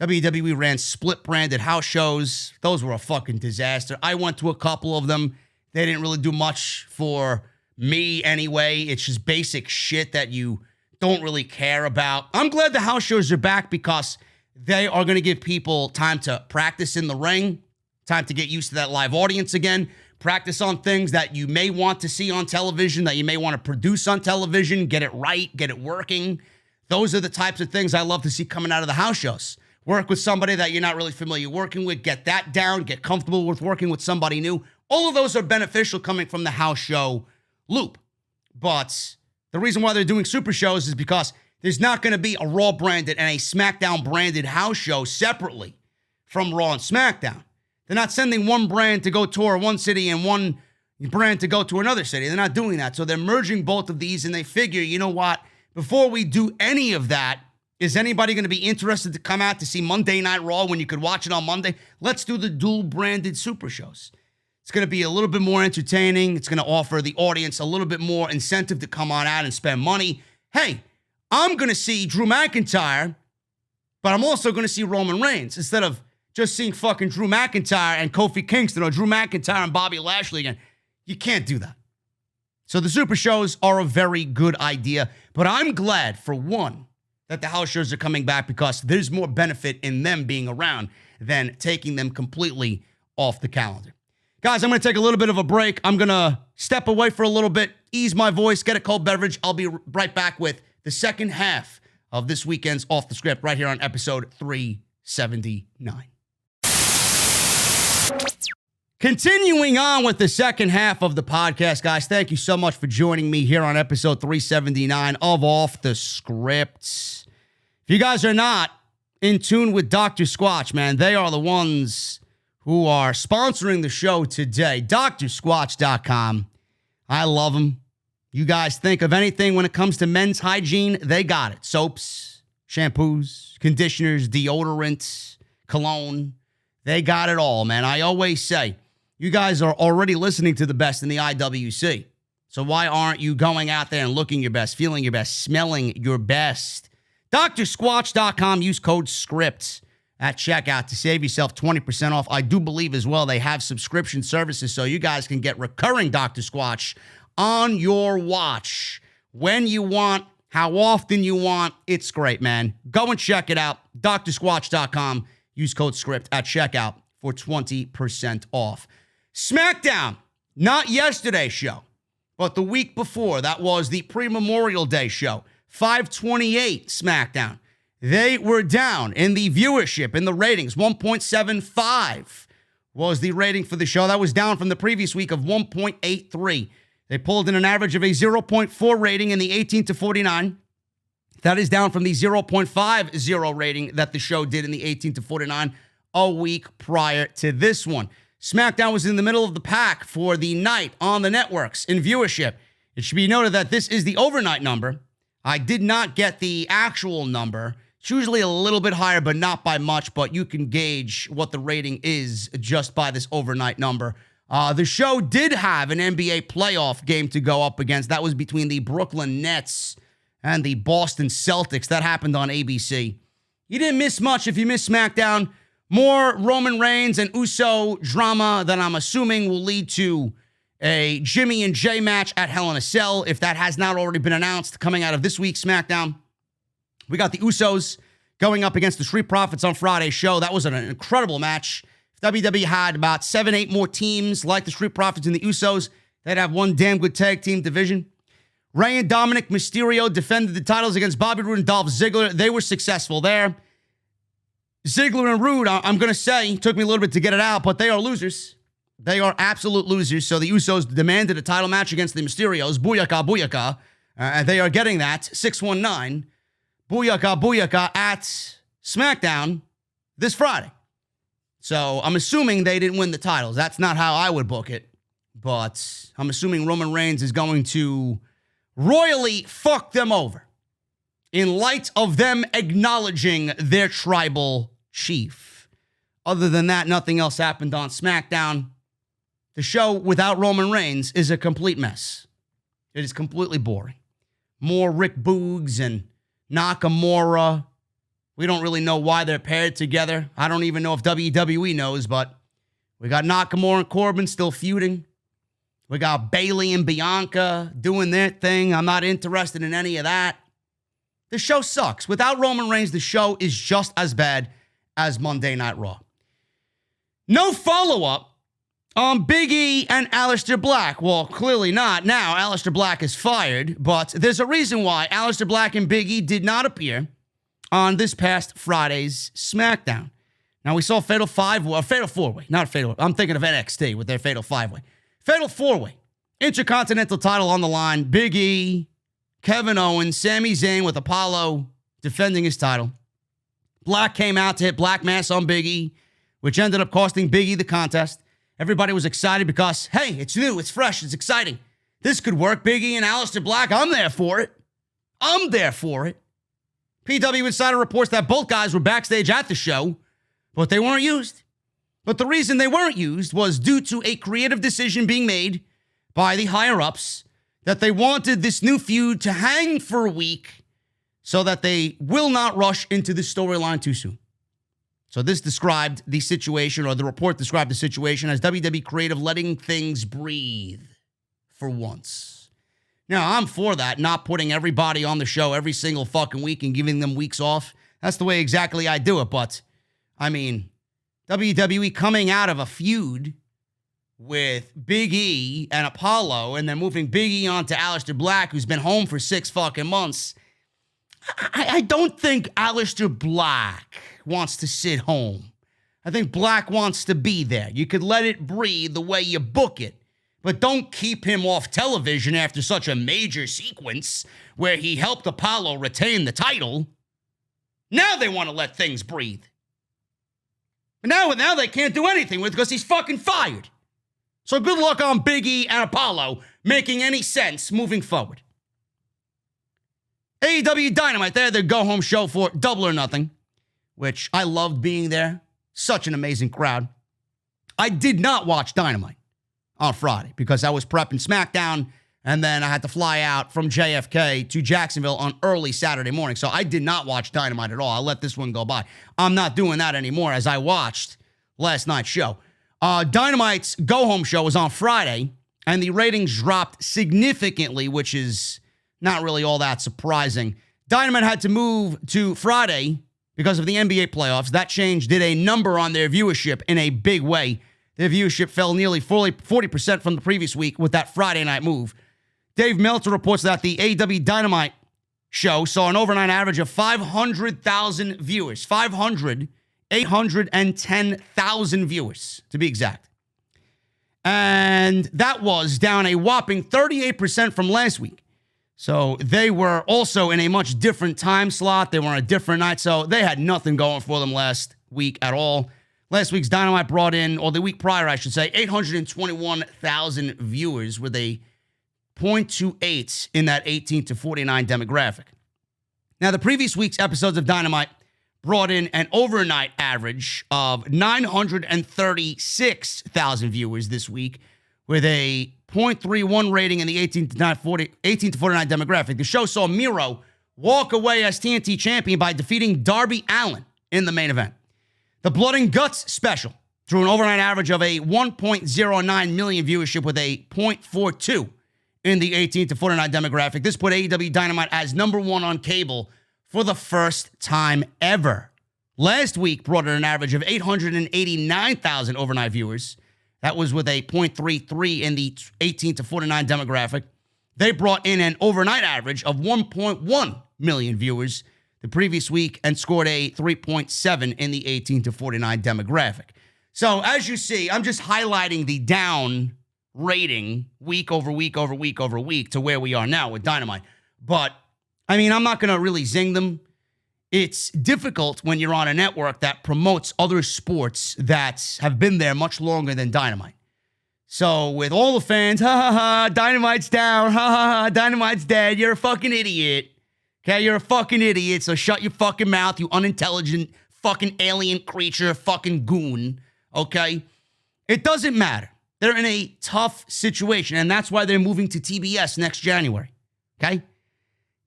WWE ran split-branded house shows. Those were a fucking disaster. I went to a couple of them. They didn't really do much for me anyway. It's just basic shit that you don't really care about. I'm glad the house shows are back because they are going to give people time to practice in the ring, time to get used to that live audience again, practice on things that you may want to see on television, that you may want to produce on television, get it right, get it working. Those are the types of things I love to see coming out of the house shows. Work with somebody that you're not really familiar working with, get that down, get comfortable with working with somebody new. All of those are beneficial coming from the house show loop. But the reason why they're doing super shows is because there's not going to be a Raw branded and a SmackDown branded house show separately from Raw and SmackDown. They're not sending one brand to go tour one city and one brand to go to another city. They're not doing that. So they're merging both of these, and they figure, you know what? Before we do any of that, is anybody going to be interested to come out to see Monday Night Raw when you could watch it on Monday? Let's do the dual branded super shows. It's going to be a little bit more entertaining. It's going to offer the audience a little bit more incentive to come on out and spend money. Hey, I'm going to see Drew McIntyre, but I'm also going to see Roman Reigns instead of just seeing fucking Drew McIntyre and Kofi Kingston or Drew McIntyre and Bobby Lashley again. You can't do that. So the super shows are a very good idea, but I'm glad, for one, that the house shows are coming back because there's more benefit in them being around than taking them completely off the calendar. Guys, I'm going to take a little bit of a break. I'm going to step away for a little bit, ease my voice, get a cold beverage. I'll be right back with the second half of this weekend's Off the Script right here on episode 379. Continuing on with the second half of the podcast, guys, thank you so much for joining me here on episode 379 of Off the Script. If you guys are not in tune with Dr. Squatch, man, they are the ones who are sponsoring the show today. DrSquatch.com. I love them. You guys think of anything when it comes to men's hygiene, they got it. Soaps, shampoos, conditioners, deodorants, cologne. They got it all, man. I always say, you guys are already listening to the best in the IWC. So why aren't you going out there and looking your best, feeling your best, smelling your best? DrSquatch.com. Use code SCRIPT at checkout to save yourself 20% off. I do believe as well they have subscription services so you guys can get recurring Dr. Squatch on your watch when you want, how often you want. It's great, man. Go and check it out. DrSquatch.com. Use code SCRIPT at checkout for 20% off. Smackdown, not yesterday's show, but the week before. That was the pre-Memorial Day show. 528 Smackdown. They were down in the viewership, in the ratings. 1.75 was the rating for the show. That was down from the previous week of 1.83. They pulled in an average of a 0.4 rating in the 18 to 49. That is down from the 0.50 rating that the show did in the 18 to 49 a week prior to this one. SmackDown was in the middle of the pack for the night on the networks in viewership. It should be noted that this is the overnight number. I did not get the actual number. It's usually a little bit higher, but not by much, but you can gauge what the rating is just by this overnight number. The show did have an NBA playoff game to go up against. That was between the Brooklyn Nets and the Boston Celtics. That happened on ABC. You didn't miss much if you missed SmackDown. More Roman Reigns and Uso drama that I'm assuming will lead to a Jimmy and Jay match at Hell in a Cell, if that has not already been announced coming out of this week's SmackDown. We got the Usos going up against the Street Profits on Friday's show. That was an incredible match. If WWE had about 7-8 more teams like the Street Profits and the Usos, they'd have one damn good tag team division. Rey and Dominic Mysterio defended the titles against Bobby Roode and Dolph Ziggler. They were successful there. Ziggler and Roode, I'm going to say, took me a little bit to get it out, but they are losers. They are absolute losers. So the Usos demanded a title match against the Mysterios. Booyaka, booyaka. And they are getting that. 619. Booyaka, booyaka at SmackDown this Friday. So I'm assuming they didn't win the titles. That's not how I would book it. But I'm assuming Roman Reigns is going to royally fuck them over in light of them acknowledging their tribal chief. Other than that, nothing else happened on SmackDown. The show without Roman Reigns is a complete mess. It is completely boring. More Rick Boogs and Nakamura. We don't really know why they're paired together. I don't even know if WWE knows, but we got Nakamura and Corbin still feuding. We got Bayley and Bianca doing their thing. I'm not interested in any of that. The show sucks. Without Roman Reigns, the show is just as bad as Monday Night Raw. No follow-up on Big E and Aleister Black. Well, clearly not. Now, Aleister Black is fired, but there's a reason why Aleister Black and Big E did not appear on this past Friday's SmackDown. Now, we saw Fatal 4-Way, not Fatal. I'm thinking of NXT with their Fatal 5-Way. Fatal 4-Way. Intercontinental title on the line. Big E, Kevin Owens, Sami Zayn with Apollo defending his title. Black came out to hit Black Mass on Big E, which ended up costing Big E the contest. Everybody was excited because, hey, it's new, it's fresh, it's exciting. This could work. Big E and Aleister Black, I'm there for it. I'm there for it. PW Insider reports that both guys were backstage at the show, but they weren't used. But the reason they weren't used was due to a creative decision being made by the higher-ups that they wanted this new feud to hang for a week so that they will not rush into the storyline too soon. So this described the situation, or the report described the situation as WWE creative letting things breathe for once. Now, I'm for that, not putting everybody on the show every single fucking week and giving them weeks off. That's the way exactly I do it. But, I mean, WWE coming out of a feud with Big E and Apollo and then moving Big E on to Aleister Black, who's been home for 6 fucking months. I don't think Aleister Black wants to sit home. I think Black wants to be there. You could let it breathe the way you book it, but don't keep him off television after such a major sequence where he helped Apollo retain the title. Now they want to let things breathe. But now they can't do anything with it because he's fucking fired. So good luck on Big E and Apollo making any sense moving forward. AEW Dynamite, they had their go-home show for Double or Nothing, which I loved being there. Such an amazing crowd. I did not watch Dynamite on Friday because I was prepping Smackdown, and then I had to fly out from JFK to Jacksonville on early Saturday morning. So I did not watch Dynamite at all. I let this one go by. I'm not doing that anymore as I watched last night's show. Dynamite's go-home show was on Friday, and the ratings dropped significantly, which is not really all that surprising. Dynamite had to move to Friday because of the NBA playoffs. That change did a number on their viewership in a big way. Their viewership fell nearly 40% from the previous week with that Friday night move. Dave Meltzer reports that the AEW Dynamite show saw an overnight average of 500,000 viewers. 810,000 viewers, to be exact. And that was down a whopping 38% from last week. So they were also in a much different time slot. They were on a different night, so they had nothing going for them last week at all. Last week's Dynamite brought in, or the week prior, I should say, 821,000 viewers with a 0.28 in that 18 to 49 demographic. Now, the previous week's episodes of Dynamite brought in an overnight average of 936,000 viewers this week with a 0.31 rating in the 18 to 49 demographic. The show saw Miro walk away as TNT champion by defeating Darby Allin in the main event. The Blood and Guts special drew an overnight average of a 1.09 million viewership with a 0.42 in the 18 to 49 demographic. This put AEW Dynamite as number one on cable for the first time ever. Last week brought in an average of 889,000 overnight viewers. That was with a 0.33 in the 18 to 49 demographic. They brought in an overnight average of 1.1 million viewers the previous week and scored a 3.7 in the 18 to 49 demographic. So as you see, I'm just highlighting the down rating week over week over week over week to where we are now with Dynamite. But, I mean, I'm not going to really zing them. It's difficult when you're on a network that promotes other sports that have been there much longer than Dynamite. So with all the fans, ha ha ha, Dynamite's down, ha ha ha, Dynamite's dead, you're a fucking idiot. Okay, you're a fucking idiot, so shut your fucking mouth, you unintelligent fucking alien creature, fucking goon, okay? It doesn't matter. They're in a tough situation, and that's why they're moving to TBS next January, okay?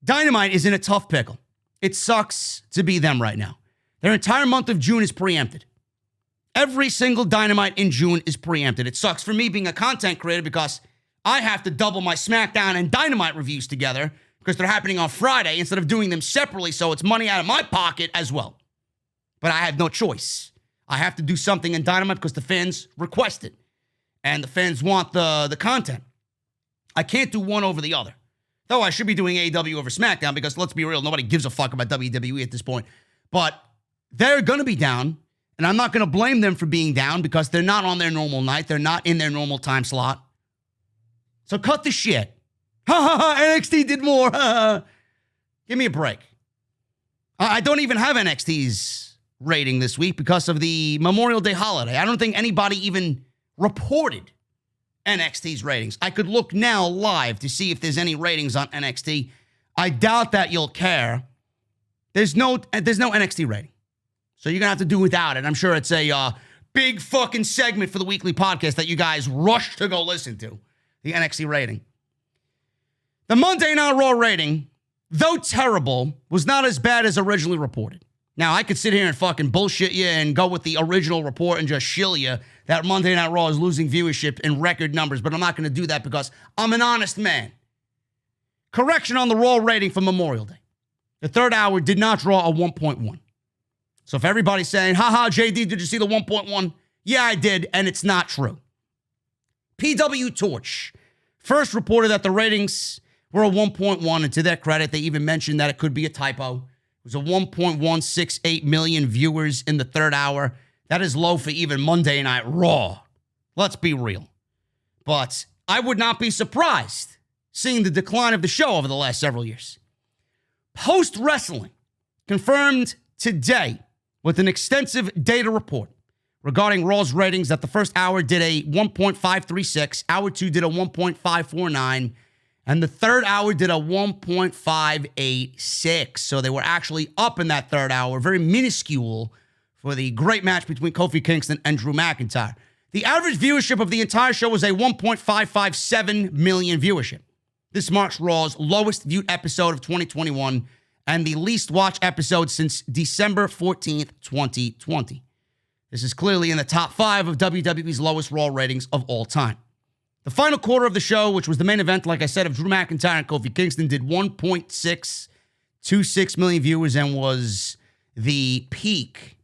Dynamite is in a tough pickle. It sucks to be them right now. Their entire month of June is preempted. Every single Dynamite in June is preempted. It sucks for me being a content creator because I have to double my Smackdown and Dynamite reviews together because they're happening on Friday instead of doing them separately, so it's money out of my pocket as well. But I have no choice. I have to do something in Dynamite because the fans request it, and the fans want the content. I can't do one over the other. Though I should be doing AEW over SmackDown because, let's be real, nobody gives a fuck about WWE at this point. But they're going to be down, and I'm not going to blame them for being down because they're not on their normal night. They're not in their normal time slot. So cut the shit. Ha ha ha, NXT did more. Ha, ha. Give me a break. I don't even have NXT's rating this week because of the Memorial Day holiday. I don't think anybody even reported NXT's ratings. I could look now live to see if there's any ratings on NXT. I doubt that you'll care. There's no NXT rating. So you're going to have to do without it. I'm sure it's a big fucking segment for the weekly podcast that you guys rush to go listen to. The NXT rating. The Monday Night Raw rating, though terrible, was not as bad as originally reported. Now, I could sit here and fucking bullshit you and go with the original report and just shill you that Monday Night Raw is losing viewership in record numbers, but I'm not going to do that because I'm an honest man. Correction on the Raw rating for Memorial Day. The third hour did not draw a 1.1. So if everybody's saying, haha, JD, did you see the 1.1? Yeah, I did, and it's not true. PW Torch first reported that the ratings were a 1.1, and to their credit, they even mentioned that it could be a typo. It was a 1.168 million viewers in the third hour. That is low for even Monday Night Raw. Let's be real. But I would not be surprised seeing the decline of the show over the last several years. Post Wrestling confirmed today with an extensive data report regarding Raw's ratings that the first hour did a 1.536, hour 2 did a 1.549, and the third hour did a 1.586. So they were actually up in that third hour, very minuscule for the great match between Kofi Kingston and Drew McIntyre. The average viewership of the entire show was a 1.557 million viewership. This marks Raw's lowest viewed episode of 2021 and the least watched episode since December 14th, 2020. This is clearly in the top 5 of WWE's lowest Raw ratings of all time. The final quarter of the show, which was the main event, like I said, of Drew McIntyre and Kofi Kingston, did 1.626 million viewers and was the peak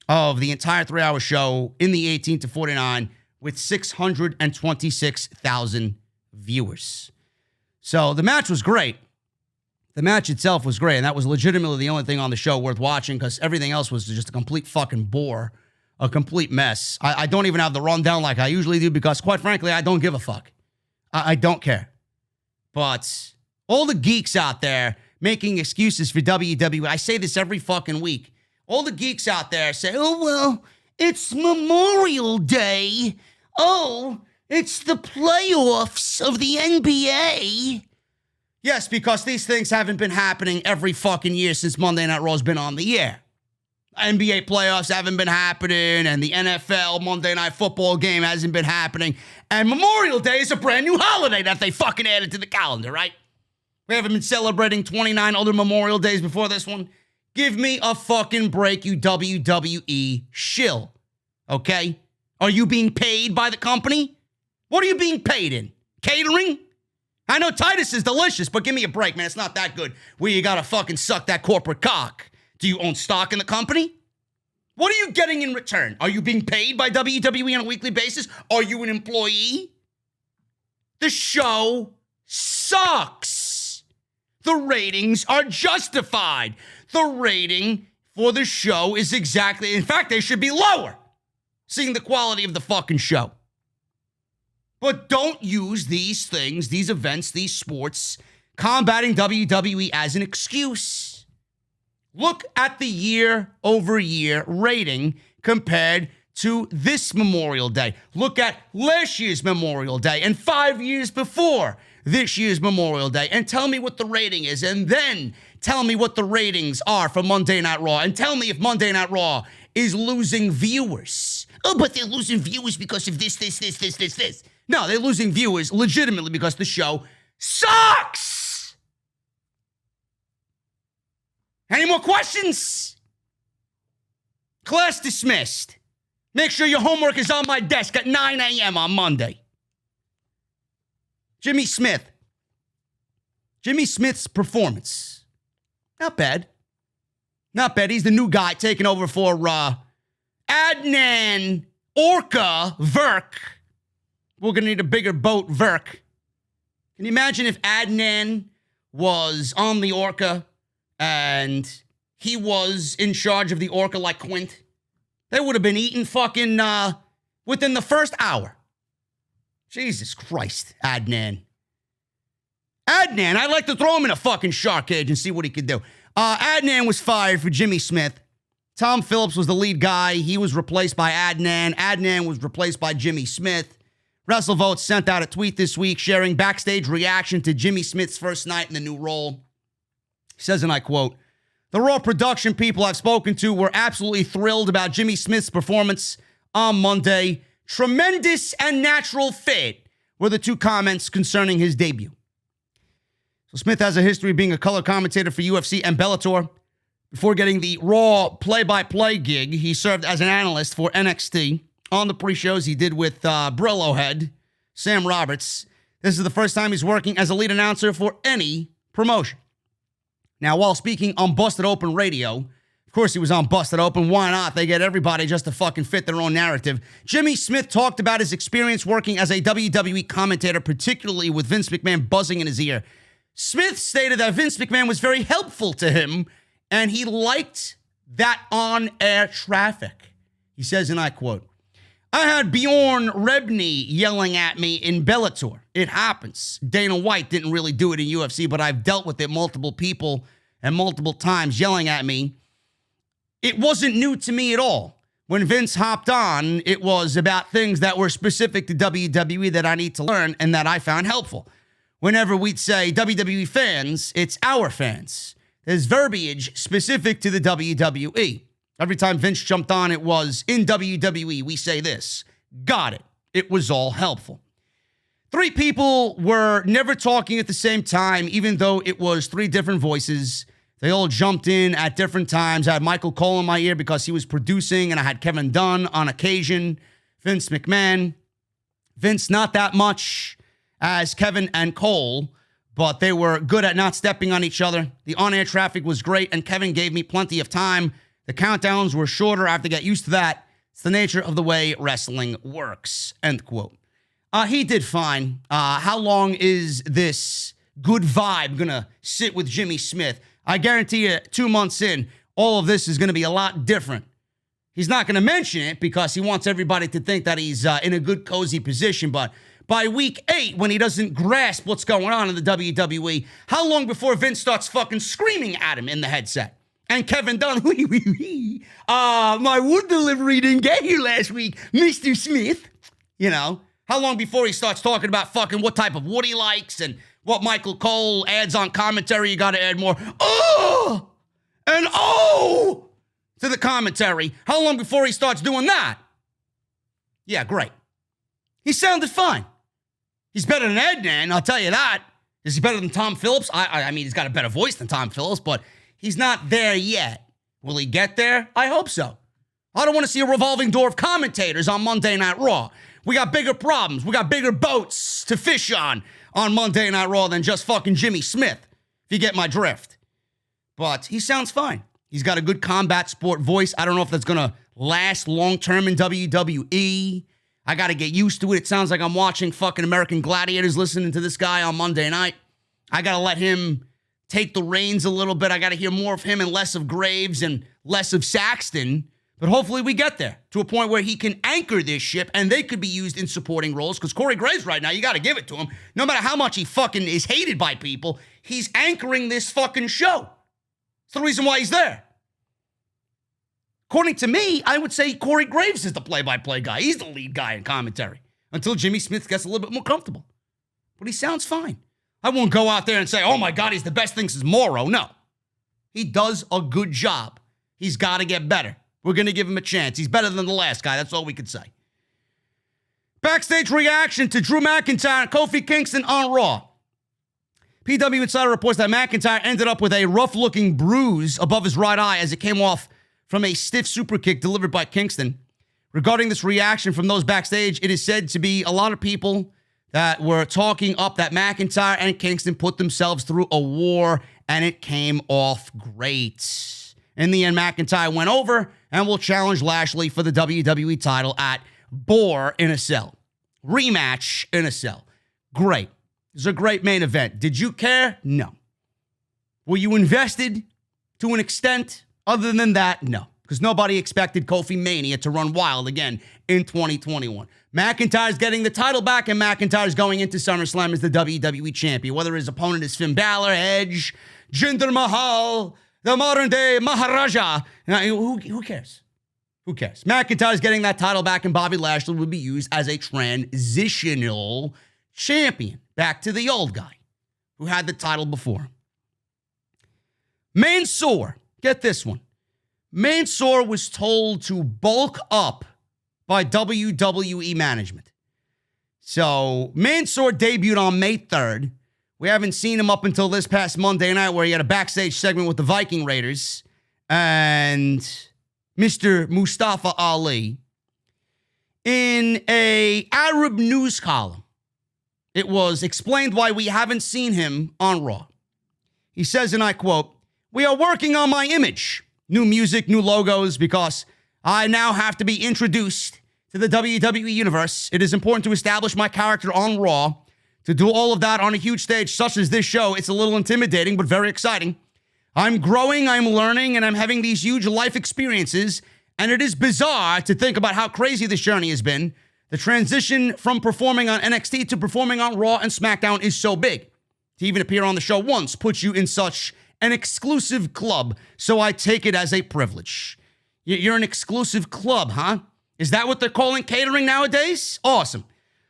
of the entire 3-hour show in the 18 to 49 with 626,000 viewers. So the match was great. The match itself was great, and that was legitimately the only thing on the show worth watching because everything else was just a complete fucking bore, a complete mess. I don't even have the rundown like I usually do because, quite frankly, I don't give a fuck. I don't care. But all the geeks out there making excuses for WWE, I say this every fucking week. All the geeks out there say, oh, well, it's Memorial Day. Oh, it's the playoffs of the NBA. Yes, because these things haven't been happening every fucking year since Monday Night Raw's been on the air. NBA playoffs haven't been happening, and the NFL Monday Night Football game hasn't been happening, and Memorial Day is a brand new holiday that they fucking added to the calendar, right? We haven't been celebrating 29 other Memorial Days before this one. Give me a fucking break, you WWE shill, okay? Are you being paid by the company? What are you being paid in? Catering? I know Titus is delicious, but give me a break, man. It's not that good where you gotta fucking suck that corporate cock. Do you own stock in the company? What are you getting in return? Are you being paid by WWE on a weekly basis? Are you an employee? The show sucks. The ratings are justified. The rating for the show is exactly, in fact, they should be lower, seeing the quality of the fucking show. But don't use these things, these events, these sports, combating WWE as an excuse. Look at the year-over-year rating compared to this Memorial Day. Look at last year's Memorial Day and 5 years before this year's Memorial Day and tell me what the rating is, and then tell me what the ratings are for Monday Night Raw, and tell me if Monday Night Raw is losing viewers. Oh, but they're losing viewers because of this. No, they're losing viewers legitimately because the show sucks. Any more questions? Class dismissed. Make sure your homework is on my desk at 9 a.m. on Monday. Jimmy Smith. Jimmy Smith's performance. Not bad. Not bad. He's the new guy taking over for Adnan Orca Verk. We're going to need a bigger boat, Verk. Can you imagine if Adnan was on the Orca and he was in charge of the Orca like Quint? They would have been eating fucking within the first hour. Jesus Christ, Adnan. Adnan, I'd like to throw him in a fucking shark cage and see what he could do. Adnan was fired for Jimmy Smith. Tom Phillips was the lead guy. He was replaced by Adnan. Adnan was replaced by Jimmy Smith. WrestleVotes sent out a tweet this week sharing backstage reaction to Jimmy Smith's first night in the new role. He says, and I quote, "The Raw production people I've spoken to were absolutely thrilled about Jimmy Smith's performance on Monday. Tremendous and natural fit were the two comments concerning his debut." So Smith has a history of being a color commentator for UFC and Bellator. Before getting the Raw play-by-play gig, he served as an analyst for NXT. On the pre-shows he did with Brillo head Sam Roberts. This is the first time he's working as a lead announcer for any promotion. Now, while speaking on Busted Open Radio, of course he was on Busted Open, why not? They get everybody just to fucking fit their own narrative. Jimmy Smith talked about his experience working as a WWE commentator, particularly with Vince McMahon buzzing in his ear. Smith stated that Vince McMahon was very helpful to him, and he liked that on-air traffic. He says, and I quote, I had Bjorn Rebney yelling at me in Bellator. It happens. Dana White didn't really do it in UFC, but I've dealt with it multiple people and multiple times yelling at me. It wasn't new to me at all. When Vince hopped on, it was about things that were specific to WWE that I need to learn and that I found helpful. Whenever we'd say WWE fans, it's our fans. There's verbiage specific to the WWE. Every time Vince jumped on, it was, in WWE, we say this. Got it. It was all helpful. 3 people were never talking at the same time, even though it was 3 different voices. They all jumped in at different times. I had Michael Cole in my ear because he was producing, and I had Kevin Dunn on occasion, Vince McMahon. Vince, not that much as Kevin and Cole, but they were good at not stepping on each other. The on-air traffic was great, and Kevin gave me plenty of time. The countdowns were shorter. I have to get used to that. It's the nature of the way wrestling works, end quote. He did fine. How long is this good vibe going to sit with Jimmy Smith? I guarantee you 2 months in, all of this is going to be a lot different. He's not going to mention it because he wants everybody to think that he's in a good, cozy position. But by week 8, when he doesn't grasp what's going on in the WWE, how long before Vince starts fucking screaming at him in the headset? And Kevin Dunn, my wood delivery didn't get here last week, Mr. Smith. You know, how long before he starts talking about fucking what type of wood he likes and what Michael Cole adds on commentary? You got to add more, oh, and oh, to the commentary. How long before he starts doing that? Yeah, great. He sounded fine. He's better than Ednan, I'll tell you that. Is he better than Tom Phillips? I mean, he's got a better voice than Tom Phillips, but he's not there yet. Will he get there? I hope so. I don't want to see a revolving door of commentators on Monday Night Raw. We got bigger problems. We got bigger boats to fish on Monday Night Raw than just fucking Jimmy Smith, if you get my drift. But he sounds fine. He's got a good combat sport voice. I don't know if that's going to last long-term in WWE. I got to get used to it. It sounds like I'm watching fucking American Gladiators listening to this guy on Monday night. I got to let him take the reins a little bit. I got to hear more of him and less of Graves and less of Saxton. But hopefully we get there to a point where he can anchor this ship and they could be used in supporting roles. Because Corey Graves right now, you got to give it to him. No matter how much he fucking is hated by people, he's anchoring this fucking show. It's the reason why he's there. According to me, I would say Corey Graves is the play-by-play guy. He's the lead guy in commentary until Jimmy Smith gets a little bit more comfortable. But he sounds fine. I won't go out there and say, oh my God, he's the best thing since Morrow. No. He does a good job. He's got to get better. We're going to give him a chance. He's better than the last guy. That's all we could say. Backstage reaction to Drew McIntyre and Kofi Kingston on Raw. PW Insider reports that McIntyre ended up with a rough-looking bruise above his right eye as it came off from a stiff super kick delivered by Kingston. Regarding this reaction from those backstage, it is said to be a lot of people that were talking up that McIntyre and Kingston put themselves through a war, and it came off great. In the end, McIntyre went over and will challenge Lashley for the WWE title at Boar in a Cell. Rematch in a Cell. Great. It's a great main event. Did you care? No. Were you invested to an extent? Other than that, no. Because nobody expected Kofi Mania to run wild again in 2021. McIntyre's getting the title back, and McIntyre's going into SummerSlam as the WWE champion. Whether his opponent is Finn Balor, Edge, Jinder Mahal, the modern-day Maharaja. Who cares? Who cares? McIntyre's getting that title back, and Bobby Lashley will be used as a transitional champion. Back to the old guy who had the title before him. Mansoor. Get this one. Mansoor was told to bulk up by WWE management. So Mansoor debuted on May 3rd. We haven't seen him up until this past Monday night where he had a backstage segment with the Viking Raiders and Mr. Mustafa Ali. In a Arab news column, it was explained why we haven't seen him on Raw. He says, and I quote, "We are working on my image. New music, new logos, because I now have to be introduced to the WWE Universe. It is important to establish my character on Raw To do all of that on a huge stage such as this show, it's a little intimidating, but very exciting. I'm growing, I'm learning, and I'm having these huge life experiences, and it is bizarre to think about how crazy this journey has been. The transition from performing on NXT to performing on Raw and SmackDown is so big. To even appear on the show once puts you in such an exclusive club, so I take it as a privilege. You're an exclusive club, huh? Is that what they're calling catering nowadays? Awesome.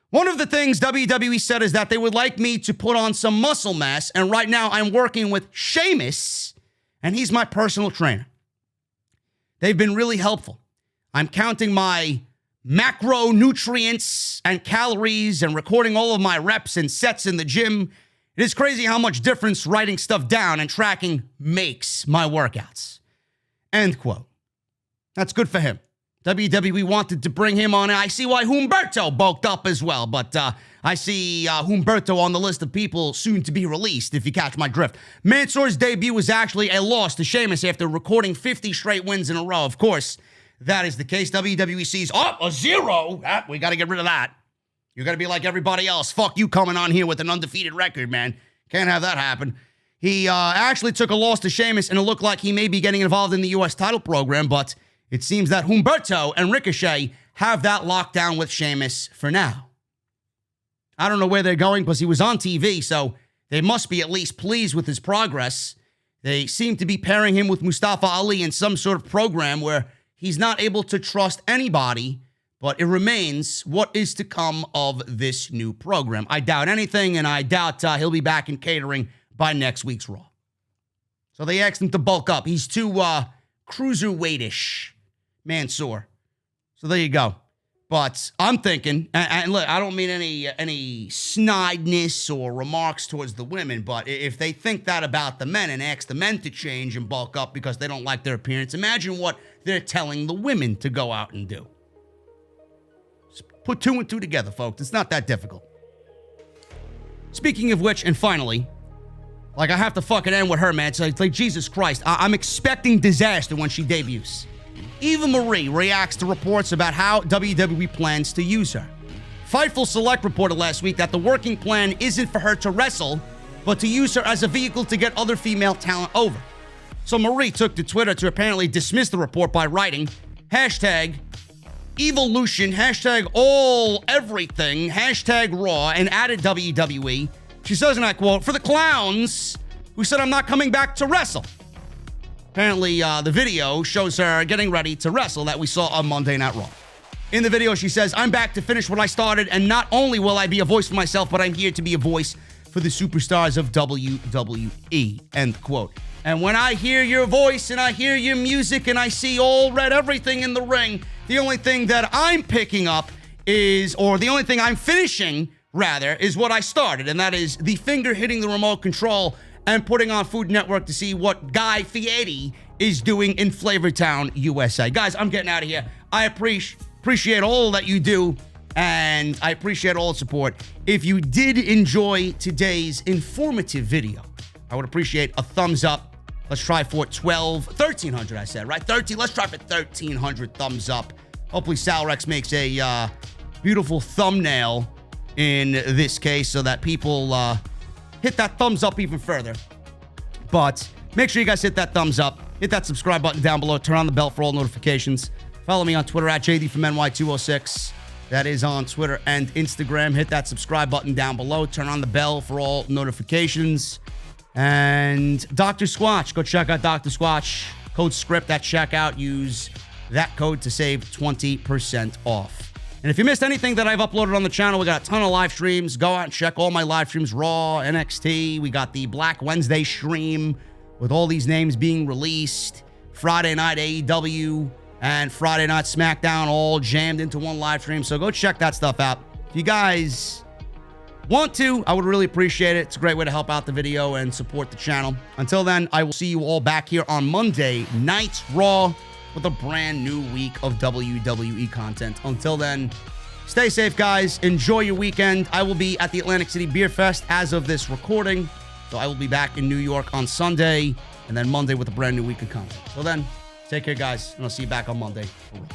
One of the things WWE said is that they would like me to put on some muscle mass, and right now I'm working with Sheamus, and he's my personal trainer. They've been really helpful. I'm counting my macronutrients and calories and recording all of my reps and sets in the gym. It is crazy how much difference writing stuff down and tracking makes my workouts. End quote. That's good for him. WWE wanted to bring him on. I see why Humberto bulked up as well, but I see Humberto on the list of people soon to be released, if you catch my drift. Mansoor's debut was actually a loss to Sheamus after recording 50 straight wins in a row. Of course, that is the case. WWE sees, a 0. We got to get rid of that. You got to be like everybody else. Fuck you coming on here with an undefeated record, man. Can't have that happen. He actually took a loss to Sheamus, and it looked like he may be getting involved in the U.S. title program, but it seems that Humberto and Ricochet have that locked down with Sheamus for now. I don't know where they're going because he was on TV, so they must be at least pleased with his progress. They seem to be pairing him with Mustafa Ali in some sort of program where he's not able to trust anybody, but it remains what is to come of this new program. I doubt anything, and I doubt he'll be back in catering by next week's Raw. So they asked him to bulk up. He's too cruiserweightish, Mansoor. So there you go. But I'm thinking, and look, I don't mean any snideness or remarks towards the women, but if they think that about the men and ask the men to change and bulk up because they don't like their appearance, imagine what they're telling the women to go out and do. Just put 2 and 2 together, folks. It's not that difficult. Speaking of which, and finally, like I have to fucking end with her, man. It's like Jesus Christ. I'm expecting disaster when she debuts. Eva Marie reacts to reports about how WWE plans to use her. Fightful Select reported last week that the working plan isn't for her to wrestle, but to use her as a vehicle to get other female talent over. So Marie took to Twitter to apparently dismiss the report by writing, #Evolution, #all-everything, #Raw, and added WWE. She says, and I quote, "For the clowns who said I'm not coming back to wrestle." Apparently, the video shows her getting ready to wrestle that we saw on Monday Night Raw. In the video, she says, "I'm back to finish what I started, and not only will I be a voice for myself, but I'm here to be a voice for the superstars of WWE." End quote. And when I hear your voice, and I hear your music, and I see all red everything in the ring, the only thing that I'm picking up is, or the only thing I'm finishing, rather, is what I started, and that is the finger hitting the remote control and putting on Food Network to see what Guy Fieri is doing in Flavortown, USA. Guys, I'm getting out of here. I appreciate all that you do, and I appreciate all the support. If you did enjoy today's informative video, I would appreciate a thumbs up. Let's try for 1,300, I said, right? 13. Let's try for 1,300 thumbs up. Hopefully Salrex makes a beautiful thumbnail in this case so that people hit that thumbs up even further. But make sure you guys hit that thumbs up. Hit that subscribe button down below. Turn on the bell for all notifications. Follow me on Twitter @JD from NY206. That is on Twitter and Instagram. Hit that subscribe button down below. Turn on the bell for all notifications. And Dr. Squatch. Go check out Dr. Squatch. Code SCRIPT at checkout. Use that code to save 20% off. And if you missed anything that I've uploaded on the channel, we got a ton of live streams. Go out and check all my live streams. Raw, NXT. We got the Black Wednesday stream with all these names being released. Friday night AEW and Friday night SmackDown all jammed into one live stream. So go check that stuff out. If you guys want to, I would really appreciate it. It's a great way to help out the video and support the channel. Until then, I will see you all back here on Monday Night Raw with a brand new week of WWE content. Until then, stay safe, guys. Enjoy your weekend. I will be at the Atlantic City Beer Fest as of this recording. So I will be back in New York on Sunday and then Monday with a brand new week of content. Till then, take care, guys, and I'll see you back on Monday for Raw.